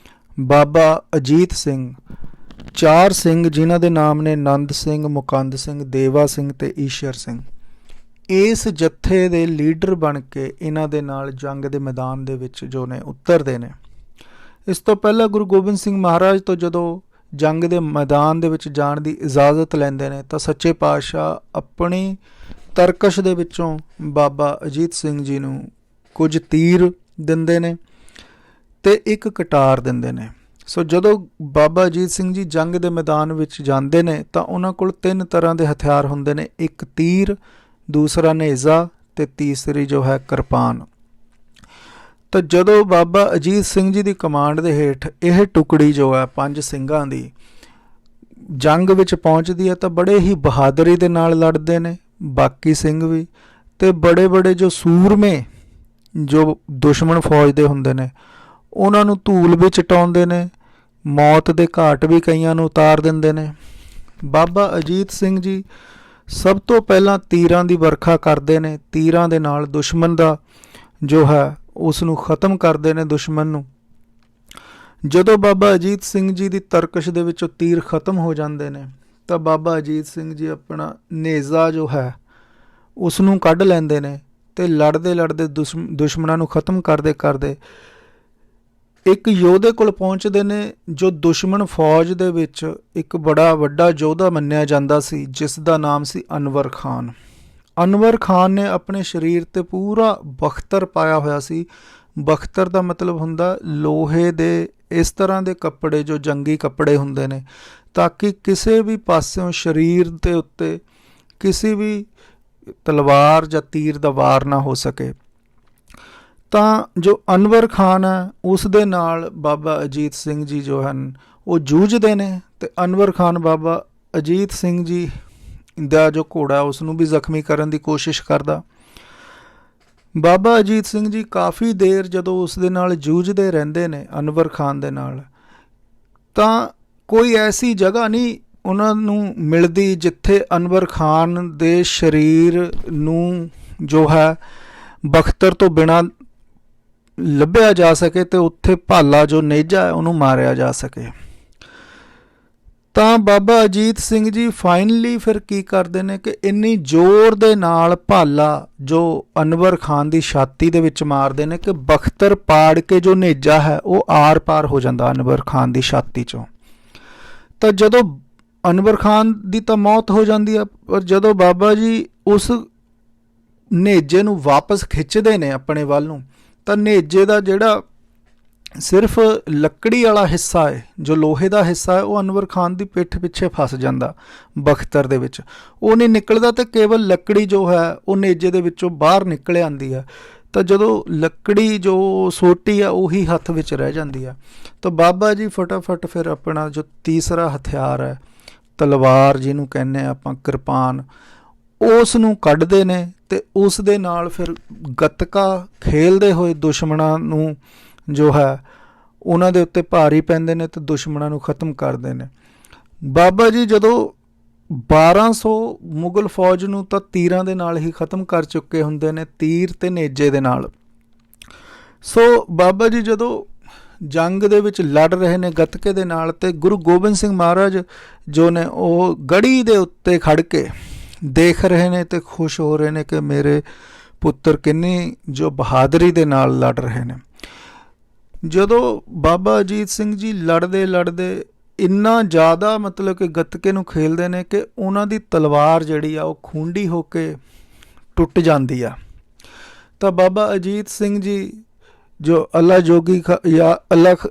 ਬਾਬਾ ਅਜੀਤ ਸਿੰਘ, 4 ਸਿੰਘ ਜਿਨ੍ਹਾਂ ਦੇ ਨਾਮ ਨੇ ਨੰਦ ਸਿੰਘ, ਮੁਕੰਦ ਸਿੰਘ, ਦੇਵਾ ਸਿੰਘ ਤੇ ਈਸ਼ਰ ਸਿੰਘ, ਇਸ ਜੱਥੇ ਦੇ ਲੀਡਰ ਬਣ ਕੇ ਇਹਨਾਂ ਦੇ ਨਾਲ ਜੰਗ ਦੇ ਮੈਦਾਨ ਦੇ ਵਿੱਚ ਜੋ ਨੇ ਉਤਰਦੇ ਨੇ। ਇਸ ਤੋਂ ਪਹਿਲਾਂ ਗੁਰੂ ਗੋਬਿੰਦ ਸਿੰਘ ਮਹਾਰਾਜ ਤੋਂ ਜਦੋਂ ਜੰਗ ਦੇ ਮੈਦਾਨ ਦੇ ਵਿੱਚ ਜਾਣ ਦੀ ਇਜਾਜ਼ਤ ਲੈਂਦੇ ਨੇ, ਤਾਂ ਸੱਚੇ ਪਾਤਸ਼ਾਹ ਆਪਣੀ ਤਰਕਸ਼ ਦੇ ਵਿੱਚੋਂ ਬਾਬਾ ਅਜੀਤ ਸਿੰਘ ਜੀ ਨੂੰ ਕੁਝ ਤੀਰ ਦਿੰਦੇ ਨੇ ਤੇ ਇੱਕ ਕਟਾਰ ਦਿੰਦੇ ਨੇ। ਸੋ ਜਦੋਂ ਬਾਬਾ ਅਜੀਤ ਸਿੰਘ ਜੀ ਜੰਗ ਦੇ ਮੈਦਾਨ ਵਿੱਚ ਜਾਂਦੇ ਨੇ, ਤਾਂ ਉਹਨਾਂ ਕੋਲ 3 ਤਰ੍ਹਾਂ ਦੇ ਹਥਿਆਰ ਹੁੰਦੇ ਨੇ, ਇੱਕ ਤੀਰ, ਦੂਸਰਾ ਨੇਜ਼ਾ ਤੇ ਤੀਸਰੀ ਜੋ ਹੈ ਕਿਰਪਾਨ। ਤਾਂ ਜਦੋਂ ਬਾਬਾ ਅਜੀਤ ਸਿੰਘ ਜੀ ਦੀ ਕਮਾਂਡ ਦੇ ਹੇਠ ਇਹ ਟੁਕੜੀ ਜੋ ਹੈ 5 ਸਿੰਘਾਂ ਦੀ ਜੰਗ ਵਿੱਚ ਪਹੁੰਚਦੀ ਹੈ, ਤਾਂ ਬੜੇ ਹੀ ਬਹਾਦਰੀ ਦੇ ਨਾਲ ਲੜਦੇ ਨੇ ਬਾਕੀ ਸਿੰਘ ਵੀ, ਤੇ ਬੜੇ ਜੋ ਸੂਰਮੇ ਜੋ ਦੁਸ਼ਮਣ ਫੌਜ ਦੇ ਹੁੰਦੇ ਨੇ, ਉਹਨਾਂ ਨੂੰ ਧੂਲ ਵੀ ਚਟਾਉਂਦੇ ਨੇ, ਮੌਤ ਦੇ ਘਾਟ ਵੀ ਕਈਆਂ ਨੂੰ ਉਤਾਰ ਦਿੰਦੇ ਨੇ। ਬਾਬਾ ਅਜੀਤ ਸਿੰਘ ਜੀ ਸਭ ਤੋਂ ਪਹਿਲਾਂ ਤੀਰਾਂ ਦੀ ਵਰਖਾ ਕਰਦੇ ਨੇ, ਤੀਰਾਂ ਦੇ ਨਾਲ ਦੁਸ਼ਮਣ ਦਾ ਜੋ ਹੈ ਉਸ ਨੂੰ ਖ਼ਤਮ ਕਰਦੇ ਨੇ, ਦੁਸ਼ਮਣ ਨੂੰ। ਜਦੋਂ ਬਾਬਾ ਅਜੀਤ ਸਿੰਘ ਜੀ ਦੀ ਤਰਕਸ਼ ਦੇ ਵਿੱਚੋਂ ਤੀਰ ਖ਼ਤਮ ਹੋ ਜਾਂਦੇ ਨੇ, ਤਾਂ ਬਾਬਾ ਅਜੀਤ ਸਿੰਘ ਜੀ ਆਪਣਾ ਨੇਜ਼ਾ ਜੋ ਹੈ ਉਸ ਨੂੰ ਕੱਢ ਲੈਂਦੇ ਨੇ, ਤੇ ਲੜਦੇ ਦੁਸ਼ਮਣਾਂ ਨੂੰ ਖ਼ਤਮ ਕਰਦੇ ਇੱਕ ਯੋਧੇ ਕੋਲ ਪਹੁੰਚਦੇ ਨੇ, ਜੋ ਦੁਸ਼ਮਣ ਫੌਜ ਦੇ ਵਿੱਚ ਇੱਕ ਬੜਾ ਵੱਡਾ ਯੋਧਾ ਮੰਨਿਆ ਜਾਂਦਾ ਸੀ, ਜਿਸ ਦਾ ਨਾਮ ਸੀ ਅਨਵਰ ਖਾਨ। ਅਨਵਰ ਖਾਨ ਨੇ ਆਪਣੇ ਸਰੀਰ ਤੇ ਪੂਰਾ ਬਖਤਰ ਪਾਇਆ ਹੋਇਆ ਸੀ। ਬਖਤਰ ਦਾ ਮਤਲਬ ਹੁੰਦਾ ਲੋਹੇ ਦੇ ਇਸ ਤਰ੍ਹਾਂ ਦੇ ਕੱਪੜੇ, ਜੋ ਜੰਗੀ ਕੱਪੜੇ ਹੁੰਦੇ ਨੇ, ਤਾਂ ਕਿ ਕਿਸੇ ਵੀ ਪਾਸਿਓਂ ਸਰੀਰ ਦੇ ਉੱਤੇ ਕਿਸੇ ਵੀ ਤਲਵਾਰ ਜਾਂ ਤੀਰ ਦਾ ਵਾਰ ਨਾ ਹੋ ਸਕੇ। ਤਾਂ ਜੋ ਅਨਵਰ ਖਾਨ ਹੈ, ਉਸ ਦੇ ਨਾਲ ਬਾਬਾ ਅਜੀਤ ਸਿੰਘ ਜੀ ਜੋ ਹਨ ਉਹ ਜੂਝਦੇ ਨੇ, ਤੇ ਅਨਵਰ ਖਾਨ ਬਾਬਾ ਅਜੀਤ ਸਿੰਘ ਜੀ ਦਾ ਜੋ ਘੋੜਾ ਉਸ ਨੂੰ ਵੀ ਜ਼ਖਮੀ ਕਰਨ ਦੀ ਕੋਸ਼ਿਸ਼ ਕਰਦਾ। ਬਾਬਾ ਅਜੀਤ ਸਿੰਘ ਜੀ ਕਾਫੀ ਦੇਰ ਜਦੋਂ ਉਸ ਦੇ ਨਾਲ ਜੂਝਦੇ ਰਹਿੰਦੇ ਨੇ ਅਨਵਰ ਖਾਨ ਦੇ ਨਾਲ, ਤਾਂ ਕੋਈ ਐਸੀ ਜਗ੍ਹਾ ਨਹੀਂ ਉਹਨਾਂ ਨੂੰ ਮਿਲਦੀ ਜਿੱਥੇ ਅਨਵਰ ਖਾਨ ਦੇ ਸਰੀਰ ਨੂੰ ਜੋ ਹੈ ਬਖਤਰ ਤੋਂ ਬਿਨਾਂ ਲੱਭਿਆ ਜਾ ਸਕੇ ਤੇ ਉੱਥੇ ਭਾਲਾ ਜੋ ਨੇਜਾ ਹੈ ਉਹਨੂੰ ਮਾਰਿਆ ਜਾ ਸਕੇ। ਤਾਂ ਬਾਬਾ ਅਜੀਤ ਸਿੰਘ ਜੀ ਫਾਈਨਲੀ ਫਿਰ ਕੀ ਕਰਦੇ ਨੇ ਕਿ ਇੰਨੀ ਜ਼ੋਰ ਦੇ ਨਾਲ ਭਾਲਾ ਜੋ ਅਨਵਰ ਖਾਨ ਦੀ ਛਾਤੀ ਦੇ ਵਿੱਚ ਮਾਰਦੇ ਨੇ ਕਿ ਬਖਤਰ ਪਾੜ ਕੇ ਜੋ ਨੇਜਾ ਹੈ ਉਹ ਆਰ ਪਾਰ ਹੋ ਜਾਂਦਾ ਅਨਵਰ ਖਾਨ ਦੀ ਛਾਤੀ 'ਚੋਂ। ਤਾਂ ਜਦੋਂ ਅਨਵਰ ਖਾਨ ਦੀ ਤਾਂ ਮੌਤ ਹੋ ਜਾਂਦੀ ਆ, ਪਰ ਜਦੋਂ ਬਾਬਾ ਜੀ ਉਸ ਨੇਜੇ ਨੂੰ ਵਾਪਸ ਖਿੱਚਦੇ ਨੇ ਆਪਣੇ ਵੱਲ ਨੂੰ ਤਾਂ ਨੇਜੇ ਦਾ ਜਿਹੜਾ ਸਿਰਫ ਲੱਕੜੀ ਵਾਲਾ ਹਿੱਸਾ ਹੈ, ਜੋ ਲੋਹੇ ਦਾ ਹਿੱਸਾ ਹੈ, ਉਹ ਅਨਵਰ ਖਾਨ ਦੀ ਪਿੱਠ ਪਿੱਛੇ ਫਸ ਜਾਂਦਾ ਬਖਤਰ ਦੇ ਵਿੱਚ। ਉਹ ਨਹੀਂ ਨਿਕਲਦਾ ਤੇ ਕੇਵਲ ਲੱਕੜੀ ਜੋ ਹੈ ਉਹ ਨੇਜੇ ਦੇ ਵਿੱਚੋਂ ਬਾਹਰ ਨਿਕਲ ਆਉਂਦੀ ਹੈ। ਤਾਂ ਜਦੋਂ ਲੱਕੜੀ ਜੋ ਸੋਟੀ ਆ ਉਹੀ ਹੱਥ ਵਿੱਚ ਰਹਿ ਜਾਂਦੀ ਆ। ਤਾਂ ਬਾਬਾ ਜੀ ਫਟਾਫਟ ਫਿਰ ਆਪਣਾ ਜੋ ਤੀਸਰਾ ਹਥਿਆਰ ਹੈ ਤਲਵਾਰ ਜਿਹਨੂੰ ਕਹਿੰਦੇ ਆਪਾਂ ਕਿਰਪਾਨ, ਉਸ ਨੂੰ ਕੱਢਦੇ ਨੇ ਤੇ ਉਸ ਦੇ ਨਾਲ ਫਿਰ ਗੱਤਕਾ ਖੇਲਦੇ ਹੋਏ ਦੁਸ਼ਮਣਾਂ ਨੂੰ ਜੋ ਹੈ ਉਹਨਾਂ ਦੇ ਉੱਤੇ ਭਾਰੀ ਪੈਂਦੇ ਨੇ ਤੇ ਦੁਸ਼ਮਣਾਂ ਨੂੰ ਖ਼ਤਮ ਕਰਦੇ ਨੇ। ਬਾਬਾ ਜੀ ਜਦੋਂ 1200 ਮੁਗਲ ਫੌਜ ਨੂੰ ਤਾਂ ਤੀਰਾਂ ਦੇ ਨਾਲ ਹੀ ਖ਼ਤਮ ਕਰ ਚੁੱਕੇ ਹੁੰਦੇ ਨੇ, ਤੀਰ ਤੇ ਨੇਜੇ ਦੇ ਨਾਲ। ਸੋ ਬਾਬਾ ਜੀ ਜਦੋਂ ਜੰਗ ਦੇ ਵਿੱਚ ਲੜ ਰਹੇ ਨੇ ਗੱਤਕੇ ਦੇ ਨਾਲ ਤੇ ਗੁਰੂ ਗੋਬਿੰਦ ਸਿੰਘ ਮਹਾਰਾਜ ਜੋ ਨੇ ਉਹ ਗੜੀ ਦੇ ਉੱਤੇ ਖੜ ਕੇ ਦੇਖ ਰਹੇ ਨੇ ਤੇ ਖੁਸ਼ ਹੋ ਰਹੇ ਨੇ ਕਿ ਮੇਰੇ ਪੁੱਤਰ ਕਿੰਨੀ ਜੋ ਬਹਾਦਰੀ ਦੇ ਨਾਲ ਲੜ ਰਹੇ ਨੇ। ਜਦੋਂ ਬਾਬਾ ਅਜੀਤ ਸਿੰਘ ਜੀ ਲੜਦੇ ਲੜਦੇ ਇੰਨਾ ਜ਼ਿਆਦਾ ਮਤਲਬ ਕਿ ਗੱਤਕੇ ਨੂੰ ਖੇਲਦੇ ਨੇ ਕਿ ਉਹਨਾਂ ਦੀ ਤਲਵਾਰ ਜਿਹੜੀ ਆ ਉਹ ਖੂੰਡੀ ਹੋ ਕੇ ਟੁੱਟ ਜਾਂਦੀ ਆ। ਤਾਂ ਬਾਬਾ ਅਜੀਤ ਸਿੰਘ ਜੀ ਜੋ ਅੱਲਾ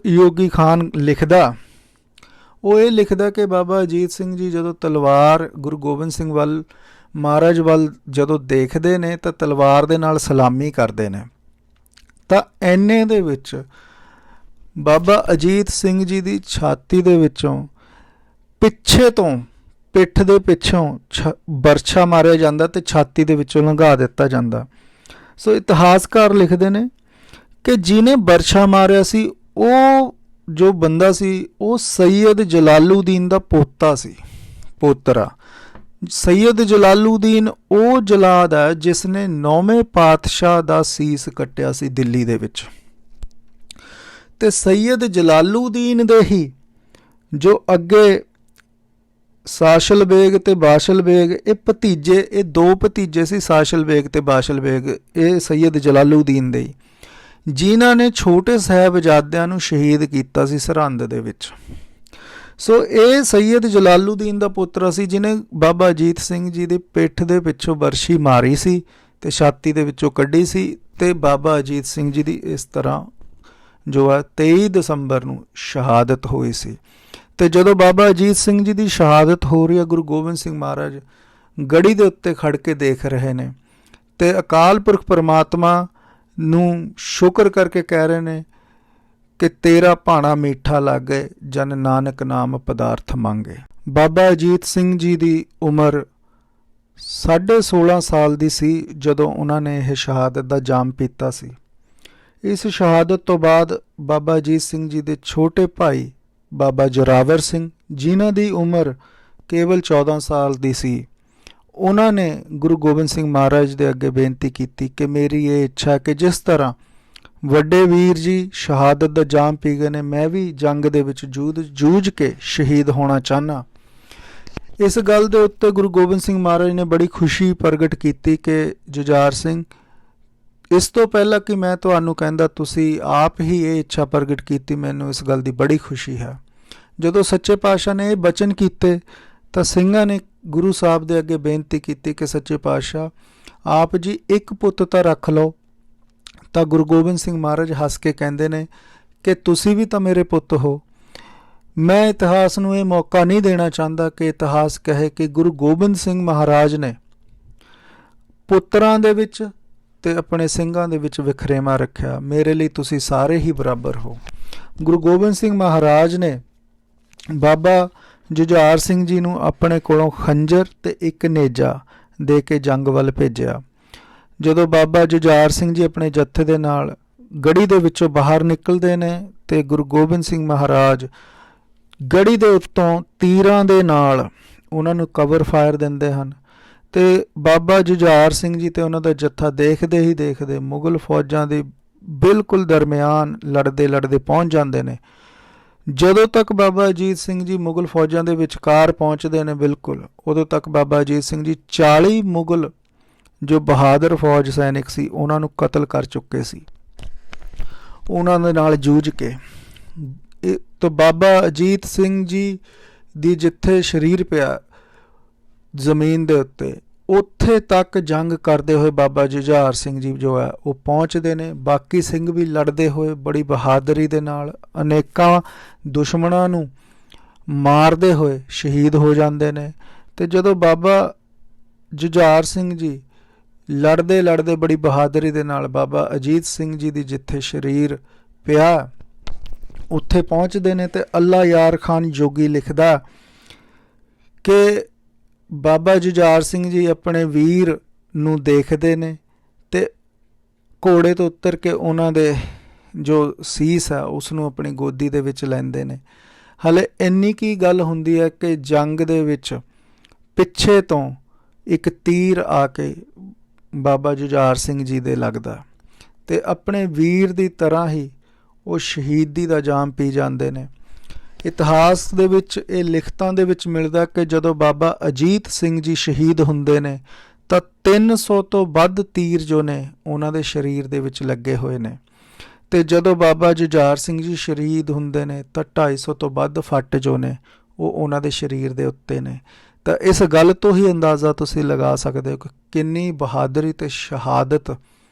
ਯੋਗੀ ਖਾਨ ਲਿਖਦਾ, ਉਹ ਇਹ ਲਿਖਦਾ ਕਿ ਬਾਬਾ ਅਜੀਤ ਸਿੰਘ ਜੀ ਜਦੋਂ ਤਲਵਾਰ ਗੁਰੂ ਗੋਬਿੰਦ ਸਿੰਘ ਵੱਲ ਮਹਾਰਾਜ ਵੱਲ ਜਦੋਂ ਦੇਖਦੇ ਨੇ ਤਾਂ ਤਲਵਾਰ ਦੇ ਨਾਲ ਸਲਾਮੀ ਕਰਦੇ ਨੇ। ਤਾਂ ਇੰਨੇ ਦੇ ਵਿੱਚ ਬਾਬਾ ਅਜੀਤ ਸਿੰਘ ਜੀ ਦੀ ਛਾਤੀ ਦੇ ਵਿੱਚੋਂ ਪਿੱਛੇ ਤੋਂ ਪਿੱਠ ਦੇ ਪਿੱਛੋਂ ਬਰਛਾ ਮਾਰਿਆ ਜਾਂਦਾ ਤੇ ਛਾਤੀ ਦੇ ਵਿੱਚੋਂ ਲੰਘਾ ਦਿੱਤਾ ਜਾਂਦਾ। ਸੋ ਇਤਿਹਾਸਕਾਰ ਲਿਖਦੇ ਨੇ ਕਿ ਜਿਹਨੇ ਬਰਛਾ ਮਾਰਿਆ ਸੀ ਉਹ ਜੋ ਬੰਦਾ ਸੀ ਉਹ ਸੈਯਦ ਜਲਾਲੂਦੀਨ ਦਾ ਪੋਤਾ ਸੀ, ਪੋਤਰਾ। ਸੈਯਦ ਜਲਾਲੂਦੀਨ ਉਹ ਜਲਾਦ ਹੈ ਜਿਸ ਨੇ 9ਵੇਂ ਪਾਤਸ਼ਾਹ ਦਾ ਸੀਸ ਕੱਟਿਆ ਸੀ ਦਿੱਲੀ ਦੇ ਵਿੱਚ। ਤੇ ਸੈਯਦ ਜਲਾਲੂਦੀਨ ਦੇ ਹੀ ਜੋ ਅੱਗੇ ਸਾਸ਼ਲ ਬੇਗ ਤੇ ਬਾਸ਼ਲ ਬੇਗ, ਇਹ ਭਤੀਜੇ, ਇਹ ਦੋ ਭਤੀਜੇ ਸੀ, ਸਾਸ਼ਲ ਬੇਗ ਤੇ ਬਾਸ਼ਲ ਬੇਗ, ਇਹ ਸੈਯਦ ਜਲਾਲੂਦੀਨ ਦੇ ਹੀ, ਜਿਨ੍ਹਾਂ ਨੇ ਛੋਟੇ ਸਾਹਿਬਜ਼ਾਦਿਆਂ ਨੂੰ ਸ਼ਹੀਦ ਕੀਤਾ ਸੀ ਸਰਹੰਦ ਦੇ ਵਿੱਚ। ਸੋ ਇਹ ਸੈਯਦ ਜਲਾਲੂਦੀਨ ਦਾ ਪੁੱਤਰ ਸੀ ਜਿਹਨੇ ਬਾਬਾ ਅਜੀਤ ਸਿੰਘ ਜੀ ਦੀ ਪਿੱਠ ਦੇ ਪਿੱਛੋਂ ਬਰਛੀ ਮਾਰੀ ਸੀ ਤੇ ਛਾਤੀ ਦੇ ਵਿੱਚੋਂ ਕੱਢੀ ਸੀ। ਤੇ ਬਾਬਾ ਅਜੀਤ ਸਿੰਘ ਜੀ ਦੀ ਇਸ ਤਰ੍ਹਾਂ ਜੋ ਹੈ 23 ਦਸੰਬਰ ਨੂੰ ਸ਼ਹਾਦਤ ਹੋਈ ਸੀ। ਤੇ ਜਦੋਂ ਬਾਬਾ ਅਜੀਤ ਸਿੰਘ ਜੀ ਦੀ ਸ਼ਹਾਦਤ ਹੋ ਰਹੀ ਹੈ, ਗੁਰੂ ਗੋਬਿੰਦ ਸਿੰਘ ਮਹਾਰਾਜ ਗੜੀ ਦੇ ਉੱਤੇ ਖੜ ਕੇ ਦੇਖ ਰਹੇ ਨੇ ਤੇ ਅਕਾਲ ਪੁਰਖ ਪਰਮਾਤਮਾ ਨੂੰ ਸ਼ੁਕਰ ਕਰਕੇ ਕਹਿ ਰਹੇ ਨੇ ਕਿ ਤੇਰਾ ਭਾਣਾ ਮਿੱਠਾ ਲਾਗੇ, ਜਨ ਨਾਨਕ ਨਾਮ ਪਦਾਰਥ ਮੰਗੇ। ਬਾਬਾ ਅਜੀਤ ਸਿੰਘ ਜੀ ਦੀ ਉਮਰ 16.5 ਸਾਲ ਦੀ ਸੀ ਜਦੋਂ ਉਹਨਾਂ ਨੇ ਇਹ ਸ਼ਹਾਦਤ ਦਾ ਜਾਮ ਪੀਤਾ ਸੀ। ਇਸ ਸ਼ਹਾਦਤ ਤੋਂ ਬਾਅਦ ਬਾਬਾ ਅਜੀਤ ਸਿੰਘ ਜੀ ਦੇ ਛੋਟੇ ਭਾਈ ਬਾਬਾ ਜੋਰਾਵਰ ਸਿੰਘ, ਜਿਨ੍ਹਾਂ ਦੀ ਉਮਰ ਕੇਵਲ 14 ਸਾਲ ਦੀ ਸੀ, ਉਹਨਾਂ ਨੇ ਗੁਰੂ ਗੋਬਿੰਦ ਸਿੰਘ ਮਹਾਰਾਜ ਦੇ ਅੱਗੇ ਬੇਨਤੀ ਕੀਤੀ ਕਿ ਮੇਰੀ ਇਹ ਇੱਛਾ ਕਿ ਜਿਸ ਤਰ੍ਹਾਂ ਵੱਡੇ ਵੀਰ ਜੀ ਸ਼ਹਾਦਤ ਦਾ ਜਾਮ ਪੀ ਗਏ ਨੇ, ਮੈਂ ਵੀ ਜੰਗ ਦੇ ਵਿੱਚ ਜੂਝ ਕੇ ਸ਼ਹੀਦ ਹੋਣਾ ਚਾਹੁੰਦਾ। ਇਸ ਗੱਲ ਦੇ ਉੱਤੇ ਗੁਰੂ ਗੋਬਿੰਦ ਸਿੰਘ ਮਹਾਰਾਜ ਨੇ ਬੜੀ ਖੁਸ਼ੀ ਪ੍ਰਗਟ ਕੀਤੀ ਕਿ ਜੁਝਾਰ ਸਿੰਘ, ਇਸ ਤੋਂ ਪਹਿਲਾਂ ਕਿ ਮੈਂ ਤੁਹਾਨੂੰ ਕਹਿੰਦਾ ਤੁਸੀਂ ਆਪ ਹੀ ਇਹ ਇੱਛਾ ਪ੍ਰਗਟ ਕੀਤੀ, ਮੈਨੂੰ ਇਸ ਗੱਲ ਦੀ ਬੜੀ ਖੁਸ਼ੀ ਹੈ। ਜਦੋਂ ਸੱਚੇ ਪਾਤਸ਼ਾਹ ਨੇ ਇਹ ਬਚਨ ਕੀਤੇ ਤਾਂ ਸਿੰਘਾਂ ਨੇ ਗੁਰੂ ਸਾਹਿਬ ਦੇ ਅੱਗੇ ਬੇਨਤੀ ਕੀਤੀ ਕਿ ਸੱਚੇ ਪਾਤਸ਼ਾਹ ਆਪ ਜੀ ਇੱਕ ਪੁੱਤ ਤਾਂ ਰੱਖ ਲਓ। ਤਾਂ ਗੁਰੂ ਗੋਬਿੰਦ ਸਿੰਘ ਮਹਾਰਾਜ ਹੱਸ ਕੇ ਕਹਿੰਦੇ ਨੇ ਕਿ ਤੁਸੀਂ ਵੀ ਤਾਂ ਮੇਰੇ ਪੁੱਤ ਹੋ। ਮੈਂ ਇਤਿਹਾਸ ਨੂੰ ਇਹ ਮੌਕਾ ਨਹੀਂ ਦੇਣਾ ਚਾਹੁੰਦਾ ਕਿ ਇਤਿਹਾਸ ਕਹੇ ਕਿ ਗੁਰੂ ਗੋਬਿੰਦ ਸਿੰਘ ਮਹਾਰਾਜ ਨੇ ਪੁੱਤਰਾਂ ਦੇ ਵਿੱਚ ਤੇ ਆਪਣੇ ਸਿੰਘਾਂ ਦੇ ਵਿੱਚ ਵਿਖਰੇਵਾ ਰੱਖਿਆ। ਮੇਰੇ ਲਈ ਤੁਸੀਂ ਸਾਰੇ ਹੀ ਬਰਾਬਰ ਹੋ। ਗੁਰੂ ਗੋਬਿੰਦ ਸਿੰਘ ਮਹਾਰਾਜ ਨੇ ਬਾਬਾ ਜੁਝਾਰ ਸਿੰਘ ਜੀ ਨੂੰ ਆਪਣੇ ਕੋਲੋਂ ਖੰਜਰ ਤੇ ਇੱਕ ਨੇਜਾ ਦੇ ਕੇ ਜੰਗ ਵੱਲ ਭੇਜਿਆ। ਜਦੋਂ ਬਾਬਾ ਜੁਝਾਰ ਸਿੰਘ ਜੀ ਆਪਣੇ ਜੱਥੇ ਦੇ ਨਾਲ ਗੜੀ ਦੇ ਵਿੱਚੋਂ ਬਾਹਰ ਨਿਕਲਦੇ ਨੇ ਤੇ ਗੁਰੂ ਗੋਬਿੰਦ ਸਿੰਘ ਮਹਾਰਾਜ ਗੜੀ ਦੇ ਉੱਤੋਂ ਤੀਰਾਂ ਦੇ ਨਾਲ ਉਹਨਾਂ ਨੂੰ ਕਵਰ ਫਾਇਰ ਦਿੰਦੇ ਹਨ ਤੇ ਬਾਬਾ ਜੁਝਾਰ ਸਿੰਘ ਜੀ ਤੇ ਉਹਨਾਂ ਦਾ ਜੱਥਾ ਦੇਖਦੇ ਹੀ ਦੇਖਦੇ ਮੁਗਲ ਫੌਜਾਂ ਦੀ ਬਿਲਕੁਲ ਦਰਮਿਆਨ ਲੜਦੇ ਲੜਦੇ ਪਹੁੰਚ ਜਾਂਦੇ ਨੇ। ਜਦੋਂ ਤੱਕ ਬਾਬਾ ਅਜੀਤ ਸਿੰਘ ਜੀ ਮੁਗਲ ਫੌਜਾਂ ਦੇ ਵਿਚਕਾਰ ਪਹੁੰਚਦੇ ਨੇ ਬਿਲਕੁਲ, ਉਦੋਂ ਤੱਕ ਬਾਬਾ ਅਜੀਤ ਸਿੰਘ ਜੀ 40 ਮੁਗਲ ਜੋ ਬਹਾਦਰ ਫੌਜ ਸੈਨਿਕ ਸੀ ਉਹਨਾਂ ਨੂੰ ਕਤਲ ਕਰ ਚੁੱਕੇ ਸੀ, ਉਹਨਾਂ ਦੇ ਨਾਲ ਜੂਝ ਕੇ। ਤਾਂ ਬਾਬਾ ਅਜੀਤ ਸਿੰਘ ਜੀ ਦੀ ਜਿੱਥੇ ਸਰੀਰ ਪਿਆ ਜ਼ਮੀਨ ਦੇ ਉੱਤੇ, ਉੱਥੇ ਤੱਕ ਜੰਗ ਕਰਦੇ ਹੋਏ ਬਾਬਾ ਜੁਝਾਰ ਸਿੰਘ ਜੀ ਜੋ ਹੈ ਉਹ ਪਹੁੰਚਦੇ ਨੇ। ਬਾਕੀ ਸਿੰਘ ਵੀ ਲੜਦੇ ਹੋਏ ਬੜੀ ਬਹਾਦਰੀ ਦੇ ਨਾਲ ਅਨੇਕਾਂ ਦੁਸ਼ਮਣਾਂ ਨੂੰ ਮਾਰਦੇ ਹੋਏ ਸ਼ਹੀਦ ਹੋ ਜਾਂਦੇ ਨੇ। ਅਤੇ ਜਦੋਂ ਬਾਬਾ ਜੁਝਾਰ ਸਿੰਘ ਜੀ ਲੜਦੇ ਲੜਦੇ ਬੜੀ ਬਹਾਦਰੀ ਦੇ ਨਾਲ ਬਾਬਾ ਅਜੀਤ ਸਿੰਘ ਜੀ ਦੀ ਜਿੱਥੇ ਸਰੀਰ ਪਿਆ ਉੱਥੇ ਪਹੁੰਚਦੇ ਨੇ, ਅਤੇ ਅੱਲਾ ਯਾਰ ਖਾਨ ਜੋਗੀ ਲਿਖਦਾ ਕਿ ਬਾਬਾ ਜੁਝਾਰ ਸਿੰਘ ਜੀ ਆਪਣੇ ਵੀਰ ਨੂੰ ਦੇਖਦੇ ਨੇ ਅਤੇ ਘੋੜੇ ਤੋਂ ਉਤਰ ਕੇ ਉਹਨਾਂ ਦੇ ਜੋ ਸੀਸ ਹੈ ਉਸ ਨੂੰ ਆਪਣੀ ਗੋਦੀ ਦੇ ਵਿੱਚ ਲੈਂਦੇ ਨੇ। ਹਾਲੇ ਇੰਨੀ ਕੀ ਗੱਲ ਹੁੰਦੀ ਹੈ ਕਿ ਜੰਗ ਦੇ ਵਿੱਚ ਪਿੱਛੇ ਤੋਂ ਇੱਕ ਤੀਰ ਆ ਕੇ ਬਾਬਾ ਜੁਝਾਰ ਸਿੰਘ ਜੀ ਦੇ ਲੱਗਦਾ ਅਤੇ ਆਪਣੇ ਵੀਰ ਦੀ ਤਰ੍ਹਾਂ ਹੀ ਉਹ ਸ਼ਹੀਦੀ ਦਾ ਜਾਮ ਪੀ ਜਾਂਦੇ ਨੇ। ਇਤਿਹਾਸ ਦੇ ਵਿੱਚ ਇਹ ਲਿਖਤਾਂ ਦੇ ਵਿੱਚ ਮਿਲਦਾ ਕਿ ਜਦੋਂ ਬਾਬਾ ਅਜੀਤ ਸਿੰਘ ਜੀ ਸ਼ਹੀਦ ਹੁੰਦੇ ਨੇ ਤਾਂ 300 ਤੋਂ ਵੱਧ ਤੀਰ ਜੋ ਨੇ ਉਹਨਾਂ ਦੇ ਸਰੀਰ ਦੇ ਵਿੱਚ ਲੱਗੇ ਹੋਏ ਨੇ, ਅਤੇ ਜਦੋਂ ਬਾਬਾ ਜੁਝਾਰ ਸਿੰਘ ਜੀ ਸ਼ਹੀਦ ਹੁੰਦੇ ਨੇ ਤਾਂ 250 ਤੋਂ ਵੱਧ ਫੱਟ ਜੋ ਨੇ ਉਹ ਉਹਨਾਂ ਦੇ ਸਰੀਰ ਦੇ ਉੱਤੇ ਨੇ। ਤਾਂ ਇਸ ਗੱਲ ਤੋਂ ਹੀ ਅੰਦਾਜ਼ਾ ਤੁਸੀਂ ਲਗਾ ਸਕਦੇ ਹੋ ਕਿ ਕਿੰਨੀ ਬਹਾਦਰੀ ਅਤੇ ਸ਼ਹਾਦਤ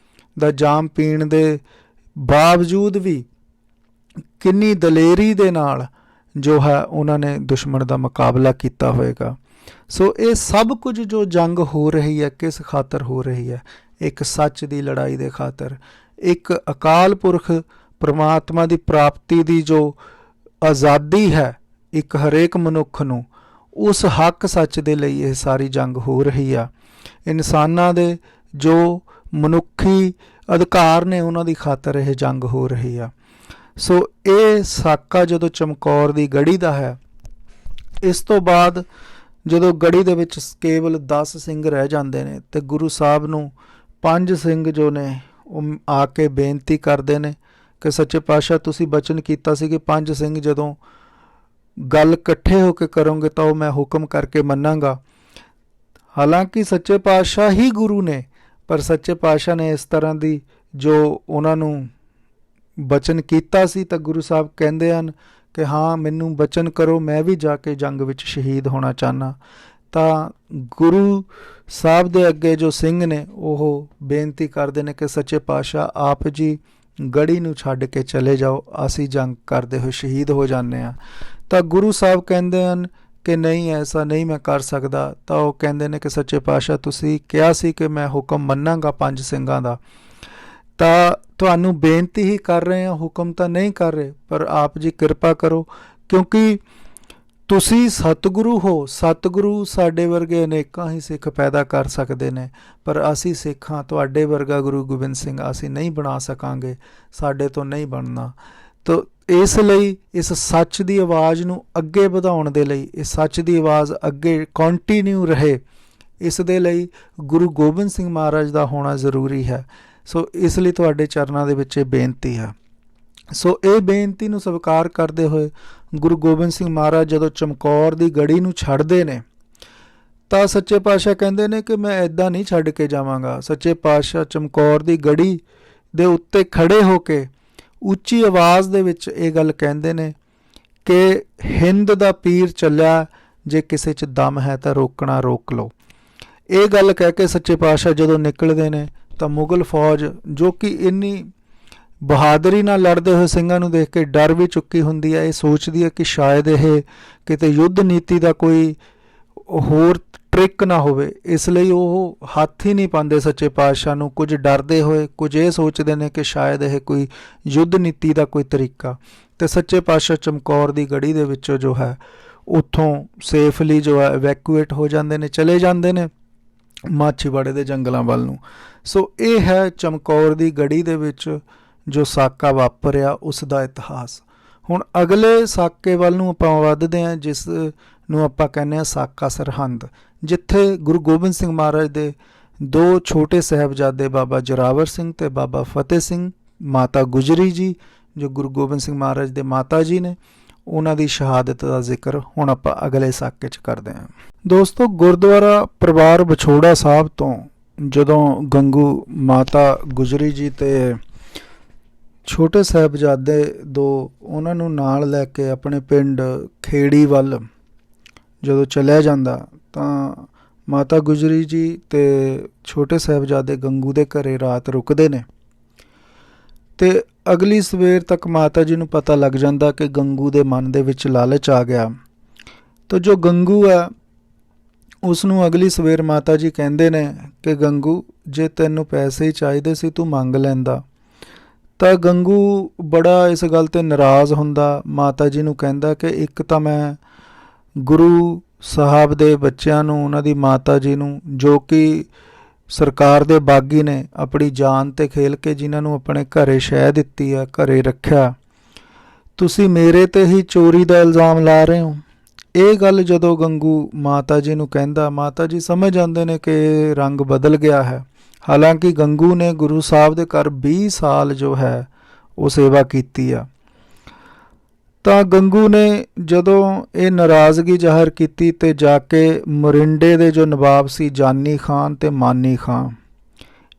ਦਾ ਜਾਮ ਪੀਣ ਦੇ ਬਾਵਜੂਦ ਵੀ ਕਿੰਨੀ ਦਲੇਰੀ ਦੇ ਨਾਲ ਜੋ ਹੈ ਉਹਨਾਂ ਨੇ ਦੁਸ਼ਮਣ ਦਾ ਮੁਕਾਬਲਾ ਕੀਤਾ ਹੋਵੇਗਾ। ਸੋ ਇਹ ਸਭ ਕੁਝ ਜੋ ਜੰਗ ਹੋ ਰਹੀ ਹੈ ਕਿਸ ਖਾਤਰ ਹੋ ਰਹੀ ਹੈ? ਇੱਕ ਸੱਚ ਦੀ ਲੜਾਈ ਦੇ ਖਾਤਰ, ਇੱਕ ਅਕਾਲ ਪੁਰਖ ਪਰਮਾਤਮਾ ਦੀ ਪ੍ਰਾਪਤੀ ਦੀ ਜੋ ਆਜ਼ਾਦੀ ਹੈ ਇੱਕ ਹਰੇਕ ਮਨੁੱਖ ਨੂੰ, ਉਸ ਹੱਕ ਸੱਚ ਦੇ ਲਈ ਇਹ ਸਾਰੀ ਜੰਗ ਹੋ ਰਹੀ ਆ। ਇਨਸਾਨਾਂ ਦੇ ਜੋ ਮਨੁੱਖੀ ਅਧਿਕਾਰ ਨੇ ਉਹਨਾਂ ਦੀ ਖਾਤਰ ਇਹ ਜੰਗ ਹੋ ਰਹੀ ਆ। ਸੋ ਇਹ ਸਾਕਾ ਜਦੋਂ ਚਮਕੌਰ ਦੀ ਗੜੀ ਦਾ ਹੈ। ਇਸ ਤੋਂ ਬਾਅਦ ਜਦੋਂ ਗੜੀ ਦੇ ਵਿੱਚ ਕੇਵਲ 10 ਸਿੰਘ ਰਹਿ ਜਾਂਦੇ ਨੇ ਅਤੇ ਗੁਰੂ ਸਾਹਿਬ ਨੂੰ 5 ਸਿੰਘ ਜੋ ਨੇ ਉਹ ਆ ਕੇ ਬੇਨਤੀ ਕਰਦੇ ਨੇ ਕਿ ਸੱਚੇ ਪਾਤਸ਼ਾਹ ਤੁਸੀਂ ਬਚਨ ਕੀਤਾ ਸੀ ਕਿ 5 ਸਿੰਘ ਜਦੋਂ ਗੱਲ ਇਕੱਠੇ ਹੋ ਕੇ ਕਰੋਗੇ ਤਾਂ ਉਹ ਮੈਂ ਹੁਕਮ ਕਰਕੇ ਮੰਨਾਂਗਾ। ਹਾਲਾਂਕਿ ਸੱਚੇ ਪਾਤਸ਼ਾਹ ਹੀ ਗੁਰੂ ਨੇ, ਪਰ ਸੱਚੇ ਪਾਤਸ਼ਾਹ ਨੇ ਇਸ ਤਰ੍ਹਾਂ ਦੀ ਜੋ ਉਹਨਾਂ ਨੂੰ ਬਚਨ ਕੀਤਾ ਸੀ ਤਾਂ ਗੁਰੂ ਸਾਹਿਬ ਕਹਿੰਦੇ ਹਨ ਕਿ ਹਾਂ ਮੈਨੂੰ ਬਚਨ ਕਰੋ, ਮੈਂ ਵੀ ਜਾ ਕੇ ਜੰਗ ਵਿੱਚ ਸ਼ਹੀਦ ਹੋਣਾ ਚਾਹੁੰਦਾ। ਤਾਂ ਗੁਰੂ ਸਾਹਿਬ ਦੇ ਅੱਗੇ ਜੋ ਸਿੰਘ ਨੇ ਉਹ ਬੇਨਤੀ ਕਰਦੇ ਨੇ ਕਿ ਸੱਚੇ ਪਾਤਸ਼ਾਹ ਆਪ ਜੀ ਗੜੀ ਨੂੰ ਛੱਡ ਕੇ ਚਲੇ ਜਾਓ, ਅਸੀਂ ਜੰਗ ਕਰਦੇ ਹੋਏ ਸ਼ਹੀਦ ਹੋ ਜਾਂਦੇ ਹਾਂ। ਤਾਂ ਗੁਰੂ ਸਾਹਿਬ ਕਹਿੰਦੇ ਹਨ ਕਿ ਨਹੀਂ, ਐਸਾ ਨਹੀਂ ਮੈਂ ਕਰ ਸਕਦਾ। ਤਾਂ ਉਹ ਕਹਿੰਦੇ ਨੇ ਕਿ ਸੱਚੇ ਪਾਤਸ਼ਾਹ ਤੁਸੀਂ ਕਿਹਾ ਸੀ ਕਿ ਮੈਂ ਹੁਕਮ ਮੰਨਾਂਗਾ 5 ਸਿੰਘਾਂ ਦਾ, ਤਾਂ ਤੁਹਾਨੂੰ ਬੇਨਤੀ ਹੀ ਕਰ ਰਹੇ ਹਾਂ, ਹੁਕਮ ਤਾਂ ਨਹੀਂ ਕਰ ਰਹੇ, ਪਰ ਆਪ ਜੀ ਕਿਰਪਾ ਕਰੋ ਕਿਉਂਕਿ ਤੁਸੀਂ ਸਤਿਗੁਰੂ ਹੋ। ਸਤਿਗੁਰੂ ਸਾਡੇ ਵਰਗੇ ਅਨੇਕਾਂ ਹੀ ਸਿੱਖ ਪੈਦਾ ਕਰ ਸਕਦੇ ਨੇ, ਪਰ ਅਸੀਂ ਸਿੱਖ ਹਾਂ, ਤੁਹਾਡੇ ਵਰਗਾ ਗੁਰੂ ਗੋਬਿੰਦ ਸਿੰਘ ਅਸੀਂ ਨਹੀਂ ਬਣਾ ਸਕਾਂਗੇ, ਸਾਡੇ ਤੋਂ ਨਹੀਂ ਬਣਨਾ। ਤਾਂ ਇਸ ਲਈ ਇਸ ਸੱਚ ਦੀ ਆਵਾਜ਼ ਨੂੰ ਅੱਗੇ ਵਧਾਉਣ ਦੇ ਲਈ, ਇਸ ਸੱਚ ਦੀ ਆਵਾਜ਼ ਅੱਗੇ ਕੰਟੀਨਿਊ ਰਹੇ, ਇਸ ਦੇ ਲਈ ਗੁਰੂ ਗੋਬਿੰਦ ਸਿੰਘ ਮਹਾਰਾਜ ਦਾ ਹੋਣਾ ਜ਼ਰੂਰੀ ਹੈ। ਸੋ ਇਸ ਲਈ ਤੁਹਾਡੇ ਚਰਨਾਂ ਦੇ ਵਿੱਚ ਇਹ ਬੇਨਤੀ ਹੈ। ਸੋ ਇਹ ਬੇਨਤੀ ਨੂੰ ਸਵੀਕਾਰ ਕਰਦੇ ਹੋਏ ਗੁਰੂ ਗੋਬਿੰਦ ਸਿੰਘ ਮਹਾਰਾਜ ਜਦੋਂ ਚਮਕੌਰ ਦੀ ਗੜੀ ਨੂੰ ਛੱਡਦੇ ਨੇ ਤਾਂ ਸੱਚੇ ਪਾਤਸ਼ਾਹ ਕਹਿੰਦੇ ਨੇ ਕਿ ਮੈਂ ਇੱਦਾਂ ਨਹੀਂ ਛੱਡ ਕੇ ਜਾਵਾਂਗਾ। ਸੱਚੇ ਪਾਤਸ਼ਾਹ ਚਮਕੌਰ ਦੀ ਗੜੀ ਦੇ ਉੱਤੇ ਖੜ੍ਹੇ ਹੋ ਕੇ ਉੱਚੀ ਆਵਾਜ਼ ਦੇ ਵਿੱਚ ਇਹ ਗੱਲ ਕਹਿੰਦੇ ਨੇ ਕਿ ਹਿੰਦ ਦਾ ਪੀਰ ਚੱਲਿਆ, ਜੇ ਕਿਸੇ 'ਚ ਦਮ ਹੈ ਤਾਂ ਰੋਕਣਾ ਰੋਕ ਲਓ। ਇਹ ਗੱਲ ਕਹਿ ਕੇ ਸੱਚੇ ਪਾਤਸ਼ਾਹ ਜਦੋਂ ਨਿਕਲਦੇ ਨੇ ਤਾਂ ਮੁਗਲ ਫੌਜ ਜੋ ਕਿ ਇੰਨੀ ਬਹਾਦਰੀ ਨਾਲ ਲੜਦੇ ਹੋਏ ਸਿੰਘਾਂ ਨੂੰ ਦੇਖ ਕੇ ਡਰ ਵੀ ਚੁੱਕੀ ਹੁੰਦੀ ਹੈ। ਇਹ ਸੋਚਦੀ ਹੈ ਕਿ ਸ਼ਾਇਦ ਇਹ ਕਿਤੇ ਯੁੱਧ ਨੀਤੀ ਦਾ ਕੋਈ ਹੋਰ ਟ੍ਰਿਕ ਨਾ ਹੋਵੇ, ਇਸ ਲਈ ਉਹ ਹੱਥ ਹੀ ਨਹੀਂ ਪਾਉਂਦੇ ਸੱਚੇ ਪਾਤਸ਼ਾਹ ਨੂੰ, ਕੁਝ ਡਰਦੇ ਹੋਏ, ਕੁਝ ਇਹ ਸੋਚਦੇ ਨੇ ਕਿ ਸ਼ਾਇਦ ਇਹ ਕੋਈ ਯੁੱਧ ਨੀਤੀ ਦਾ ਕੋਈ ਤਰੀਕਾ। ਅਤੇ ਸੱਚੇ ਪਾਤਸ਼ਾਹ ਚਮਕੌਰ ਦੀ ਗੜੀ ਦੇ ਵਿੱਚੋਂ ਜੋ ਹੈ ਉੱਥੋਂ ਸੇਫਲੀ ਜੋ ਹੈ ਇਵੈਕੂਏਟ ਹੋ ਜਾਂਦੇ ਨੇ, ਚਲੇ ਜਾਂਦੇ ਨੇ ਮਾਛੀਵਾੜੇ ਦੇ ਜੰਗਲਾਂ ਵੱਲ ਨੂੰ। ਸੋ ਇਹ ਹੈ ਚਮਕੌਰ ਦੀ ਗੜੀ ਦੇ ਵਿੱਚ ਜੋ ਸਾਕਾ ਵਾਪਰਿਆ ਉਸ ਦਾ ਇਤਿਹਾਸ। ਹੁਣ ਅਗਲੇ ਸਾਕੇ ਵੱਲ ਨੂੰ ਆਪਾਂ ਵੱਧਦੇ ਹਾਂ, ਜਿਸ ਨੂੰ ਆਪਾਂ ਕਹਿੰਦੇ ਹਾਂ ਸਾਕਾ ਸਰਹੰਦ, ਜਿੱਥੇ ਗੁਰੂ ਗੋਬਿੰਦ ਸਿੰਘ ਮਹਾਰਾਜ ਦੇ 2 ਛੋਟੇ ਸਾਹਿਬਜ਼ਾਦੇ ਬਾਬਾ ਜ਼ੋਰਾਵਰ ਸਿੰਘ ਅਤੇ ਬਾਬਾ ਫਤਿਹ ਸਿੰਘ ਮਾਤਾ ਗੁਜਰੀ ਜੀ ਜੋ ਗੁਰੂ ਗੋਬਿੰਦ ਸਿੰਘ ਮਹਾਰਾਜ ਦੇ ਮਾਤਾ ਜੀ ਨੇ, ਉਹਨਾਂ ਦੀ ਸ਼ਹਾਦਤ ਦਾ ਜ਼ਿਕਰ ਹੁਣ ਆਪਾਂ ਅਗਲੇ ਸਾਕੇ 'ਚ ਕਰਦੇ ਹਾਂ। ਦੋਸਤੋ, ਗੁਰਦੁਆਰਾ ਪਰਿਵਾਰ ਵਿਛੋੜਾ ਸਾਹਿਬ ਤੋਂ ਜਦੋਂ ਗੰਗੂ ਮਾਤਾ ਗੁਜਰੀ ਜੀ ਤੇ ਛੋਟੇ ਸਾਹਿਬਜ਼ਾਦੇ ਦੋ ਉਹਨਾਂ ਨੂੰ ਨਾਲ ਲੈ ਕੇ ਆਪਣੇ ਪਿੰਡ ਖੇੜੀ ਵੱਲ ਜਦੋਂ ਚਲਿਆ ਜਾਂਦਾ ਤਾਂ ਮਾਤਾ ਗੁਜਰੀ ਜੀ ਤੇ ਛੋਟੇ ਸਾਹਿਬਜ਼ਾਦੇ ਗੰਗੂ ਦੇ ਘਰੇ ਰਾਤ ਰੁਕਦੇ ਨੇ ਤੇ ਅਗਲੀ ਸਵੇਰ ਤੱਕ ਮਾਤਾ ਜੀ ਨੂੰ ਪਤਾ ਲੱਗ ਜਾਂਦਾ ਕਿ ਗੰਗੂ ਦੇ ਮਨ ਦੇ ਵਿੱਚ ਲਾਲਚ ਆ ਗਿਆ। ਤਾਂ ਜੋ ਗੰਗੂ ਹੈ ਉਸ ਨੂੰ ਅਗਲੀ ਸਵੇਰ ਮਾਤਾ ਜੀ ਕਹਿੰਦੇ ਨੇ ਕਿ ਗੰਗੂ, ਜੇ ਤੈਨੂੰ ਪੈਸੇ ਹੀ ਚਾਹੀਦੇ ਸੀ ਤੂੰ ਮੰਗ ਲੈਂਦਾ। ਤਾਂ ਗੰਗੂ ਬੜਾ ਇਸ ਗੱਲ 'ਤੇ ਨਾਰਾਜ਼ ਹੁੰਦਾ, ਮਾਤਾ ਜੀ ਨੂੰ ਕਹਿੰਦਾ ਕਿ ਇੱਕ ਤਾਂ ਮੈਂ ਗੁਰੂ ਸਾਹਿਬ ਦੇ ਬੱਚਿਆਂ ਨੂੰ, ਉਹਨਾਂ ਦੀ ਮਾਤਾ ਜੀ ਨੂੰ, ਜੋ ਕਿ ਸਰਕਾਰ ਦੇ ਬਾਗੀ ਨੇ, ਆਪਣੀ ਜਾਨ 'ਤੇ ਖੇਲ ਕੇ ਜਿਨ੍ਹਾਂ ਨੂੰ ਆਪਣੇ ਘਰੇ ਸ਼ਹਿ ਦਿੱਤੀ ਆ, ਘਰੇ ਰੱਖਿਆ, ਤੁਸੀਂ ਮੇਰੇ 'ਤੇ ਹੀ ਚੋਰੀ ਦਾ ਇਲਜ਼ਾਮ ਲਾ ਰਹੇ ਹੋ। ਇਹ ਗੱਲ ਜਦੋਂ ਗੰਗੂ ਮਾਤਾ ਜੀ ਨੂੰ ਕਹਿੰਦਾ, ਮਾਤਾ ਜੀ ਸਮਝ ਜਾਂਦੇ ਨੇ ਕਿ ਰੰਗ ਬਦਲ ਗਿਆ ਹੈ। ਹਾਲਾਂਕਿ ਗੰਗੂ ਨੇ ਗੁਰੂ ਸਾਹਿਬ ਦੇ ਘਰ 20 ਸਾਲ ਜੋ ਹੈ ਉਹ ਸੇਵਾ ਕੀਤੀ ਆ। ਤਾਂ ਗੰਗੂ ਨੇ ਜਦੋਂ ਇਹ ਨਾਰਾਜ਼ਗੀ ਜ਼ਾਹਰ ਕੀਤੀ ਤੇ ਜਾ ਕੇ ਮੋਰਿੰਡੇ ਦੇ ਜੋ ਨਵਾਬ ਸੀ ਜਾਨੀ ਖਾਨ ਤੇ ਮਾਨੀ ਖਾਨ,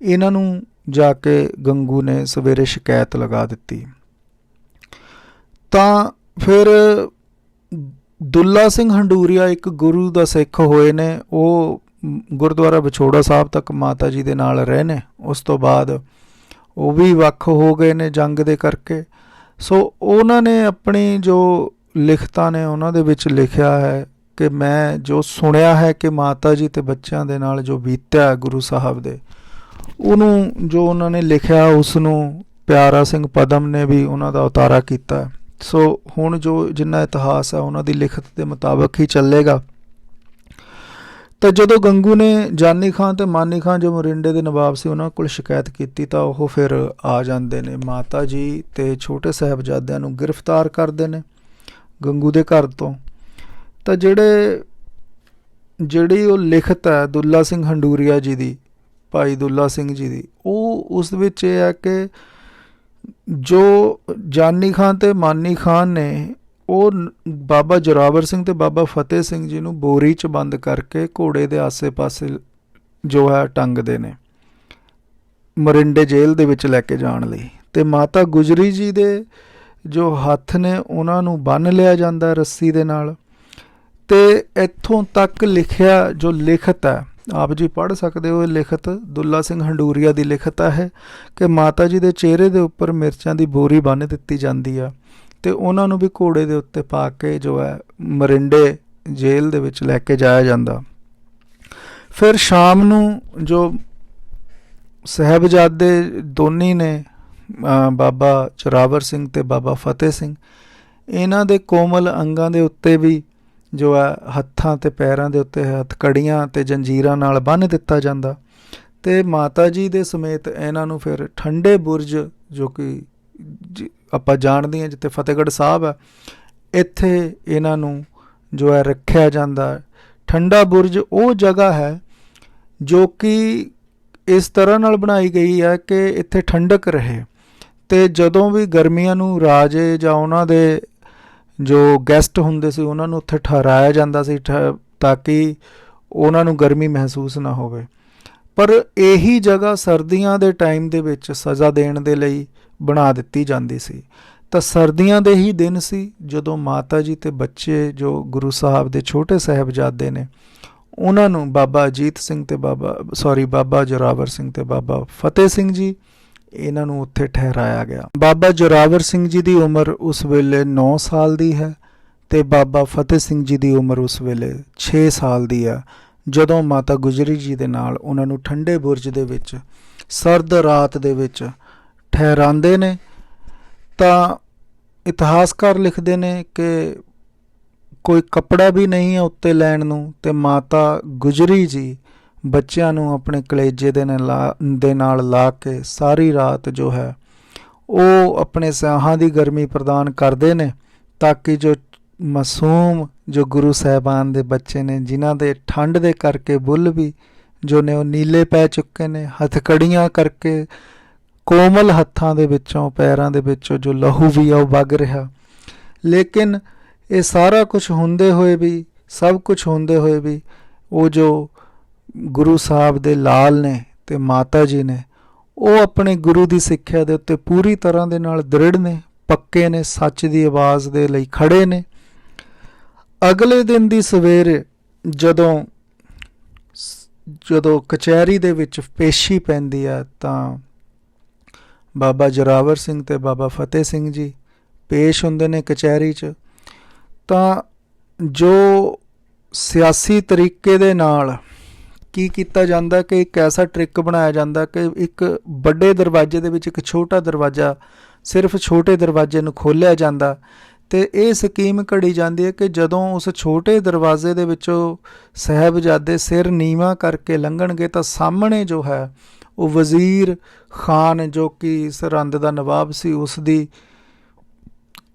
ਇਹਨਾਂ ਨੂੰ ਜਾ ਕੇ ਗੰਗੂ ਨੇ ਸਵੇਰੇ ਸ਼ਿਕਾਇਤ ਲਗਾ ਦਿੱਤੀ। ਤਾਂ ਫਿਰ ਦੁੱਲਾ ਸਿੰਘ ਹੰਡੂਰੀਆ ਇੱਕ ਗੁਰੂ ਦਾ ਸਿੱਖ ਹੋਏ ਨੇ, ਉਹ ਗੁਰਦੁਆਰਾ ਵਿਛੋੜਾ ਸਾਹਿਬ ਤੱਕ ਮਾਤਾ ਜੀ ਦੇ ਨਾਲ ਰਹੇ ਨੇ। ਉਸ ਤੋਂ ਬਾਅਦ ਉਹ ਵੀ ਵੱਖ ਹੋ ਗਏ ਨੇ ਜੰਗ ਦੇ ਕਰਕੇ। ਸੋ ਉਹਨਾਂ ਨੇ ਆਪਣੀ ਜੋ ਲਿਖਤਾਂ ਨੇ ਉਹਨਾਂ ਦੇ ਵਿੱਚ ਲਿਖਿਆ ਹੈ ਕਿ ਮੈਂ ਜੋ ਸੁਣਿਆ ਹੈ ਕਿ ਮਾਤਾ ਜੀ ਤੇ ਬੱਚਿਆਂ ਦੇ ਨਾਲ ਜੋ ਬੀਤਿਆ ਗੁਰੂ ਸਾਹਿਬ ਦੇ, ਉਹਨੂੰ ਜੋ ਉਹਨਾਂ ਨੇ ਲਿਖਿਆ ਉਸ ਨੂੰ ਪਿਆਰਾ ਸਿੰਘ ਪਦਮ ਨੇ ਵੀ ਉਹਨਾਂ ਦਾ ਉਤਾਰਾ ਕੀਤਾ। ਸੋ ਹੁਣ ਜੋ ਜਿੰਨਾ ਇਤਿਹਾਸ ਹੈ ਉਹਨਾਂ ਦੀ ਲਿਖਤ ਦੇ ਮੁਤਾਬਕ ਹੀ ਚੱਲੇਗਾ। ਤਾਂ ਜਦੋਂ ਗੰਗੂ ਨੇ ਜਾਨੀ ਖਾਨ ਤੇ ਮਾਨੀ ਖਾਨ ਜੋ ਮੋਰਿੰਡੇ ਦੇ ਨਵਾਬ ਸੀ ਉਹਨਾਂ ਕੋਲ ਸ਼ਿਕਾਇਤ ਕੀਤੀ ਤਾਂ ਉਹ ਫਿਰ ਆ ਜਾਂਦੇ ਨੇ, ਮਾਤਾ ਜੀ ਤੇ ਛੋਟੇ ਸਾਹਿਬਜ਼ਾਦਿਆਂ ਨੂੰ ਗ੍ਰਿਫਤਾਰ ਕਰਦੇ ਨੇ ਗੰਗੂ ਦੇ ਘਰ ਤੋਂ। ਤਾਂ ਜਿਹੜੀ ਉਹ ਲਿਖਤ ਹੈ ਦੁੱਲਾ ਸਿੰਘ ਹੰਡੂਰੀਆ ਜੀ ਦੀ, ਭਾਈ ਦੁੱਲਾ ਸਿੰਘ ਜੀ ਦੀ, ਉਹ ਉਸ ਵਿੱਚ ਇਹ ਹੈ ਕਿ ਜੋ ਜਾਨੀ ਖਾਨ ਤੇ ਮਾਨੀ ਖਾਨ ਨੇ ਉਹ ਬਾਬਾ ਜ਼ੋਰਾਵਰ ਸਿੰਘ ਤੇ ਬਾਬਾ ਫਤਿਹ ਸਿੰਘ ਜੀ ਨੂੰ ਬੋਰੀ 'ਚ ਬੰਦ ਕਰਕੇ ਘੋੜੇ ਦੇ ਆਸੇ-ਪਾਸੇ ਜੋ ਹੈ ਟੰਗਦੇ ਨੇ ਮੋਰਿੰਡੇ ਜੇਲ੍ਹ ਦੇ ਵਿੱਚ ਲੈ ਕੇ ਜਾਣ ਲਈ। ਤੇ ਮਾਤਾ ਗੁਜਰੀ ਜੀ ਦੇ ਜੋ ਹੱਥ ਨੇ ਉਹਨਾਂ ਨੂੰ ਬੰਨ੍ਹ ਲਿਆ ਜਾਂਦਾ ਰੱਸੀ ਦੇ ਨਾਲ। ਤੇ ਇੱਥੋਂ ਤੱਕ ਲਿਖਿਆ ਜੋ ਲਿਖਤ ਹੈ, ਆਪ ਜੀ ਪੜ੍ਹ ਸਕਦੇ ਹੋ, ਇਹ ਲਿਖਤ ਦੁੱਲਾ ਸਿੰਘ ਹੰਡੂਰੀਆ ਦੀ ਲਿਖਤ ਹੈ ਕਿ ਮਾਤਾ ਜੀ ਦੇ ਚਿਹਰੇ ਦੇ ਉੱਪਰ ਮਿਰਚਾਂ ਦੀ ਬੋਰੀ ਬੰਨ੍ਹ ਦਿੱਤੀ ਜਾਂਦੀ ਆ ਤੇ ਉਹਨਾਂ ਨੂੰ ਵੀ ਘੋੜੇ ਦੇ ਉੱਤੇ ਪਾ ਕੇ ਜੋ ਹੈ ਮੋਰਿੰਡੇ ਜੇਲ੍ਹ ਦੇ ਵਿੱਚ ਲੈ ਕੇ ਜਾਇਆ ਜਾਂਦਾ। ਫਿਰ ਸ਼ਾਮ ਨੂੰ ਜੋ ਸਾਹਿਬਜ਼ਾਦੇ ਦੋਨੀ ਨੇ, ਬਾਬਾ ਜ਼ੋਰਾਵਰ ਸਿੰਘ ਤੇ ਬਾਬਾ ਫਤਿਹ ਸਿੰਘ, ਇਹਨਾਂ ਦੇ ਕੋਮਲ ਅੰਗਾਂ ਦੇ ਉੱਤੇ ਵੀ ਜੋ ਹੈ ਹੱਥਾਂ ਤੇ ਪੈਰਾਂ ਦੇ ਉੱਤੇ ਹੱਥਕੜੀਆਂ ਤੇ ਜੰਜੀਰਾਂ ਨਾਲ ਬੰਨ੍ਹ ਦਿੱਤਾ ਜਾਂਦਾ। ਤੇ ਮਾਤਾ ਜੀ ਦੇ ਸਮੇਤ ਇਹਨਾਂ ਨੂੰ ਫਿਰ ਠੰਡੇ ਬੁਰਜ, ਜੋ ਕਿ ਆਪਾਂ ਜਾਣਦੇ ਹਾਂ ਜਿੱਥੇ ਫਤਿਹਗੜ੍ਹ ਸਾਹਿਬ ਹੈ, ਇੱਥੇ ਇਹਨਾਂ ਨੂੰ ਜੋ ਹੈ ਰੱਖਿਆ ਜਾਂਦਾ। ਠੰਡਾ ਬੁਰਜ ਉਹ ਜਗ੍ਹਾ ਹੈ ਜੋ ਕਿ ਇਸ ਤਰ੍ਹਾਂ ਨਾਲ ਬਣਾਈ ਗਈ ਹੈ ਕਿ ਇੱਥੇ ਠੰਡਕ ਰਹੇ ਤੇ ਜਦੋਂ ਵੀ ਗਰਮੀਆਂ ਨੂੰ ਰਾਜੇ ਜਾਂ ਉਹਨਾਂ ਦੇ ਜੋ ਗੈਸਟ ਹੁੰਦੇ ਸੀ ਉਹਨਾਂ ਨੂੰ ਉੱਥੇ ਠਹਿਰਾਇਆ ਜਾਂਦਾ ਸੀ ਤਾਂ ਕਿ ਉਹਨਾਂ ਨੂੰ ਗਰਮੀ ਮਹਿਸੂਸ ਨਾ ਹੋਵੇ। ਪਰ ਇਹੀ ਜਗ੍ਹਾ ਸਰਦੀਆਂ ਦੇ ਟਾਈਮ ਦੇ ਵਿੱਚ ਸਜ਼ਾ ਦੇਣ ਦੇ ਲਈ ਬਣਾ ਦਿੱਤੀ ਜਾਂਦੀ ਸੀ। ਤਾਂ ਸਰਦੀਆਂ ਦੇ ਹੀ ਦਿਨ ਸੀ ਜਦੋਂ ਮਾਤਾ ਜੀ ਤੇ ਬੱਚੇ ਜੋ ਗੁਰੂ ਸਾਹਿਬ ਦੇ ਛੋਟੇ ਸਾਹਿਬਜ਼ਾਦੇ ਨੇ ਉਹਨਾਂ ਨੂੰ ਬਾਬਾ ਅਜੀਤ ਸਿੰਘ ਤੇ ਬਾਬਾ ਜ਼ੋਰਾਵਰ ਸਿੰਘ ਤੇ ਬਾਬਾ ਫਤਿਹ ਸਿੰਘ ਜੀ, ਇਹਨਾਂ ਨੂੰ ਉੱਥੇ ਠਹਿਰਾਇਆ ਗਿਆ। ਬਾਬਾ ਜ਼ੋਰਾਵਰ ਸਿੰਘ ਜੀ ਦੀ ਉਮਰ ਉਸ ਵੇਲੇ 9 ਸਾਲ ਦੀ ਹੈ ਤੇ ਬਾਬਾ ਫਤਿਹ ਸਿੰਘ ਜੀ ਦੀ ਉਮਰ ਉਸ ਵੇਲੇ 6 ਸਾਲ ਦੀ ਹੈ ਜਦੋਂ ਮਾਤਾ ਗੁਜਰੀ ਜੀ ਦੇ ਨਾਲ ਉਹਨਾਂ ਨੂੰ ਠੰਡੇ ਬੁਰਜ ਦੇ ਵਿੱਚ ਸਰਦ ਰਾਤ ਦੇ ਵਿੱਚ ਠਹਿਰਾਉਂਦੇ ਨੇ। ਤਾਂ ਇਤਿਹਾਸਕਾਰ ਲਿਖਦੇ ਨੇ ਕਿ ਕੋਈ ਕੱਪੜਾ ਵੀ ਨਹੀਂ ਹੈ ਉੱਤੇ ਲੈਣ ਨੂੰ ਤੇ ਮਾਤਾ ਗੁਜਰੀ ਜੀ ਬੱਚਿਆਂ ਨੂੰ ਆਪਣੇ ਕਲੇਜੇ ਦੇ ਨਾਲ ਲਾ ਕੇ ਸਾਰੀ ਰਾਤ ਜੋ ਹੈ ਉਹ ਆਪਣੇ ਸਿਆਹਾਂ ਦੀ ਗਰਮੀ ਪ੍ਰਦਾਨ ਕਰਦੇ ਨੇ ਤਾਂ ਕਿ ਜੋ ਮਾਸੂਮ ਜੋ ਗੁਰੂ ਸਾਹਿਬਾਨ ਦੇ ਬੱਚੇ ਨੇ ਜਿਨ੍ਹਾਂ ਦੇ ਠੰਡ ਦੇ ਕਰਕੇ ਬੁੱਲ੍ਹ ਵੀ ਜੋ ਨੇ ਉਹ ਨੀਲੇ ਪੈ ਚੁੱਕੇ ਨੇ, ਹੱਥਕੜੀਆਂ ਕਰਕੇ ਕੋਮਲ ਹੱਥਾਂ ਦੇ ਵਿੱਚੋਂ ਪੈਰਾਂ ਦੇ ਵਿੱਚੋਂ ਜੋ ਲਹੂ ਵੀ ਆ ਉਹ ਵਗ ਰਿਹਾ। ਲੇਕਿਨ ਇਹ ਸਾਰਾ ਕੁਝ ਹੁੰਦੇ ਹੋਏ ਵੀ, ਸਭ ਕੁਝ ਹੁੰਦੇ ਹੋਏ ਵੀ, ਉਹ ਜੋ ਗੁਰੂ ਸਾਹਿਬ ਦੇ ਲਾਲ ਨੇ ਤੇ ਮਾਤਾ ਜੀ ਨੇ, ਉਹ ਆਪਣੇ ਗੁਰੂ ਦੀ ਸਿੱਖਿਆ ਦੇ ਉੱਤੇ ਪੂਰੀ ਤਰ੍ਹਾਂ ਦੇ ਨਾਲ ਦ੍ਰਿੜ ਨੇ, ਪੱਕੇ ਨੇ, ਸੱਚ ਦੀ ਆਵਾਜ਼ ਦੇ ਲਈ ਖੜੇ ਨੇ। ਅਗਲੇ ਦਿਨ ਦੀ ਸਵੇਰੇ ਜਦੋਂ ਕਚਹਿਰੀ ਦੇ ਵਿੱਚ ਪੇਸ਼ੀ ਪੈਂਦੀ ਹੈ ਤਾਂ ਬਾਬਾ ਜ਼ੋਰਾਵਰ ਸਿੰਘ ਤੇ ਬਾਬਾ ਫਤਿਹ ਸਿੰਘ ਜੀ ਪੇਸ਼ ਹੁੰਦੇ ਨੇ ਕਚਹਿਰੀ 'ਚ। ਤਾਂ ਜੋ ਸਿਆਸੀ ਤਰੀਕੇ ਦੇ ਨਾਲ ਕੀ ਕੀਤਾ ਜਾਂਦਾ ਕਿ ਇੱਕ ਐਸਾ ਟ੍ਰਿਕ ਬਣਾਇਆ ਜਾਂਦਾ ਕਿ ਇੱਕ ਵੱਡੇ ਦਰਵਾਜ਼ੇ ਦੇ ਵਿੱਚ ਇੱਕ ਛੋਟਾ ਦਰਵਾਜ਼ਾ, ਸਿਰਫ ਛੋਟੇ ਦਰਵਾਜ਼ੇ ਨੂੰ ਖੋਲ੍ਹਿਆ ਜਾਂਦਾ ਅਤੇ ਇਹ ਸਕੀਮ ਘੜੀ ਜਾਂਦੀ ਹੈ ਕਿ ਜਦੋਂ ਉਸ ਛੋਟੇ ਦਰਵਾਜ਼ੇ ਦੇ ਵਿੱਚੋਂ ਸਾਹਿਬਜ਼ਾਦੇ ਸਿਰ ਨੀਵਾਂ ਕਰਕੇ ਲੰਘਣਗੇ ਤਾਂ ਸਾਹਮਣੇ ਜੋ ਹੈ ਉਹ ਵਜ਼ੀਰ ਖਾਨ, ਜੋ ਕਿ ਸਰਹੰਦ ਦਾ ਨਵਾਬ ਸੀ, ਉਸ ਦੀ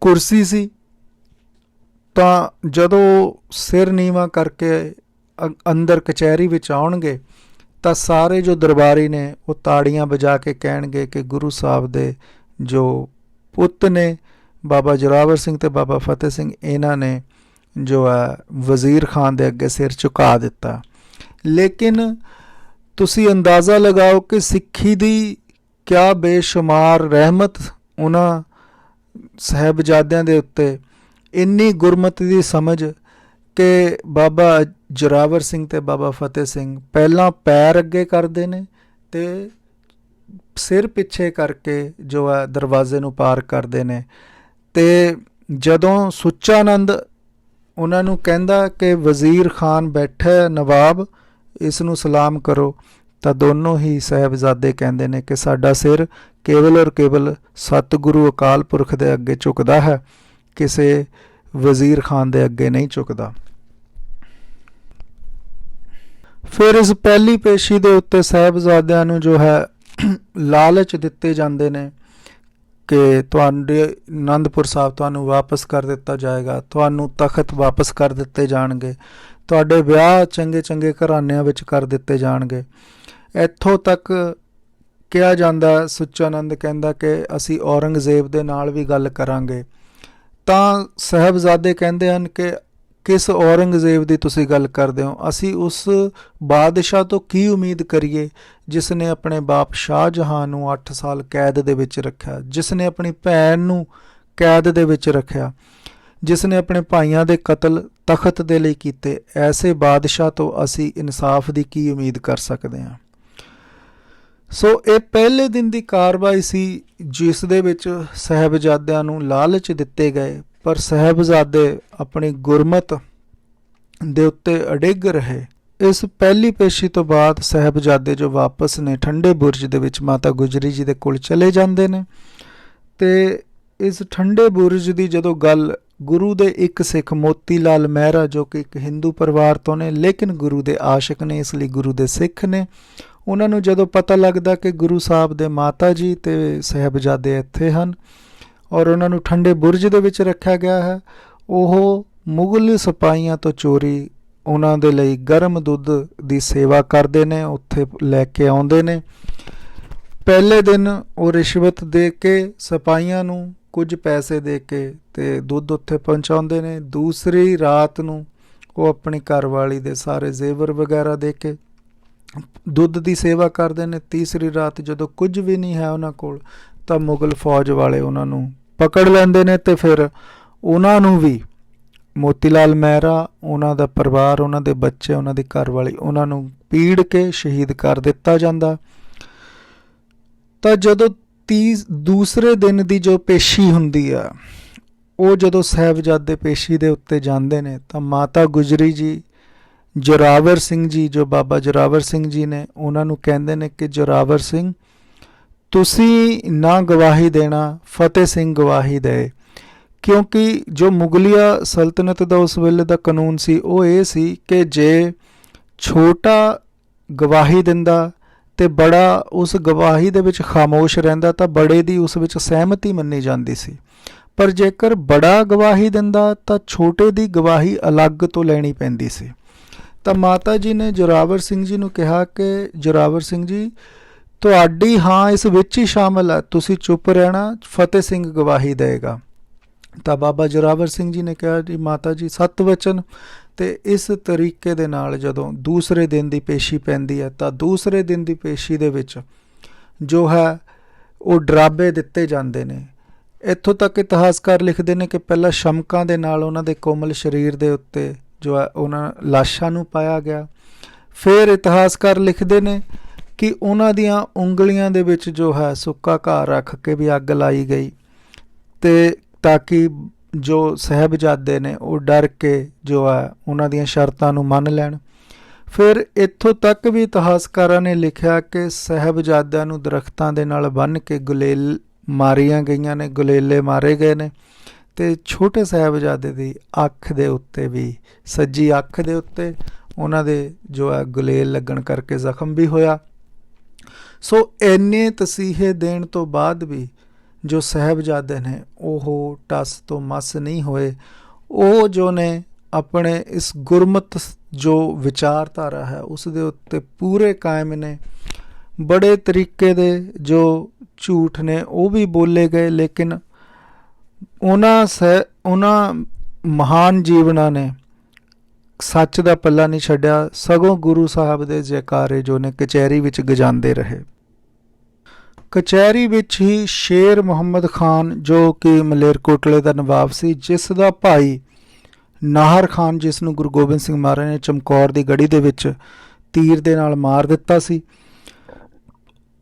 ਕੁਰਸੀ ਸੀ। ਤਾਂ ਜਦੋਂ ਸਿਰ ਨੀਵਾਂ ਕਰਕੇ ਅੰਦਰ ਕਚਹਿਰੀ ਵਿੱਚ ਆਉਣਗੇ ਤਾਂ ਸਾਰੇ ਜੋ ਦਰਬਾਰੀ ਨੇ ਉਹ ਤਾੜੀਆਂ ਵਜਾ ਕੇ ਕਹਿਣਗੇ ਕਿ ਗੁਰੂ ਸਾਹਿਬ ਦੇ ਜੋ ਪੁੱਤ ਨੇ ਬਾਬਾ ਜ਼ੋਰਾਵਰ ਸਿੰਘ ਤੇ ਬਾਬਾ ਫਤਿਹ ਸਿੰਘ, ਇਹਨਾਂ ਨੇ ਜੋ ਹੈ ਵਜ਼ੀਰ ਖਾਨ ਦੇ ਅੱਗੇ ਸਿਰ ਝੁਕਾ ਦਿੱਤਾ। ਲੇਕਿਨ ਤੁਸੀਂ ਅੰਦਾਜ਼ਾ ਲਗਾਓ ਕਿ ਸਿੱਖੀ ਦੀ ਕਿਆ ਬੇਸ਼ੁਮਾਰ ਰਹਿਮਤ ਉਹਨਾਂ ਸਾਹਿਬਜ਼ਾਦਿਆਂ ਦੇ ਉੱਤੇ, ਇੰਨੀ ਗੁਰਮਤਿ ਦੀ ਸਮਝ ਕਿ ਬਾਬਾ ਜ਼ੋਰਾਵਰ ਸਿੰਘ ਤੇ ਬਾਬਾ ਫਤਿਹ ਸਿੰਘ ਪਹਿਲਾਂ ਪੈਰ ਅੱਗੇ ਕਰਦੇ ਨੇ ਤੇ ਸਿਰ ਪਿੱਛੇ ਕਰਕੇ ਜੋ ਹੈ ਦਰਵਾਜ਼ੇ ਨੂੰ ਪਾਰ ਕਰਦੇ ਨੇ। ਅਤੇ ਜਦੋਂ ਸੁੱਚਾਨੰਦ ਉਹਨਾਂ ਨੂੰ ਕਹਿੰਦਾ ਕਿ ਵਜ਼ੀਰ ਖਾਨ ਬੈਠਾ ਨਵਾਬ, ਇਸ ਨੂੰ ਸਲਾਮ ਕਰੋ, ਤਾਂ ਦੋਨੋਂ ਹੀ ਸਾਹਿਬਜ਼ਾਦੇ ਕਹਿੰਦੇ ਨੇ ਕਿ ਸਾਡਾ ਸਿਰ ਕੇਵਲ ਔਰ ਕੇਵਲ ਸਤਿਗੁਰੂ ਅਕਾਲ ਪੁਰਖ ਦੇ ਅੱਗੇ ਝੁਕਦਾ ਹੈ, ਕਿਸੇ ਵਜ਼ੀਰ ਖਾਨ ਦੇ ਅੱਗੇ ਨਹੀਂ ਝੁਕਦਾ। ਫਿਰ ਇਸ ਪਹਿਲੀ ਪੇਸ਼ੀ ਦੇ ਉੱਤੇ ਸਾਹਿਬਜ਼ਾਦਿਆਂ ਨੂੰ ਜੋ ਹੈ ਲਾਲਚ ਦਿੱਤੇ ਜਾਂਦੇ ਨੇ ਕਿ ਤੁਹਾਡੇ ਆਨੰਦਪੁਰ ਸਾਹਿਬ ਤੁਹਾਨੂੰ ਵਾਪਸ ਕਰ ਦਿੱਤਾ ਜਾਏਗਾ, ਤੁਹਾਨੂੰ ਤਖਤ ਵਾਪਸ ਕਰ ਦਿੱਤੇ ਜਾਣਗੇ, ਤੁਹਾਡੇ ਵਿਆਹ ਚੰਗੇ ਚੰਗੇ ਘਰਾਨਿਆਂ ਵਿੱਚ ਕਰ ਦਿੱਤੇ ਜਾਣਗੇ। ਇੱਥੋਂ ਤੱਕ ਕਿਹਾ ਜਾਂਦਾ, ਸੁੱਚਾਨੰਦ ਕਹਿੰਦਾ ਕਿ ਅਸੀਂ ਔਰੰਗਜ਼ੇਬ ਦੇ ਨਾਲ ਵੀ ਗੱਲ ਕਰਾਂਗੇ। ਤਾਂ ਸਾਹਿਬਜ਼ਾਦੇ ਕਹਿੰਦੇ ਹਨ ਕਿ ਕਿਸ ਔਰੰਗਜ਼ੇਬ ਦੀ ਤੁਸੀਂ ਗੱਲ ਕਰਦੇ ਹੋ, ਅਸੀਂ ਉਸ ਬਾਦਸ਼ਾਹ ਤੋਂ ਕੀ ਉਮੀਦ ਕਰੀਏ ਜਿਸ ਨੇ ਆਪਣੇ ਬਾਪ ਸ਼ਾਹਜਹਾਂ ਨੂੰ 8 ਸਾਲ ਕੈਦ ਦੇ ਵਿੱਚ ਰੱਖਿਆ, ਜਿਸ ਨੇ ਆਪਣੀ ਭੈਣ ਨੂੰ ਕੈਦ ਦੇ ਵਿੱਚ ਰੱਖਿਆ, ਜਿਸ ਨੇ ਆਪਣੇ ਭਾਈਆਂ ਦੇ ਕਤਲ ਤਖਤ ਦੇ ਲਈ ਕੀਤੇ। ਐਸੇ ਬਾਦਸ਼ਾਹ ਤੋਂ ਅਸੀਂ ਇਨਸਾਫ ਦੀ ਕੀ ਉਮੀਦ ਕਰ ਸਕਦੇ ਹਾਂ। ਸੋ ਇਹ ਪਹਿਲੇ ਦਿਨ ਦੀ ਕਾਰਵਾਈ ਸੀ ਜਿਸ ਦੇ ਵਿੱਚ ਸਾਹਿਬਜ਼ਾਦਿਆਂ ਨੂੰ ਲਾਲਚ ਦਿੱਤੇ ਗਏ, ਪਰ ਸਾਹਿਬਜ਼ਾਦੇ ਆਪਣੀ ਗੁਰਮਤ ਦੇ ਉੱਤੇ ਅਡਿੱਗ ਰਹੇ। ਇਸ ਪਹਿਲੀ ਪੇਸ਼ੀ ਤੋਂ ਬਾਅਦ ਸਾਹਿਬਜ਼ਾਦੇ ਜੋ ਵਾਪਸ ਨੇ ਠੰਡੇ ਬੁਰਜ ਦੇ ਵਿੱਚ ਮਾਤਾ ਗੁਜਰੀ ਜੀ ਦੇ ਕੋਲ ਚਲੇ ਜਾਂਦੇ ਨੇ। ਅਤੇ ਇਸ ਠੰਡੇ ਬੁਰਜ ਦੀ ਜਦੋਂ ਗੱਲ ਗੁਰੂ ਦੇ ਇੱਕ ਸਿੱਖ ਮੋਤੀ ਲਾਲ ਮਹਿਰਾ, ਜੋ ਕਿ ਇੱਕ ਹਿੰਦੂ ਪਰਿਵਾਰ ਤੋਂ ਨੇ ਲੇਕਿਨ ਗੁਰੂ ਦੇ ਆਸ਼ਿਕ ਨੇ, ਇਸ ਲਈ ਗੁਰੂ ਦੇ ਸਿੱਖ ਨੇ, ਉਹਨਾਂ ਨੂੰ ਜਦੋਂ ਪਤਾ ਲੱਗਦਾ ਕਿ ਗੁਰੂ ਸਾਹਿਬ ਦੇ ਮਾਤਾ ਜੀ ਅਤੇ ਸਾਹਿਬਜ਼ਾਦੇ ਇੱਥੇ ਹਨ ਔਰ ਉਹਨਾਂ ਨੂੰ ਠੰਡੇ ਬੁਰਜ ਦੇ ਵਿੱਚ ਰੱਖਿਆ ਗਿਆ ਹੈ, ਉਹ ਮੁਗਲ ਸਿਪਾਹੀਆਂ ਤੋਂ ਚੋਰੀ ਉਹਨਾਂ ਦੇ ਲਈ ਗਰਮ ਦੁੱਧ ਦੀ ਸੇਵਾ ਕਰਦੇ ਨੇ, ਉੱਥੇ ਲੈ ਕੇ ਆਉਂਦੇ ਨੇ। ਪਹਿਲੇ ਦਿਨ ਉਹ ਰਿਸ਼ਵਤ ਦੇ ਕੇ ਸਿਪਾਹੀਆਂ ਨੂੰ ਕੁਝ ਪੈਸੇ ਦੇ ਕੇ ਅਤੇ ਦੁੱਧ ਉੱਥੇ ਪਹੁੰਚਾਉਂਦੇ ਨੇ। ਦੂਸਰੀ ਰਾਤ ਨੂੰ ਉਹ ਆਪਣੀ ਘਰਵਾਲੀ ਦੇ ਸਾਰੇ ਜ਼ੇਵਰ ਵਗੈਰਾ ਦੇ ਕੇ ਦੁੱਧ ਦੀ ਸੇਵਾ ਕਰਦੇ ਨੇ। ਤੀਸਰੀ ਰਾਤ ਜਦੋਂ ਕੁਝ ਵੀ ਨਹੀਂ ਹੈ ਉਹਨਾਂ ਕੋਲ ਤਾਂ ਮੁਗਲ ਫੌਜ ਵਾਲੇ ਉਹਨਾਂ ਨੂੰ ਪਕੜ ਲੈਂਦੇ ਨੇ ਅਤੇ ਫਿਰ ਉਹਨਾਂ ਨੂੰ ਵੀ ਮੋਤੀ ਲਾਲ ਮਹਿਰਾ, ਉਹਨਾਂ ਦਾ ਪਰਿਵਾਰ, ਉਹਨਾਂ ਦੇ ਬੱਚੇ, ਉਹਨਾਂ ਦੀ ਘਰਵਾਲੀ, ਉਹਨਾਂ ਨੂੰ ਪੀੜ ਕੇ ਸ਼ਹੀਦ ਕਰ ਦਿੱਤਾ ਜਾਂਦਾ। ਤਾਂ ਜਦੋਂ ਦੂਸਰੇ ਦਿਨ ਦੀ ਜੋ ਪੇਸ਼ੀ ਹੁੰਦੀ ਆ, ਉਹ ਜਦੋਂ ਸਾਹਿਬਜ਼ਾਦੇ ਪੇਸ਼ੀ ਦੇ ਉੱਤੇ ਜਾਂਦੇ ਨੇ ਤਾਂ ਮਾਤਾ ਗੁਜਰੀ ਜੀ, ਜ਼ੋਰਾਵਰ ਸਿੰਘ ਜੀ, ਜੋ ਬਾਬਾ ਜ਼ੋਰਾਵਰ ਸਿੰਘ ਜੀ ਨੇ, ਉਹਨਾਂ ਨੂੰ ਕਹਿੰਦੇ ਨੇ ਕਿ ਜ਼ੋਰਾਵਰ ਸਿੰਘ ਤੁਸੀਂ ਨਾ ਗਵਾਹੀ ਦੇਣਾ, ਫਤਿਹ ਸਿੰਘ ਗਵਾਹੀ ਦੇ। ਕਿਉਂਕਿ ਜੋ ਮੁਗਲਿਆ ਸਲਤਨਤ ਦਾ ਉਸ ਵੇਲੇ ਦਾ ਕਾਨੂੰਨ ਸੀ ਉਹ ਇਹ ਸੀ ਕਿ ਜੇ ਛੋਟਾ ਗਵਾਹੀ ਦਿੰਦਾ ਅਤੇ ਬੜਾ ਉਸ ਗਵਾਹੀ ਦੇ ਵਿੱਚ ਖਾਮੋਸ਼ ਰਹਿੰਦਾ ਤਾਂ ਬੜੇ ਦੀ ਉਸ ਵਿੱਚ ਸਹਿਮਤੀ ਮੰਨੀ ਜਾਂਦੀ ਸੀ, ਪਰ ਜੇਕਰ ਬੜਾ ਗਵਾਹੀ ਦਿੰਦਾ ਤਾਂ ਛੋਟੇ ਦੀ ਗਵਾਹੀ ਅਲੱਗ ਤੋਂ ਲੈਣੀ ਪੈਂਦੀ ਸੀ। ਤਾਂ ਮਾਤਾ ਜੀ ਨੇ ਜ਼ੋਰਾਵਰ ਸਿੰਘ ਜੀ ਨੂੰ ਕਿਹਾ ਕਿ ਜ਼ੋਰਾਵਰ ਸਿੰਘ ਜੀ ਤੁਹਾਡੀ ਹਾਂ ਇਸ ਵਿੱਚ ਹੀ ਸ਼ਾਮਲ ਹੈ, ਤੁਸੀਂ ਚੁੱਪ ਰਹਿਣਾ, ਫਤਿਹ ਸਿੰਘ ਗਵਾਹੀ ਦੇਗਾ। ਤਾਂ ਬਾਬਾ ਜ਼ੋਰਾਵਰ ਸਿੰਘ ਜੀ ਨੇ ਕਿਹਾ ਜੀ ਮਾਤਾ ਜੀ 7 ਵਚਨ। ਅਤੇ ਇਸ ਤਰੀਕੇ ਦੇ ਨਾਲ ਜਦੋਂ ਦੂਸਰੇ ਦਿਨ ਦੀ ਪੇਸ਼ੀ ਪੈਂਦੀ ਹੈ ਤਾਂ ਦੂਸਰੇ ਦਿਨ ਦੀ ਪੇਸ਼ੀ ਦੇ ਵਿੱਚ ਜੋ ਹੈ ਉਹ ਡਰਾਬੇ ਦਿੱਤੇ ਜਾਂਦੇ ਨੇ। ਇੱਥੋਂ ਤੱਕ ਇਤਿਹਾਸਕਾਰ ਲਿਖਦੇ ਨੇ ਕਿ ਪਹਿਲਾਂ ਸ਼ਮਕਾਂ ਦੇ ਨਾਲ ਉਹਨਾਂ ਦੇ ਕੋਮਲ ਸਰੀਰ ਦੇ ਉੱਤੇ ਜੋ ਹੈ ਉਹਨਾਂ ਲਾਸ਼ਾਂ ਨੂੰ ਪਾਇਆ ਗਿਆ। ਫਿਰ ਇਤਿਹਾਸਕਾਰ ਲਿਖਦੇ ਨੇ ਕਿ ਉਹਨਾਂ ਦੀਆਂ ਉਂਗਲੀਆਂ ਦੇ ਵਿੱਚ ਜੋ ਹੈ ਸੁੱਕਾ ਘਾਹ ਰੱਖ ਕੇ ਵੀ ਅੱਗ ਲਾਈ ਗਈ, ਅਤੇ ਤਾਂ ਕਿ ਜੋ ਸਾਹਿਬਜ਼ਾਦੇ ਨੇ ਉਹ ਡਰ ਕੇ ਜੋ ਹੈ ਉਹਨਾਂ ਦੀਆਂ ਸ਼ਰਤਾਂ ਨੂੰ ਮੰਨ ਲੈਣ। ਫਿਰ ਇੱਥੋਂ ਤੱਕ ਵੀ ਇਤਿਹਾਸਕਾਰਾਂ ਨੇ ਲਿਖਿਆ ਕਿ ਸਾਹਿਬਜ਼ਾਦਿਆਂ ਨੂੰ ਦਰਖਤਾਂ ਦੇ ਨਾਲ ਬੰਨ੍ਹ ਕੇ ਗੁਲੇਲ ਮਾਰੀਆਂ ਗਈਆਂ ਨੇ, ਗੁਲੇਲੇ ਮਾਰੇ ਗਏ ਨੇ, ਅਤੇ ਛੋਟੇ ਸਾਹਿਬਜ਼ਾਦੇ ਦੀ ਅੱਖ ਦੇ ਉੱਤੇ ਵੀ, ਸੱਜੀ ਅੱਖ ਦੇ ਉੱਤੇ ਉਹਨਾਂ ਦੇ ਜੋ ਹੈ ਗੁਲੇਲ ਲੱਗਣ ਕਰਕੇ ਜ਼ਖਮ ਵੀ ਹੋਇਆ। ਸੋ ਇੰਨੇ ਤਸੀਹੇ ਦੇਣ ਤੋਂ ਬਾਅਦ ਵੀ ਜੋ ਸਾਹਿਬਜ਼ਾਦੇ ਨੇ ਉਹ ਟਸ ਤੋਂ ਮਸ ਨਹੀਂ ਹੋਏ। ਉਹ ਜੋ ਨੇ ਆਪਣੇ ਇਸ ਗੁਰਮਤ ਜੋ ਵਿਚਾਰਧਾਰਾ ਹੈ ਉਸ ਦੇ ਉੱਤੇ ਪੂਰੇ ਕਾਇਮ ਨੇ। ਬੜੇ ਤਰੀਕੇ ਦੇ ਜੋ ਝੂਠ ਨੇ ਉਹ ਵੀ ਬੋਲੇ ਗਏ, ਲੇਕਿਨ ਉਹਨਾਂ ਮਹਾਨ ਜੀਵਨਾਂ ਨੇ ਸੱਚ ਦਾ ਪੱਲਾ ਨਹੀਂ ਛੱਡਿਆ, ਸਗੋਂ ਗੁਰੂ ਸਾਹਿਬ ਦੇ ਜੈਕਾਰੇ ਜੋ ਨੇ ਕਚਹਿਰੀ ਵਿੱਚ ਗਜਾਉਂਦੇ ਰਹੇ। ਕਚਹਿਰੀ ਵਿੱਚ ਹੀ ਸ਼ੇਰ ਮੁਹੰਮਦ ਖਾਨ ਜੋ ਕਿ ਮਲੇਰਕੋਟਲੇ ਦਾ ਨਵਾਬ ਸੀ, ਜਿਸ ਦਾ ਭਾਈ ਨਾਹਰ ਖਾਨ, ਜਿਸ ਨੂੰ ਗੁਰੂ ਗੋਬਿੰਦ ਸਿੰਘ ਮਹਾਰਾਜ ਨੇ ਚਮਕੌਰ ਦੀ ਗੜੀ ਦੇ ਵਿੱਚ ਤੀਰ ਦੇ ਨਾਲ ਮਾਰ ਦਿੱਤਾ ਸੀ,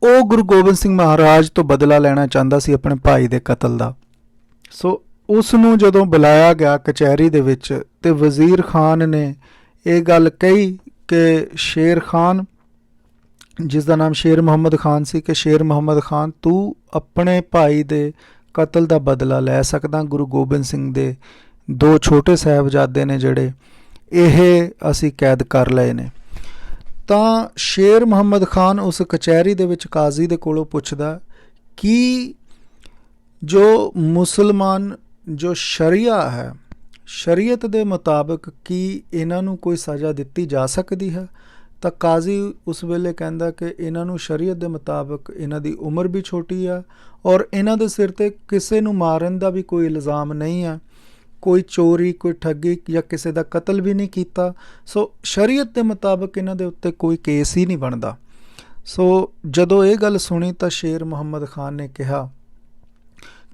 ਉਹ ਗੁਰੂ ਗੋਬਿੰਦ ਸਿੰਘ ਮਹਾਰਾਜ ਤੋਂ ਬਦਲਾ ਲੈਣਾ ਚਾਹੁੰਦਾ ਸੀ ਆਪਣੇ ਭਾਈ ਦੇ ਕਤਲ ਦਾ। ਸੋ ਉਸ ਨੂੰ ਜਦੋਂ ਬੁਲਾਇਆ ਗਿਆ ਕਚਹਿਰੀ ਦੇ ਵਿੱਚ, ਤੇ ਵਜ਼ੀਰ ਖਾਨ ਨੇ ਇਹ ਗੱਲ ਕਹੀ ਕਿ ਸ਼ੇਰ ਖਾਨ, ਜਿਸ ਦਾ ਨਾਮ ਸ਼ੇਰ ਮੁਹੰਮਦ ਖਾਨ ਸੀ, ਕਿ ਸ਼ੇਰ ਮੁਹੰਮਦ ਖਾਨ ਤੂੰ ਆਪਣੇ ਭਾਈ ਦੇ ਕਤਲ ਦਾ ਬਦਲਾ ਲੈ ਸਕਦਾ। ਗੁਰੂ ਗੋਬਿੰਦ ਸਿੰਘ ਦੇ 2 ਛੋਟੇ ਸਾਹਿਬਜ਼ਾਦੇ ਨੇ ਜਿਹੜੇ, ਇਹ ਅਸੀਂ ਕੈਦ ਕਰ ਲਏ ਨੇ। ਤਾਂ ਸ਼ੇਰ ਮੁਹੰਮਦ ਖਾਨ ਉਸ ਕਚਹਿਰੀ ਦੇ ਵਿੱਚ ਕਾਜ਼ੀ ਦੇ ਕੋਲੋਂ ਪੁੱਛਦਾ ਕਿ ਜੋ ਮੁਸਲਮਾਨ ਜੋ ਸ਼ਰੀਆ ਹੈ, ਸ਼ਰੀਅਤ ਦੇ ਮੁਤਾਬਕ ਕੀ ਇਹਨਾਂ ਨੂੰ ਕੋਈ ਸਜ਼ਾ ਦਿੱਤੀ ਜਾ ਸਕਦੀ ਹੈ? ਤਾਂ ਕਾਜ਼ੀ ਉਸ ਵੇਲੇ ਕਹਿੰਦਾ ਕਿ ਇਹਨਾਂ ਨੂੰ ਸ਼ਰੀਅਤ ਦੇ ਮੁਤਾਬਕ ਇਹਨਾਂ ਦੀ ਉਮਰ ਵੀ ਛੋਟੀ ਆ, ਔਰ ਇਹਨਾਂ ਦੇ ਸਿਰ 'ਤੇ ਕਿਸੇ ਨੂੰ ਮਾਰਨ ਦਾ ਵੀ ਕੋਈ ਇਲਜ਼ਾਮ ਨਹੀਂ ਹੈ, ਕੋਈ ਚੋਰੀ, ਕੋਈ ਠੱਗੀ ਜਾਂ ਕਿਸੇ ਦਾ ਕਤਲ ਵੀ ਨਹੀਂ ਕੀਤਾ। ਸੋ ਸ਼ਰੀਅਤ ਦੇ ਮੁਤਾਬਕ ਇਹਨਾਂ ਦੇ ਉੱਤੇ ਕੋਈ ਕੇਸ ਹੀ ਨਹੀਂ ਬਣਦਾ। ਸੋ ਜਦੋਂ ਇਹ ਗੱਲ ਸੁਣੀ ਤਾਂ ਸ਼ੇਰ ਮੁਹੰਮਦ ਖਾਨ ਨੇ ਕਿਹਾ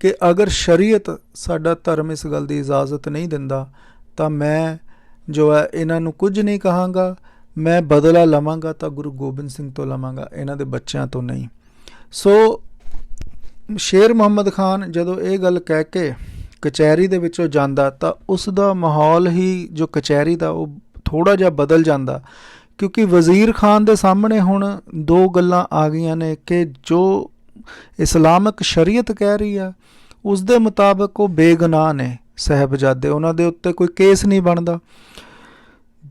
ਕਿ ਅਗਰ ਸ਼ਰੀਅਤ, ਸਾਡਾ ਧਰਮ ਇਸ ਗੱਲ ਦੀ ਇਜਾਜ਼ਤ ਨਹੀਂ ਦਿੰਦਾ, ਤਾਂ ਮੈਂ ਜੋ ਹੈ ਇਹਨਾਂ ਨੂੰ ਕੁਝ ਨਹੀਂ ਕਹਾਂਗਾ, ਮੈਂ ਬਦਲਾ ਲਵਾਂਗਾ ਤਾਂ ਗੁਰੂ ਗੋਬਿੰਦ ਸਿੰਘ ਤੋਂ ਲਵਾਂਗਾ, ਇਹਨਾਂ ਦੇ ਬੱਚਿਆਂ ਤੋਂ ਨਹੀਂ। ਸੋ ਸ਼ੇਰ ਮੁਹੰਮਦ ਖਾਨ ਜਦੋਂ ਇਹ ਗੱਲ ਕਹਿ ਕੇ ਕਚਹਿਰੀ ਦੇ ਵਿੱਚੋਂ ਜਾਂਦਾ ਤਾਂ ਉਸ ਦਾ ਮਾਹੌਲ ਹੀ ਜੋ ਕਚਹਿਰੀ ਦਾ ਉਹ ਥੋੜ੍ਹਾ ਜਿਹਾ ਬਦਲ ਜਾਂਦਾ, ਕਿਉਂਕਿ ਵਜ਼ੀਰ ਖਾਨ ਦੇ ਸਾਹਮਣੇ ਹੁਣ 2 ਗੱਲਾਂ ਆ ਗਈਆਂ ਨੇ ਕਿ ਜੋ ਇਸਲਾਮਿਕ ਸ਼ਰੀਅਤ ਕਹਿ ਰਹੀ ਆ ਉਸ ਦੇ ਮੁਤਾਬਕ ਉਹ ਬੇਗੁਨਾਹ ਨੇ ਸਾਹਿਬਜ਼ਾਦੇ, ਉਹਨਾਂ ਦੇ ਉੱਤੇ ਕੋਈ ਕੇਸ ਨਹੀਂ ਬਣਦਾ।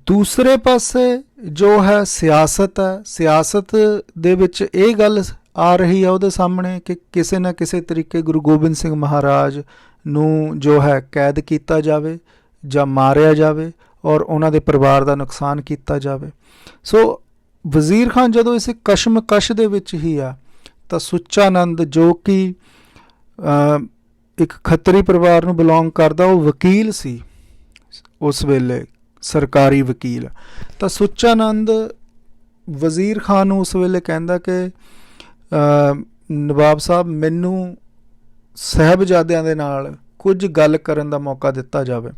ਦੂਸਰੇ ਪਾਸੇ ਜੋ ਹੈ ਸਿਆਸਤ ਹੈ, ਸਿਆਸਤ ਦੇ ਵਿੱਚ ਇਹ ਗੱਲ ਆ ਰਹੀ ਹੈ ਉਹਦੇ ਸਾਹਮਣੇ ਕਿ ਕਿਸੇ ਨਾ ਕਿਸੇ ਤਰੀਕੇ ਗੁਰੂ ਗੋਬਿੰਦ ਸਿੰਘ ਮਹਾਰਾਜ ਨੂੰ ਜੋ ਹੈ ਕੈਦ ਕੀਤਾ ਜਾਵੇ ਜਾਂ ਮਾਰਿਆ ਜਾਵੇ, ਔਰ ਉਹਨਾਂ ਦੇ ਪਰਿਵਾਰ ਦਾ ਨੁਕਸਾਨ ਕੀਤਾ ਜਾਵੇ। ਸੋ ਵਜ਼ੀਰ ਖਾਨ ਜਦੋਂ ਇਸ ਕਸ਼ਮਕਸ਼ ਦੇ ਵਿੱਚ ਹੀ ਆ ਤਾਂ ਸੁੱਚਾ ਨੰਦ ਜੋ ਕਿ ਇੱਕ ਖੱਤਰੀ ਪਰਿਵਾਰ ਨੂੰ ਬਿਲੋਂਗ ਕਰਦਾ, ਉਹ ਵਕੀਲ ਸੀ ਉਸ ਵੇਲੇ, ਸਰਕਾਰੀ ਵਕੀਲ। ਤਾਂ ਸੁੱਚਾ ਨੰਦ ਵਜ਼ੀਰ ਖਾਨ ਨੂੰ ਉਸ ਵੇਲੇ ਕਹਿੰਦਾ ਕਿ ਨਵਾਬ ਸਾਹਿਬ, ਮੈਨੂੰ ਸਾਹਿਬਜ਼ਾਦਿਆਂ ਦੇ ਨਾਲ ਕੁਝ ਗੱਲ ਕਰਨ ਦਾ ਮੌਕਾ ਦਿੱਤਾ ਜਾਵੇ।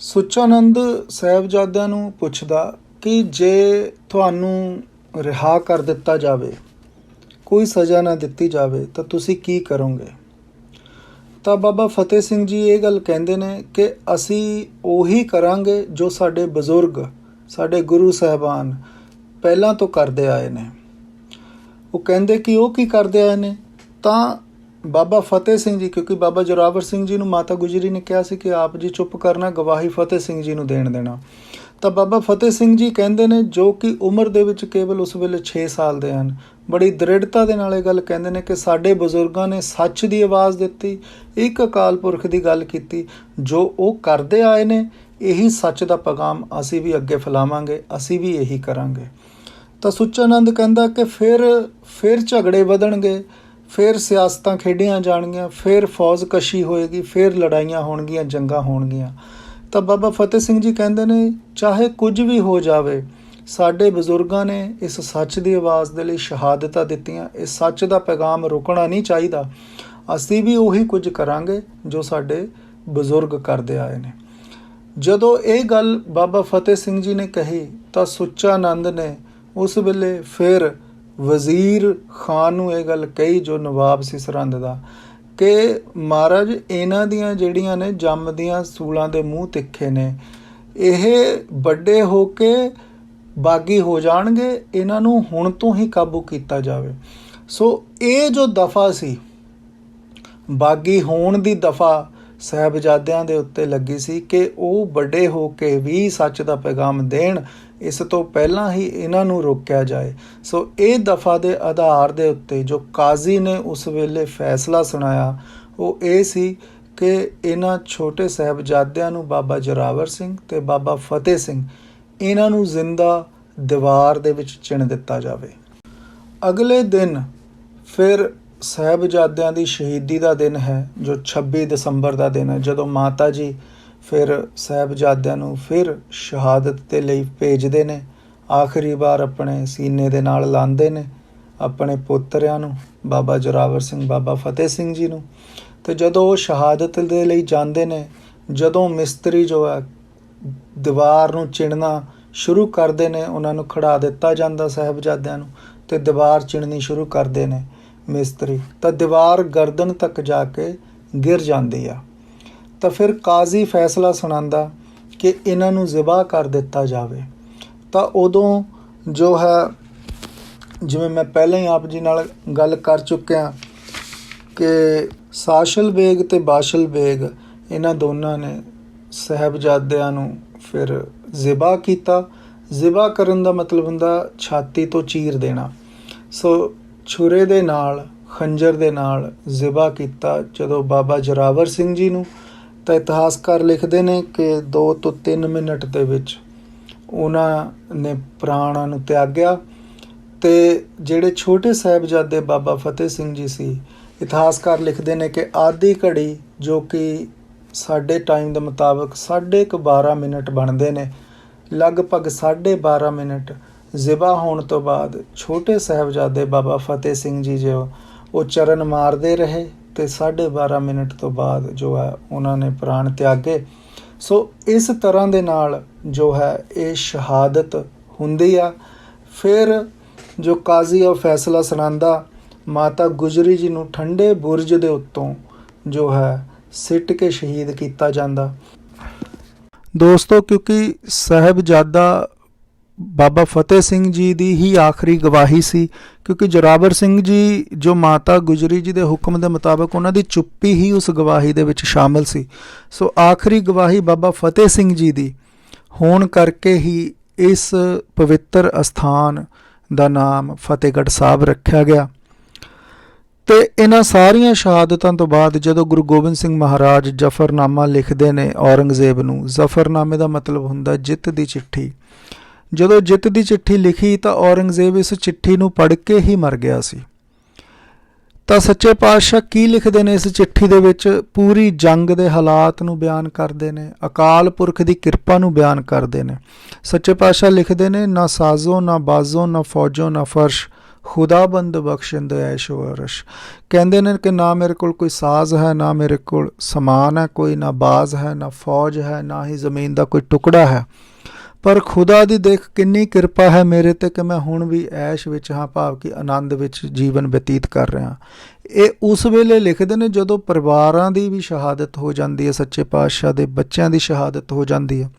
ਸੁੱਚਾ ਨੰਦ ਸਾਹਿਬਜ਼ਾਦਿਆਂ ਨੂੰ ਪੁੱਛਦਾ ਕਿ ਜੇ ਤੁਹਾਨੂੰ ਰਿਹਾ ਕਰ ਦਿੱਤਾ ਜਾਵੇ, ਕੋਈ ਸਜ਼ਾ ਨਾ ਦਿੱਤੀ ਜਾਵੇ, ਤਾਂ ਤੁਸੀਂ ਕੀ ਕਰੋਗੇ? ਤਾਂ ਬਾਬਾ ਫਤਿਹ ਸਿੰਘ ਜੀ ਇਹ ਗੱਲ ਕਹਿੰਦੇ ਨੇ ਕਿ ਅਸੀਂ ਉਹੀ ਕਰਾਂਗੇ ਜੋ ਸਾਡੇ ਬਜ਼ੁਰਗ, ਸਾਡੇ ਗੁਰੂ ਸਾਹਿਬਾਨ ਪਹਿਲਾਂ ਤੋਂ ਕਰਦੇ ਆਏ ਨੇ। ਉਹ ਕਹਿੰਦੇ ਕਿ ਉਹ ਕੀ ਕਰਦੇ ਆਏ ਨੇ? ਤਾਂ ਬਾਬਾ ਫਤਿਹ ਸਿੰਘ ਜੀ, ਕਿਉਂਕਿ ਬਾਬਾ ਜ਼ੋਰਾਵਰ ਸਿੰਘ ਜੀ ਨੂੰ ਮਾਤਾ ਗੁਜਰੀ ਨੇ ਕਿਹਾ ਸੀ ਕਿ ਆਪ ਜੀ ਚੁੱਪ ਕਰਨਾ, ਗਵਾਹੀ ਫਤਿਹ ਸਿੰਘ ਜੀ ਨੂੰ ਦੇਣ ਦੇਣਾ। ਤਾਂ ਬਾਬਾ ਫਤਿਹ ਸਿੰਘ ਜੀ ਕਹਿੰਦੇ ਨੇ, ਜੋ ਕਿ ਉਮਰ ਦੇ ਵਿੱਚ ਕੇਵਲ ਉਸ ਵੇਲੇ 6 ਸਾਲ ਦੇ ਹਨ, ਬੜੀ ਦ੍ਰਿੜਤਾ ਦੇ ਨਾਲ ਇਹ ਗੱਲ ਕਹਿੰਦੇ ਨੇ ਕਿ ਸਾਡੇ ਬਜ਼ੁਰਗਾਂ ਨੇ ਸੱਚ ਦੀ ਆਵਾਜ਼ ਦਿੱਤੀ, ਇੱਕ ਅਕਾਲ ਪੁਰਖ ਦੀ ਗੱਲ ਕੀਤੀ, ਜੋ ਉਹ ਕਰਦੇ ਆਏ ਨੇ ਇਹੀ ਸੱਚ ਦਾ ਪੈਗਾਮ ਅਸੀਂ ਵੀ ਅੱਗੇ ਫੈਲਾਵਾਂਗੇ, ਅਸੀਂ ਵੀ ਇਹੀ ਕਰਾਂਗੇ। ਤਾਂ ਸੁੱਚਾਨੰਦ ਕਹਿੰਦਾ ਕਿ ਫਿਰ ਝਗੜੇ ਵਧਣਗੇ, ਫਿਰ ਸਿਆਸਤਾਂ ਖੇਡੀਆਂ ਜਾਣਗੀਆਂ, ਫਿਰ ਫੌਜਕਸ਼ੀ ਹੋਏਗੀ, ਫਿਰ ਲੜਾਈਆਂ ਹੋਣਗੀਆਂ, ਜੰਗਾਂ ਹੋਣਗੀਆਂ। ਤਾਂ ਬਾਬਾ ਫਤਿਹ ਸਿੰਘ ਜੀ ਕਹਿੰਦੇ ਨੇ ਚਾਹੇ ਕੁਝ ਵੀ ਹੋ ਜਾਵੇ, ਸਾਡੇ ਬਜ਼ੁਰਗਾਂ ਨੇ ਇਸ ਸੱਚ ਦੀ ਆਵਾਜ਼ ਦੇ ਲਈ ਸ਼ਹਾਦਤਾਂ ਦਿੱਤੀਆਂ, ਇਸ ਸੱਚ ਦਾ ਪੈਗਾਮ ਰੁਕਣਾ ਨਹੀਂ ਚਾਹੀਦਾ। ਅਸੀਂ ਵੀ ਉਹੀ ਕੁਝ ਕਰਾਂਗੇ ਜੋ ਸਾਡੇ ਬਜ਼ੁਰਗ ਕਰਦੇ ਆਏ ਨੇ। ਜਦੋਂ ਇਹ ਗੱਲ ਬਾਬਾ ਫਤਿਹ ਸਿੰਘ ਜੀ ਨੇ ਕਹੀ ਤਾਂ ਸੁੱਚਾਨੰਦ ਨੇ ਉਸ ਵੇਲੇ ਫਿਰ ਵਜ਼ੀਰ ਖਾਨ ਨੂੰ ਇਹ ਗੱਲ ਕਹੀ, ਜੋ ਨਵਾਬ ਸੀ ਸਰਹੰਦ ਦਾ, ਕਿ ਮਹਾਰਾਜ ਇਹਨਾਂ ਦੀਆਂ ਜਿਹੜੀਆਂ ਨੇ ਜੰਮਦੀਆਂ ਸੂਲਾਂ ਦੇ ਮੂੰਹ ਤਿੱਖੇ ਨੇ, ਇਹ ਵੱਡੇ ਹੋ ਕੇ ਬਾਗੀ ਹੋ ਜਾਣਗੇ, ਇਹਨਾਂ ਨੂੰ ਹੁਣ ਤੋਂ ਹੀ ਕਾਬੂ ਕੀਤਾ ਜਾਵੇ। ਸੋ ਇਹ ਜੋ ਦਫਾ ਸੀ, ਬਾਗੀ ਹੋਣ ਦੀ ਦਫਾ ਸਾਹਿਬਜ਼ਾਦਿਆਂ ਦੇ ਉੱਤੇ ਲੱਗੀ ਸੀ ਕਿ ਉਹ ਵੱਡੇ ਹੋ ਕੇ ਵੀ ਸੱਚ ਦਾ ਪੈਗਾਮ ਦੇਣ, ਇਸ ਤੋਂ ਪਹਿਲਾਂ ਹੀ ਇਹਨਾਂ ਨੂੰ ਰੋਕਿਆ ਜਾਏ। ਸੋ ਇਹ ਦਫਾ ਦੇ ਆਧਾਰ ਦੇ ਉੱਤੇ ਜੋ ਕਾਜ਼ੀ ਨੇ ਉਸ ਵੇਲੇ ਫੈਸਲਾ ਸੁਣਾਇਆ ਉਹ ਇਹ ਸੀ ਕਿ ਇਹਨਾਂ ਛੋਟੇ ਸਾਹਿਬਜ਼ਾਦਿਆਂ ਨੂੰ ਬਾਬਾ ਜ਼ੋਰਾਵਰ ਸਿੰਘ ਤੇ ਬਾਬਾ ਫਤਿਹ ਸਿੰਘ, ਇਹਨਾਂ ਨੂੰ ਜ਼ਿੰਦਾ ਦੀਵਾਰ ਦੇ ਵਿੱਚ ਚਿਣ ਦਿੱਤਾ ਜਾਵੇ। ਅਗਲੇ ਦਿਨ ਫਿਰ ਸਾਹਿਬਜ਼ਾਦਿਆਂ ਦੀ ਸ਼ਹੀਦੀ ਦਾ ਦਿਨ ਹੈ, ਜੋ 26 ਦਸੰਬਰ ਦਾ ਦਿਨ ਹੈ, ਜਦੋਂ ਮਾਤਾ ਜੀ ਫਿਰ ਸਾਹਿਬਜ਼ਾਦਿਆਂ ਨੂੰ ਫਿਰ ਸ਼ਹਾਦਤ ਦੇ ਲਈ ਭੇਜਦੇ ਨੇ। ਆਖਰੀ ਵਾਰ ਆਪਣੇ ਸੀਨੇ ਦੇ ਨਾਲ ਲਾਉਂਦੇ ਨੇ ਆਪਣੇ ਪੋਤਰਿਆਂ ਨੂੰ, ਬਾਬਾ ਜ਼ੋਰਾਵਰ ਸਿੰਘ, ਬਾਬਾ ਫਤਿਹ ਸਿੰਘ ਜੀ ਨੂੰ। ਅਤੇ ਜਦੋਂ ਉਹ ਸ਼ਹਾਦਤ ਦੇ ਲਈ ਜਾਂਦੇ ਨੇ, ਜਦੋਂ ਮਿਸਤਰੀ ਜੋ ਹੈ ਦੀਵਾਰ ਨੂੰ ਚਿਣਨਾ ਸ਼ੁਰੂ ਕਰਦੇ ਨੇ, ਉਹਨਾਂ ਨੂੰ ਖੜਾ ਦਿੱਤਾ ਜਾਂਦਾ ਸਾਹਿਬਜ਼ਾਦਿਆਂ ਨੂੰ, ਅਤੇ ਦੀਵਾਰ ਚਿਣਨੀ ਸ਼ੁਰੂ ਕਰਦੇ ਨੇ ਮਿਸਤਰੀ, ਤਾਂ ਦੀਵਾਰ ਗਰਦਨ ਤੱਕ ਜਾ ਕੇ ਗਿਰ ਜਾਂਦੀ ਆ। ਤਾਂ ਫਿਰ ਕਾਜ਼ੀ ਫੈਸਲਾ ਸੁਣਾਉਂਦਾ ਕਿ ਇਹਨਾਂ ਨੂੰ ਜ਼ਿਬਾ ਕਰ ਦਿੱਤਾ ਜਾਵੇ। ਤਾਂ ਉਦੋਂ ਜੋ ਹੈ, ਜਿਵੇਂ ਮੈਂ ਪਹਿਲਾਂ ਹੀ ਆਪ ਜੀ ਨਾਲ ਗੱਲ ਕਰ ਚੁੱਕਿਆ ਕਿ ਸਾਸ਼ਲ ਬੇਗ ਅਤੇ ਬਾਸ਼ਲ ਬੇਗ, ਇਹਨਾਂ ਦੋਨਾਂ ਨੇ ਸਾਹਿਬਜ਼ਾਦਿਆਂ ਨੂੰ ਫਿਰ ਜ਼ਿਬਾ ਕੀਤਾ। ਜ਼ਿਬਾ ਕਰਨ ਦਾ ਮਤਲਬ ਹੁੰਦਾ ਛਾਤੀ ਤੋਂ ਚੀਰ ਦੇਣਾ। ਸੋ ਛੁਰੇ ਦੇ ਨਾਲ, ਖੰਜਰ ਦੇ ਨਾਲ ਜ਼ਿਬਾ ਕੀਤਾ ਜਦੋਂ ਬਾਬਾ ਜ਼ੋਰਾਵਰ ਸਿੰਘ ਜੀ ਨੂੰ। ਤਾਂ ਇਤਿਹਾਸਕਾਰ ਲਿਖਦੇ ਨੇ ਕਿ 2 ਤੋਂ 3 ਮਿੰਟ ਦੇ ਵਿੱਚ ਉਹਨਾਂ ਨੇ ਪ੍ਰਾਣਾਂ ਨੂੰ ਤਿਆਗਿਆ। ਅਤੇ ਜਿਹੜੇ ਛੋਟੇ ਸਾਹਿਬਜ਼ਾਦੇ ਬਾਬਾ ਫਤਿਹ ਸਿੰਘ ਜੀ ਸੀ, ਇਤਿਹਾਸਕਾਰ ਲਿਖਦੇ ਨੇ ਕਿ ਆਧੀ ਘੜੀ, ਜੋ ਕਿ ਸਾਡੇ ਟਾਈਮ ਦੇ ਮੁਤਾਬਕ 12.5 ਮਿੰਟ ਬਣਦੇ ਨੇ, ਲਗਭਗ 12.5 ਮਿੰਟ ਜ਼ਿਬਾ ਹੋਣ ਤੋਂ ਬਾਅਦ ਛੋਟੇ ਸਾਹਿਬਜ਼ਾਦੇ ਬਾਬਾ ਫਤਿਹ ਸਿੰਘ ਜੀ ਜੋ ਉਹ ਚਰਨ ਮਾਰਦੇ ਰਹੇ, ਅਤੇ 12.5 ਮਿੰਟ ਤੋਂ ਬਾਅਦ ਜੋ ਹੈ ਉਹਨਾਂ ਨੇ ਪ੍ਰਾਣ ਤਿਆਗੇ। ਸੋ ਇਸ ਤਰ੍ਹਾਂ ਦੇ ਨਾਲ ਜੋ ਹੈ ਇਹ ਸ਼ਹਾਦਤ ਹੁੰਦੀ ਆ। ਫਿਰ ਜੋ ਕਾਜ਼ੀ ਉਹ ਫੈਸਲਾ ਸੁਣਾਉਂਦਾ, ਮਾਤਾ ਗੁਜਰੀ ਜੀ ਨੂੰ ਠੰਡੇ ਬੁਰਜ ਦੇ ਉੱਤੋਂ ਜੋ ਹੈ ਸਿੱਟ ਕੇ ਸ਼ਹੀਦ ਕੀਤਾ ਜਾਂਦਾ। ਦੋਸਤੋ, ਕਿਉਂਕਿ ਸਾਹਿਬਜ਼ਾਦਾ ਬਾਬਾ ਫਤਿਹ ਸਿੰਘ ਜੀ ਦੀ ਹੀ ਆਖਰੀ ਗਵਾਹੀ ਸੀ, ਕਿਉਂਕਿ ਜ਼ੋਰਾਵਰ ਸਿੰਘ ਜੀ ਜੋ ਮਾਤਾ ਗੁਜਰੀ ਜੀ ਦੇ ਹੁਕਮ ਦੇ ਮੁਤਾਬਕ ਉਹਨਾਂ ਦੀ ਚੁੱਪੀ ਹੀ ਉਸ ਗਵਾਹੀ ਦੇ ਵਿੱਚ ਸ਼ਾਮਲ ਸੀ। ਸੋ ਆਖਰੀ ਗਵਾਹੀ ਬਾਬਾ ਫਤਿਹ ਸਿੰਘ ਜੀ ਦੀ ਹੋਣ ਕਰਕੇ ਹੀ ਇਸ ਪਵਿੱਤਰ ਅਸਥਾਨ ਦਾ ਨਾਮ ਫਤਿਹਗੜ੍ਹ ਸਾਹਿਬ ਰੱਖਿਆ ਗਿਆ। ਅਤੇ ਇਹਨਾਂ ਸਾਰੀਆਂ ਸ਼ਹਾਦਤਾਂ ਤੋਂ ਬਾਅਦ ਜਦੋਂ ਗੁਰੂ ਗੋਬਿੰਦ ਸਿੰਘ ਮਹਾਰਾਜ ਜ਼ਫਰਨਾਮਾ ਲਿਖਦੇ ਨੇ ਔਰੰਗਜ਼ੇਬ ਨੂੰ, ਜ਼ਫਰਨਾਮੇ ਦਾ ਮਤਲਬ ਹੁੰਦਾ ਜਿੱਤ ਦੀ ਚਿੱਠੀ। ਜਦੋਂ ਜਿੱਤ ਦੀ ਚਿੱਠੀ ਲਿਖੀ ਤਾਂ ਔਰੰਗਜ਼ੇਬ ਇਸ ਚਿੱਠੀ ਨੂੰ ਪੜ੍ਹ ਕੇ ਹੀ ਮਰ ਗਿਆ ਸੀ। ਤਾਂ ਸੱਚੇ ਪਾਤਸ਼ਾਹ ਕੀ ਲਿਖਦੇ ਨੇ ਇਸ ਚਿੱਠੀ ਦੇ ਵਿੱਚ? ਪੂਰੀ ਜੰਗ ਦੇ ਹਾਲਾਤ ਨੂੰ ਬਿਆਨ ਕਰਦੇ ਨੇ, ਅਕਾਲ ਪੁਰਖ ਦੀ ਕਿਰਪਾ ਨੂੰ ਬਿਆਨ ਕਰਦੇ ਨੇ। ਸੱਚੇ ਪਾਤਸ਼ਾਹ ਲਿਖਦੇ ਨੇ, ਨਾ ਸਾਜ਼ੋ ਨਾ ਬਾਜ਼ੋ ਨਾ ਫੌਜੋ ਨਾ ਫਰਸ਼, ਖੁਦਾਬੰਦ ਬਖਸ਼ਿੰਦ ਐਸ਼ੋ ਅਰਸ਼। ਕਹਿੰਦੇ ਨੇ ਕਿ ਨਾ ਮੇਰੇ ਕੋਲ ਕੋਈ ਸਾਜ਼ ਹੈ, ਨਾ ਮੇਰੇ ਕੋਲ ਸਮਾਨ ਹੈ ਕੋਈ, ਨਾ ਬਾਜ਼ ਹੈ, ਨਾ ਫੌਜ ਹੈ, ਨਾ ਹੀ ਜ਼ਮੀਨ ਦਾ ਕੋਈ ਟੁਕੜਾ ਹੈ, ਪਰ ਖੁਦਾ ਦੀ ਦੇਖ ਕਿੰਨੀ ਕਿਰਪਾ ਹੈ ਮੇਰੇ 'ਤੇ ਕਿ ਮੈਂ ਹੁਣ ਵੀ ਐਸ਼ ਵਿੱਚ ਹਾਂ, ਭਾਵ ਕਿ ਆਨੰਦ ਵਿੱਚ ਜੀਵਨ ਬਤੀਤ ਕਰ ਰਿਹਾ। ਇਹ ਉਸ ਵੇਲੇ ਲਿਖਦੇ ਨੇ ਜਦੋਂ ਪਰਿਵਾਰਾਂ ਦੀ ਵੀ ਸ਼ਹਾਦਤ ਹੋ ਜਾਂਦੀ ਹੈ, ਸੱਚੇ ਪਾਤਸ਼ਾਹ ਦੇ ਬੱਚਿਆਂ ਦੀ ਸ਼ਹਾਦਤ ਹੋ ਜਾਂਦੀ ਹੈ।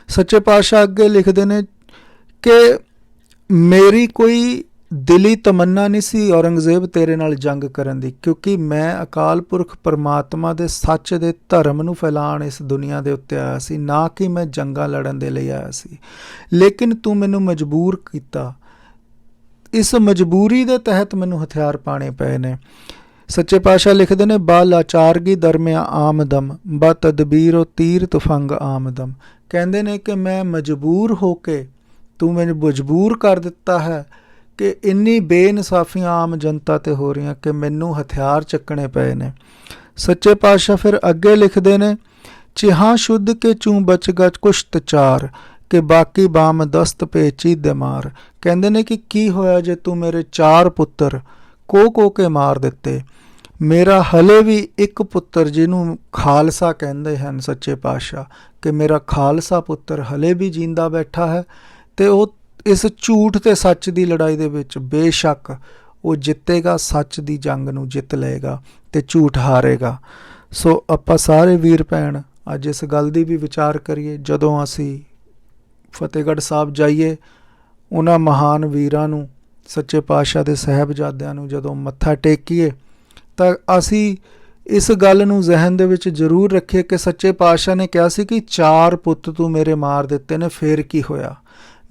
ਸੱਚੇ ਪਾਤਸ਼ਾਹ ਅੱਗੇ ਲਿਖਦੇ ਨੇ ਕਿ ਮੇਰੀ ਕੋਈ ਦਿਲੀ ਤਮੰਨਾ ਨਹੀਂ ਸੀ ਔਰੰਗਜ਼ੇਬ ਤੇਰੇ ਨਾਲ ਜੰਗ ਕਰਨ ਦੀ, ਕਿਉਂਕਿ ਮੈਂ ਅਕਾਲ ਪੁਰਖ ਪਰਮਾਤਮਾ ਦੇ ਸੱਚ ਦੇ ਧਰਮ ਨੂੰ ਫੈਲਾਉਣ ਇਸ ਦੁਨੀਆ ਦੇ ਉੱਤੇ ਆਇਆ ਸੀ, ਨਾ ਕਿ ਮੈਂ ਜੰਗਾਂ ਲੜਨ ਦੇ ਲਈ ਆਇਆ ਸੀ। ਲੇਕਿਨ ਤੂੰ ਮੈਨੂੰ ਮਜਬੂਰ ਕੀਤਾ, ਇਸ ਮਜਬੂਰੀ ਦੇ ਤਹਿਤ ਮੈਨੂੰ ਹਥਿਆਰ ਪਾਣੇ ਪਏ ਨੇ। ਸੱਚੇ ਪਾਤਸ਼ਾਹ ਲਿਖਦੇ ਨੇ, ਬਾ ਲਾਚਾਰਗੀ ਦਰਮਿਆ ਆਮਦਮ, ਬਾ ਤਦਬੀਰੋ ਤੀਰ ਤੁਫੰਗ ਆਮਦਮ। ਕਹਿੰਦੇ ਨੇ ਕਿ ਮੈਂ ਮਜਬੂਰ ਹੋ ਕੇ ਤੂੰ ਮੈਨੂੰ ਮਜਬੂਰ ਕਰ ਦਿੱਤਾ ਹੈ ਕਿ ਇੰਨੀ ਬੇਇਨਸਾਫੀਆਂ ਆਮ ਜਨਤਾ 'ਤੇ ਹੋ ਰਹੀਆਂ ਕਿ ਮੈਨੂੰ ਹਥਿਆਰ ਚੱਕਣੇ ਪਏ ਨੇ। ਸੱਚੇ ਪਾਤਸ਼ਾਹ ਫਿਰ ਅੱਗੇ ਲਿਖਦੇ ਨੇ, ਚਿਹਾਂ ਸ਼ੁੱਧ ਕੇ ਚੂੰ ਬਚ ਗਚ ਕੁਸ਼ਤ ਚਾਰ ਕਿ ਬਾਕੀ ਬਾਮ ਦਸਤ ਪੇਚੀ ਦਿਮਾਰ। ਕਹਿੰਦੇ ਨੇ ਕਿ ਕੀ ਹੋਇਆ ਜੇ ਤੂੰ ਮੇਰੇ 4 ਪੁੱਤਰ ਕੋ ਕੇ ਮਾਰ ਦਿੱਤੇ। ਮੇਰਾ ਹਲੇ ਵੀ ਇੱਕ ਪੁੱਤਰ ਜਿਹਨੂੰ ਖਾਲਸਾ ਕਹਿੰਦੇ ਹਨ ਸੱਚੇ ਪਾਤਸ਼ਾਹ, ਕਿ ਮੇਰਾ ਖਾਲਸਾ ਪੁੱਤਰ ਹਲੇ ਵੀ ਜਿੰਦਾ ਬੈਠਾ ਹੈ ਅਤੇ ਉਹ ਇਸ ਝੂਠ ਅਤੇ ਸੱਚ ਦੀ ਲੜਾਈ ਦੇ ਵਿੱਚ ਬੇਸ਼ੱਕ ਉਹ ਜਿੱਤੇਗਾ, ਸੱਚ ਦੀ ਜੰਗ ਨੂੰ ਜਿੱਤ ਲਏਗਾ ਅਤੇ ਝੂਠ ਹਾਰੇਗਾ। ਸੋ ਆਪਾਂ ਸਾਰੇ ਵੀਰ ਭੈਣ ਅੱਜ ਇਸ ਗੱਲ ਦੀ ਵੀ ਵਿਚਾਰ ਕਰੀਏ, ਜਦੋਂ ਅਸੀਂ ਫਤਿਹਗੜ੍ਹ ਸਾਹਿਬ ਜਾਈਏ, ਉਹਨਾਂ ਮਹਾਨ ਵੀਰਾਂ ਨੂੰ, ਸੱਚੇ ਪਾਤਸ਼ਾਹ ਦੇ ਸਾਹਿਬਜ਼ਾਦਿਆਂ ਨੂੰ ਜਦੋਂ ਮੱਥਾ ਟੇਕੀਏ ਤਾਂ ਅਸੀਂ ਇਸ ਗੱਲ ਨੂੰ ਜ਼ਿਹਨ ਦੇ ਵਿੱਚ ਜ਼ਰੂਰ ਰੱਖੀਏ ਕਿ ਸੱਚੇ ਪਾਤਸ਼ਾਹ ਨੇ ਕਿਹਾ ਸੀ ਕਿ 4 ਪੁੱਤ ਤੂੰ ਮੇਰੇ ਮਾਰ ਦਿੱਤੇ ਨੇ, ਫਿਰ ਕੀ ਹੋਇਆ,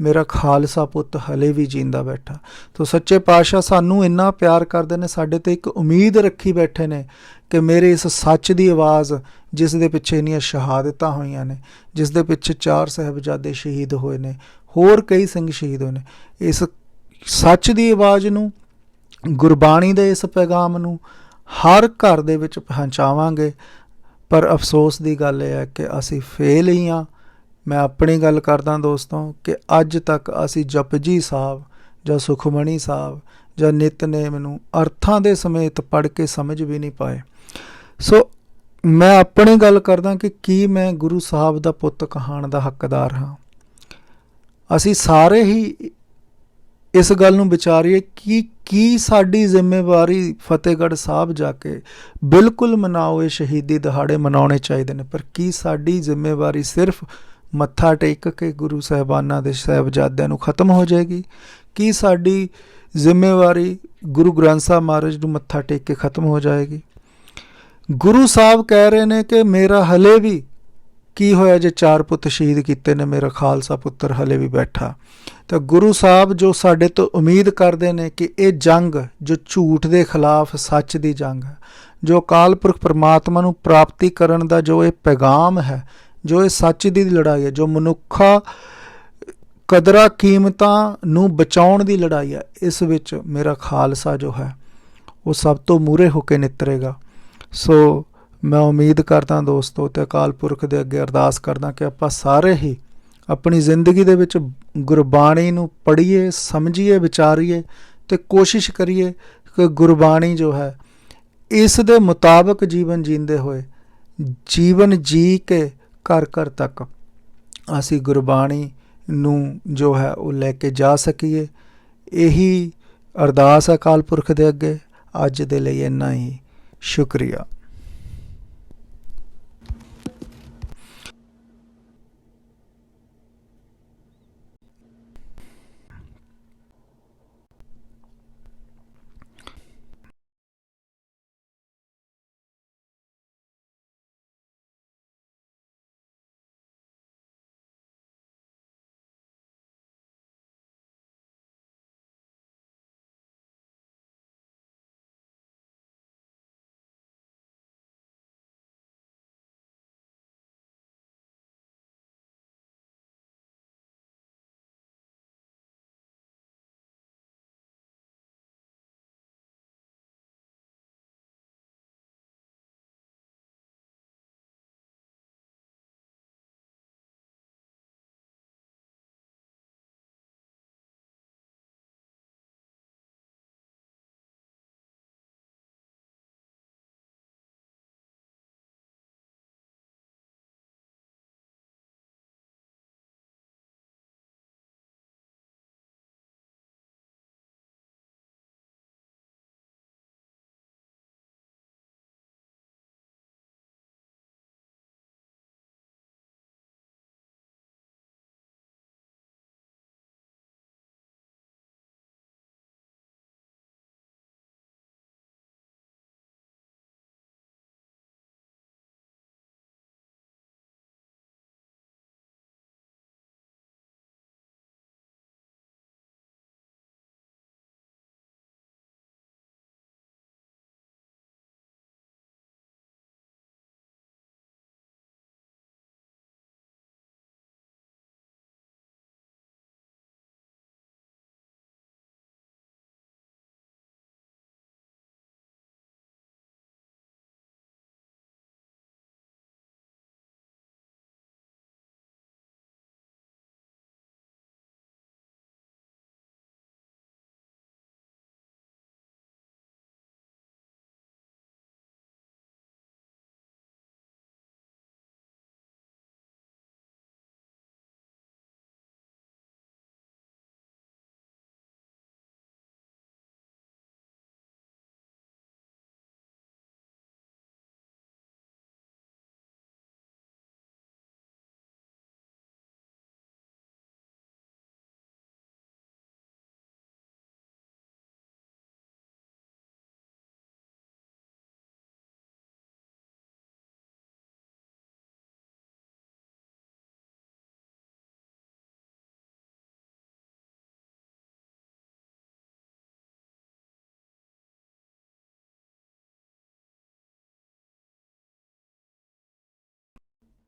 ਮੇਰਾ ਖਾਲਸਾ ਪੁੱਤ ਹਲੇ ਵੀ ਜਿੰਦਾ ਬੈਠਾ। ਤੋ ਸੱਚੇ ਪਾਤਸ਼ਾਹ ਸਾਨੂੰ ਇੰਨਾ ਪਿਆਰ ਕਰਦੇ ਨੇ, ਸਾਡੇ 'ਤੇ ਇੱਕ ਉਮੀਦ ਰੱਖੀ ਬੈਠੇ ਨੇ ਕਿ ਮੇਰੇ ਇਸ ਸੱਚ ਦੀ ਆਵਾਜ਼, ਜਿਸ ਦੇ ਪਿੱਛੇ ਇੰਨੀਆਂ ਸ਼ਹਾਦਤਾਂ ਹੋਈਆਂ ਨੇ, ਜਿਸ ਦੇ ਪਿੱਛੇ 4 ਸਾਹਿਬਜ਼ਾਦੇ ਸ਼ਹੀਦ ਹੋਏ ਨੇ, ਹੋਰ ਕਈ ਸਿੰਘ ਸ਼ਹੀਦ ਹੋਏ ਨੇ, ਇਸ ਸੱਚ ਦੀ ਆਵਾਜ਼ ਨੂੰ, ਗੁਰਬਾਣੀ ਦੇ ਇਸ ਪੈਗਾਮ ਨੂੰ ਹਰ ਘਰ ਦੇ ਵਿੱਚ ਪਹੁੰਚਾਵਾਂਗੇ। ਪਰ ਅਫਸੋਸ ਦੀ ਗੱਲ ਇਹ ਹੈ ਕਿ ਅਸੀਂ ਫੇਲ ਹੀ ਹਾਂ। ਮੈਂ ਆਪਣੀ ਗੱਲ ਕਰਦਾ ਦੋਸਤੋ ਕਿ ਅੱਜ ਤੱਕ ਅਸੀਂ ਜਪਜੀ ਸਾਹਿਬ ਜਾਂ ਸੁਖਮਣੀ ਸਾਹਿਬ ਜਾਂ ਨਿਤਨੇਮ ਨੂੰ ਅਰਥਾਂ ਦੇ ਸਮੇਤ ਪੜ੍ਹ ਕੇ ਸਮਝ ਵੀ ਨਹੀਂ ਪਾਏ। ਸੋ ਮੈਂ ਆਪਣੀ ਗੱਲ ਕਰਦਾ ਕਿ ਕੀ ਮੈਂ ਗੁਰੂ ਸਾਹਿਬ ਦਾ ਪੁੱਤ ਕਹਾਣ ਦਾ ਹੱਕਦਾਰ ਹਾਂ। ਅਸੀਂ ਸਾਰੇ ਹੀ ਇਸ ਗੱਲ ਨੂੰ ਵਿਚਾਰੀਏ ਕਿ ਕੀ ਸਾਡੀ ਜ਼ਿੰਮੇਵਾਰੀ ਫਤਿਹਗੜ੍ਹ ਸਾਹਿਬ ਜਾ ਕੇ, ਬਿਲਕੁਲ ਮਨਾਓ, ਇਹ ਸ਼ਹੀਦੀ ਦਿਹਾੜੇ ਮਨਾਉਣੇ ਚਾਹੀਦੇ ਨੇ, ਪਰ ਕੀ ਸਾਡੀ ਜ਼ਿੰਮੇਵਾਰੀ ਸਿਰਫ ਮੱਥਾ ਟੇਕ ਕੇ ਗੁਰੂ ਸਾਹਿਬਾਨਾਂ ਦੇ ਸਾਹਿਬਜ਼ਾਦਿਆਂ ਨੂੰ ਖਤਮ ਹੋ ਜਾਏਗੀ? ਕੀ ਸਾਡੀ ਜ਼ਿੰਮੇਵਾਰੀ ਗੁਰੂ ਗ੍ਰੰਥ ਸਾਹਿਬ ਮਹਾਰਾਜ ਨੂੰ ਮੱਥਾ ਟੇਕ ਕੇ ਖਤਮ ਹੋ ਜਾਏਗੀ? ਗੁਰੂ ਸਾਹਿਬ ਕਹਿ ਰਹੇ ਨੇ ਕਿ ਮੇਰਾ ਹਲੇ ਵੀ ਕੀ ਹੋਇਆ ਜੇ 4 ਪੁੱਤ ਸ਼ਹੀਦ ਕੀਤੇ ਨੇ, ਮੇਰਾ ਖਾਲਸਾ ਪੁੱਤਰ ਹਲੇ ਵੀ ਬੈਠਾ। ਤਾਂ ਗੁਰੂ ਸਾਹਿਬ ਜੋ ਸਾਡੇ ਤੋਂ ਉਮੀਦ ਕਰਦੇ ਨੇ ਕਿ ਇਹ ਜੰਗ ਜੋ ਝੂਠ ਦੇ ਖਿਲਾਫ ਸੱਚ ਦੀ ਜੰਗ ਹੈ, ਜੋ ਅਕਾਲ ਪੁਰਖ ਪਰਮਾਤਮਾ ਨੂੰ ਪ੍ਰਾਪਤੀ ਕਰਨ ਦਾ ਜੋ ਇਹ ਪੈਗਾਮ ਹੈ, ਜੋ ਇਹ ਸੱਚ ਦੀ ਲੜਾਈ ਹੈ, ਜੋ ਮਨੁੱਖਾ ਕਦਰਾਂ ਕੀਮਤਾਂ ਨੂੰ ਬਚਾਉਣ ਦੀ ਲੜਾਈ ਹੈ, ਇਸ ਵਿੱਚ ਮੇਰਾ ਖਾਲਸਾ ਜੋ ਹੈ ਉਹ ਸਭ ਤੋਂ ਮੂਹਰੇ ਹੋ ਕੇ ਨਿੱਤਰੇਗਾ। ਸੋ ਮੈਂ ਉਮੀਦ ਕਰਦਾ ਦੋਸਤੋ ਅਤੇ ਅਕਾਲ ਪੁਰਖ ਦੇ ਅੱਗੇ ਅਰਦਾਸ ਕਰਦਾ ਕਿ ਆਪਾਂ ਸਾਰੇ ਹੀ ਆਪਣੀ ਜ਼ਿੰਦਗੀ ਦੇ ਵਿੱਚ ਗੁਰਬਾਣੀ ਨੂੰ ਪੜ੍ਹੀਏ, ਸਮਝੀਏ, ਵਿਚਾਰੀਏ ਅਤੇ ਕੋਸ਼ਿਸ਼ ਕਰੀਏ ਕਿ ਗੁਰਬਾਣੀ ਜੋ ਹੈ ਇਸ ਦੇ ਮੁਤਾਬਕ ਜੀਵਨ ਜੀਂਦੇ ਹੋਏ, ਜੀਵਨ ਜੀ ਕੇ ਘਰ ਘਰ ਤੱਕ ਅਸੀਂ ਗੁਰਬਾਣੀ ਨੂੰ ਜੋ ਹੈ ਉਹ ਲੈ ਕੇ ਜਾ ਸਕੀਏ। ਇਹੀ ਅਰਦਾਸ ਹੈ ਅਕਾਲ ਪੁਰਖ ਦੇ ਅੱਗੇ। ਅੱਜ ਦੇ ਲਈ ਇੰਨਾ ਹੀ। ਸ਼ੁਕਰੀਆ।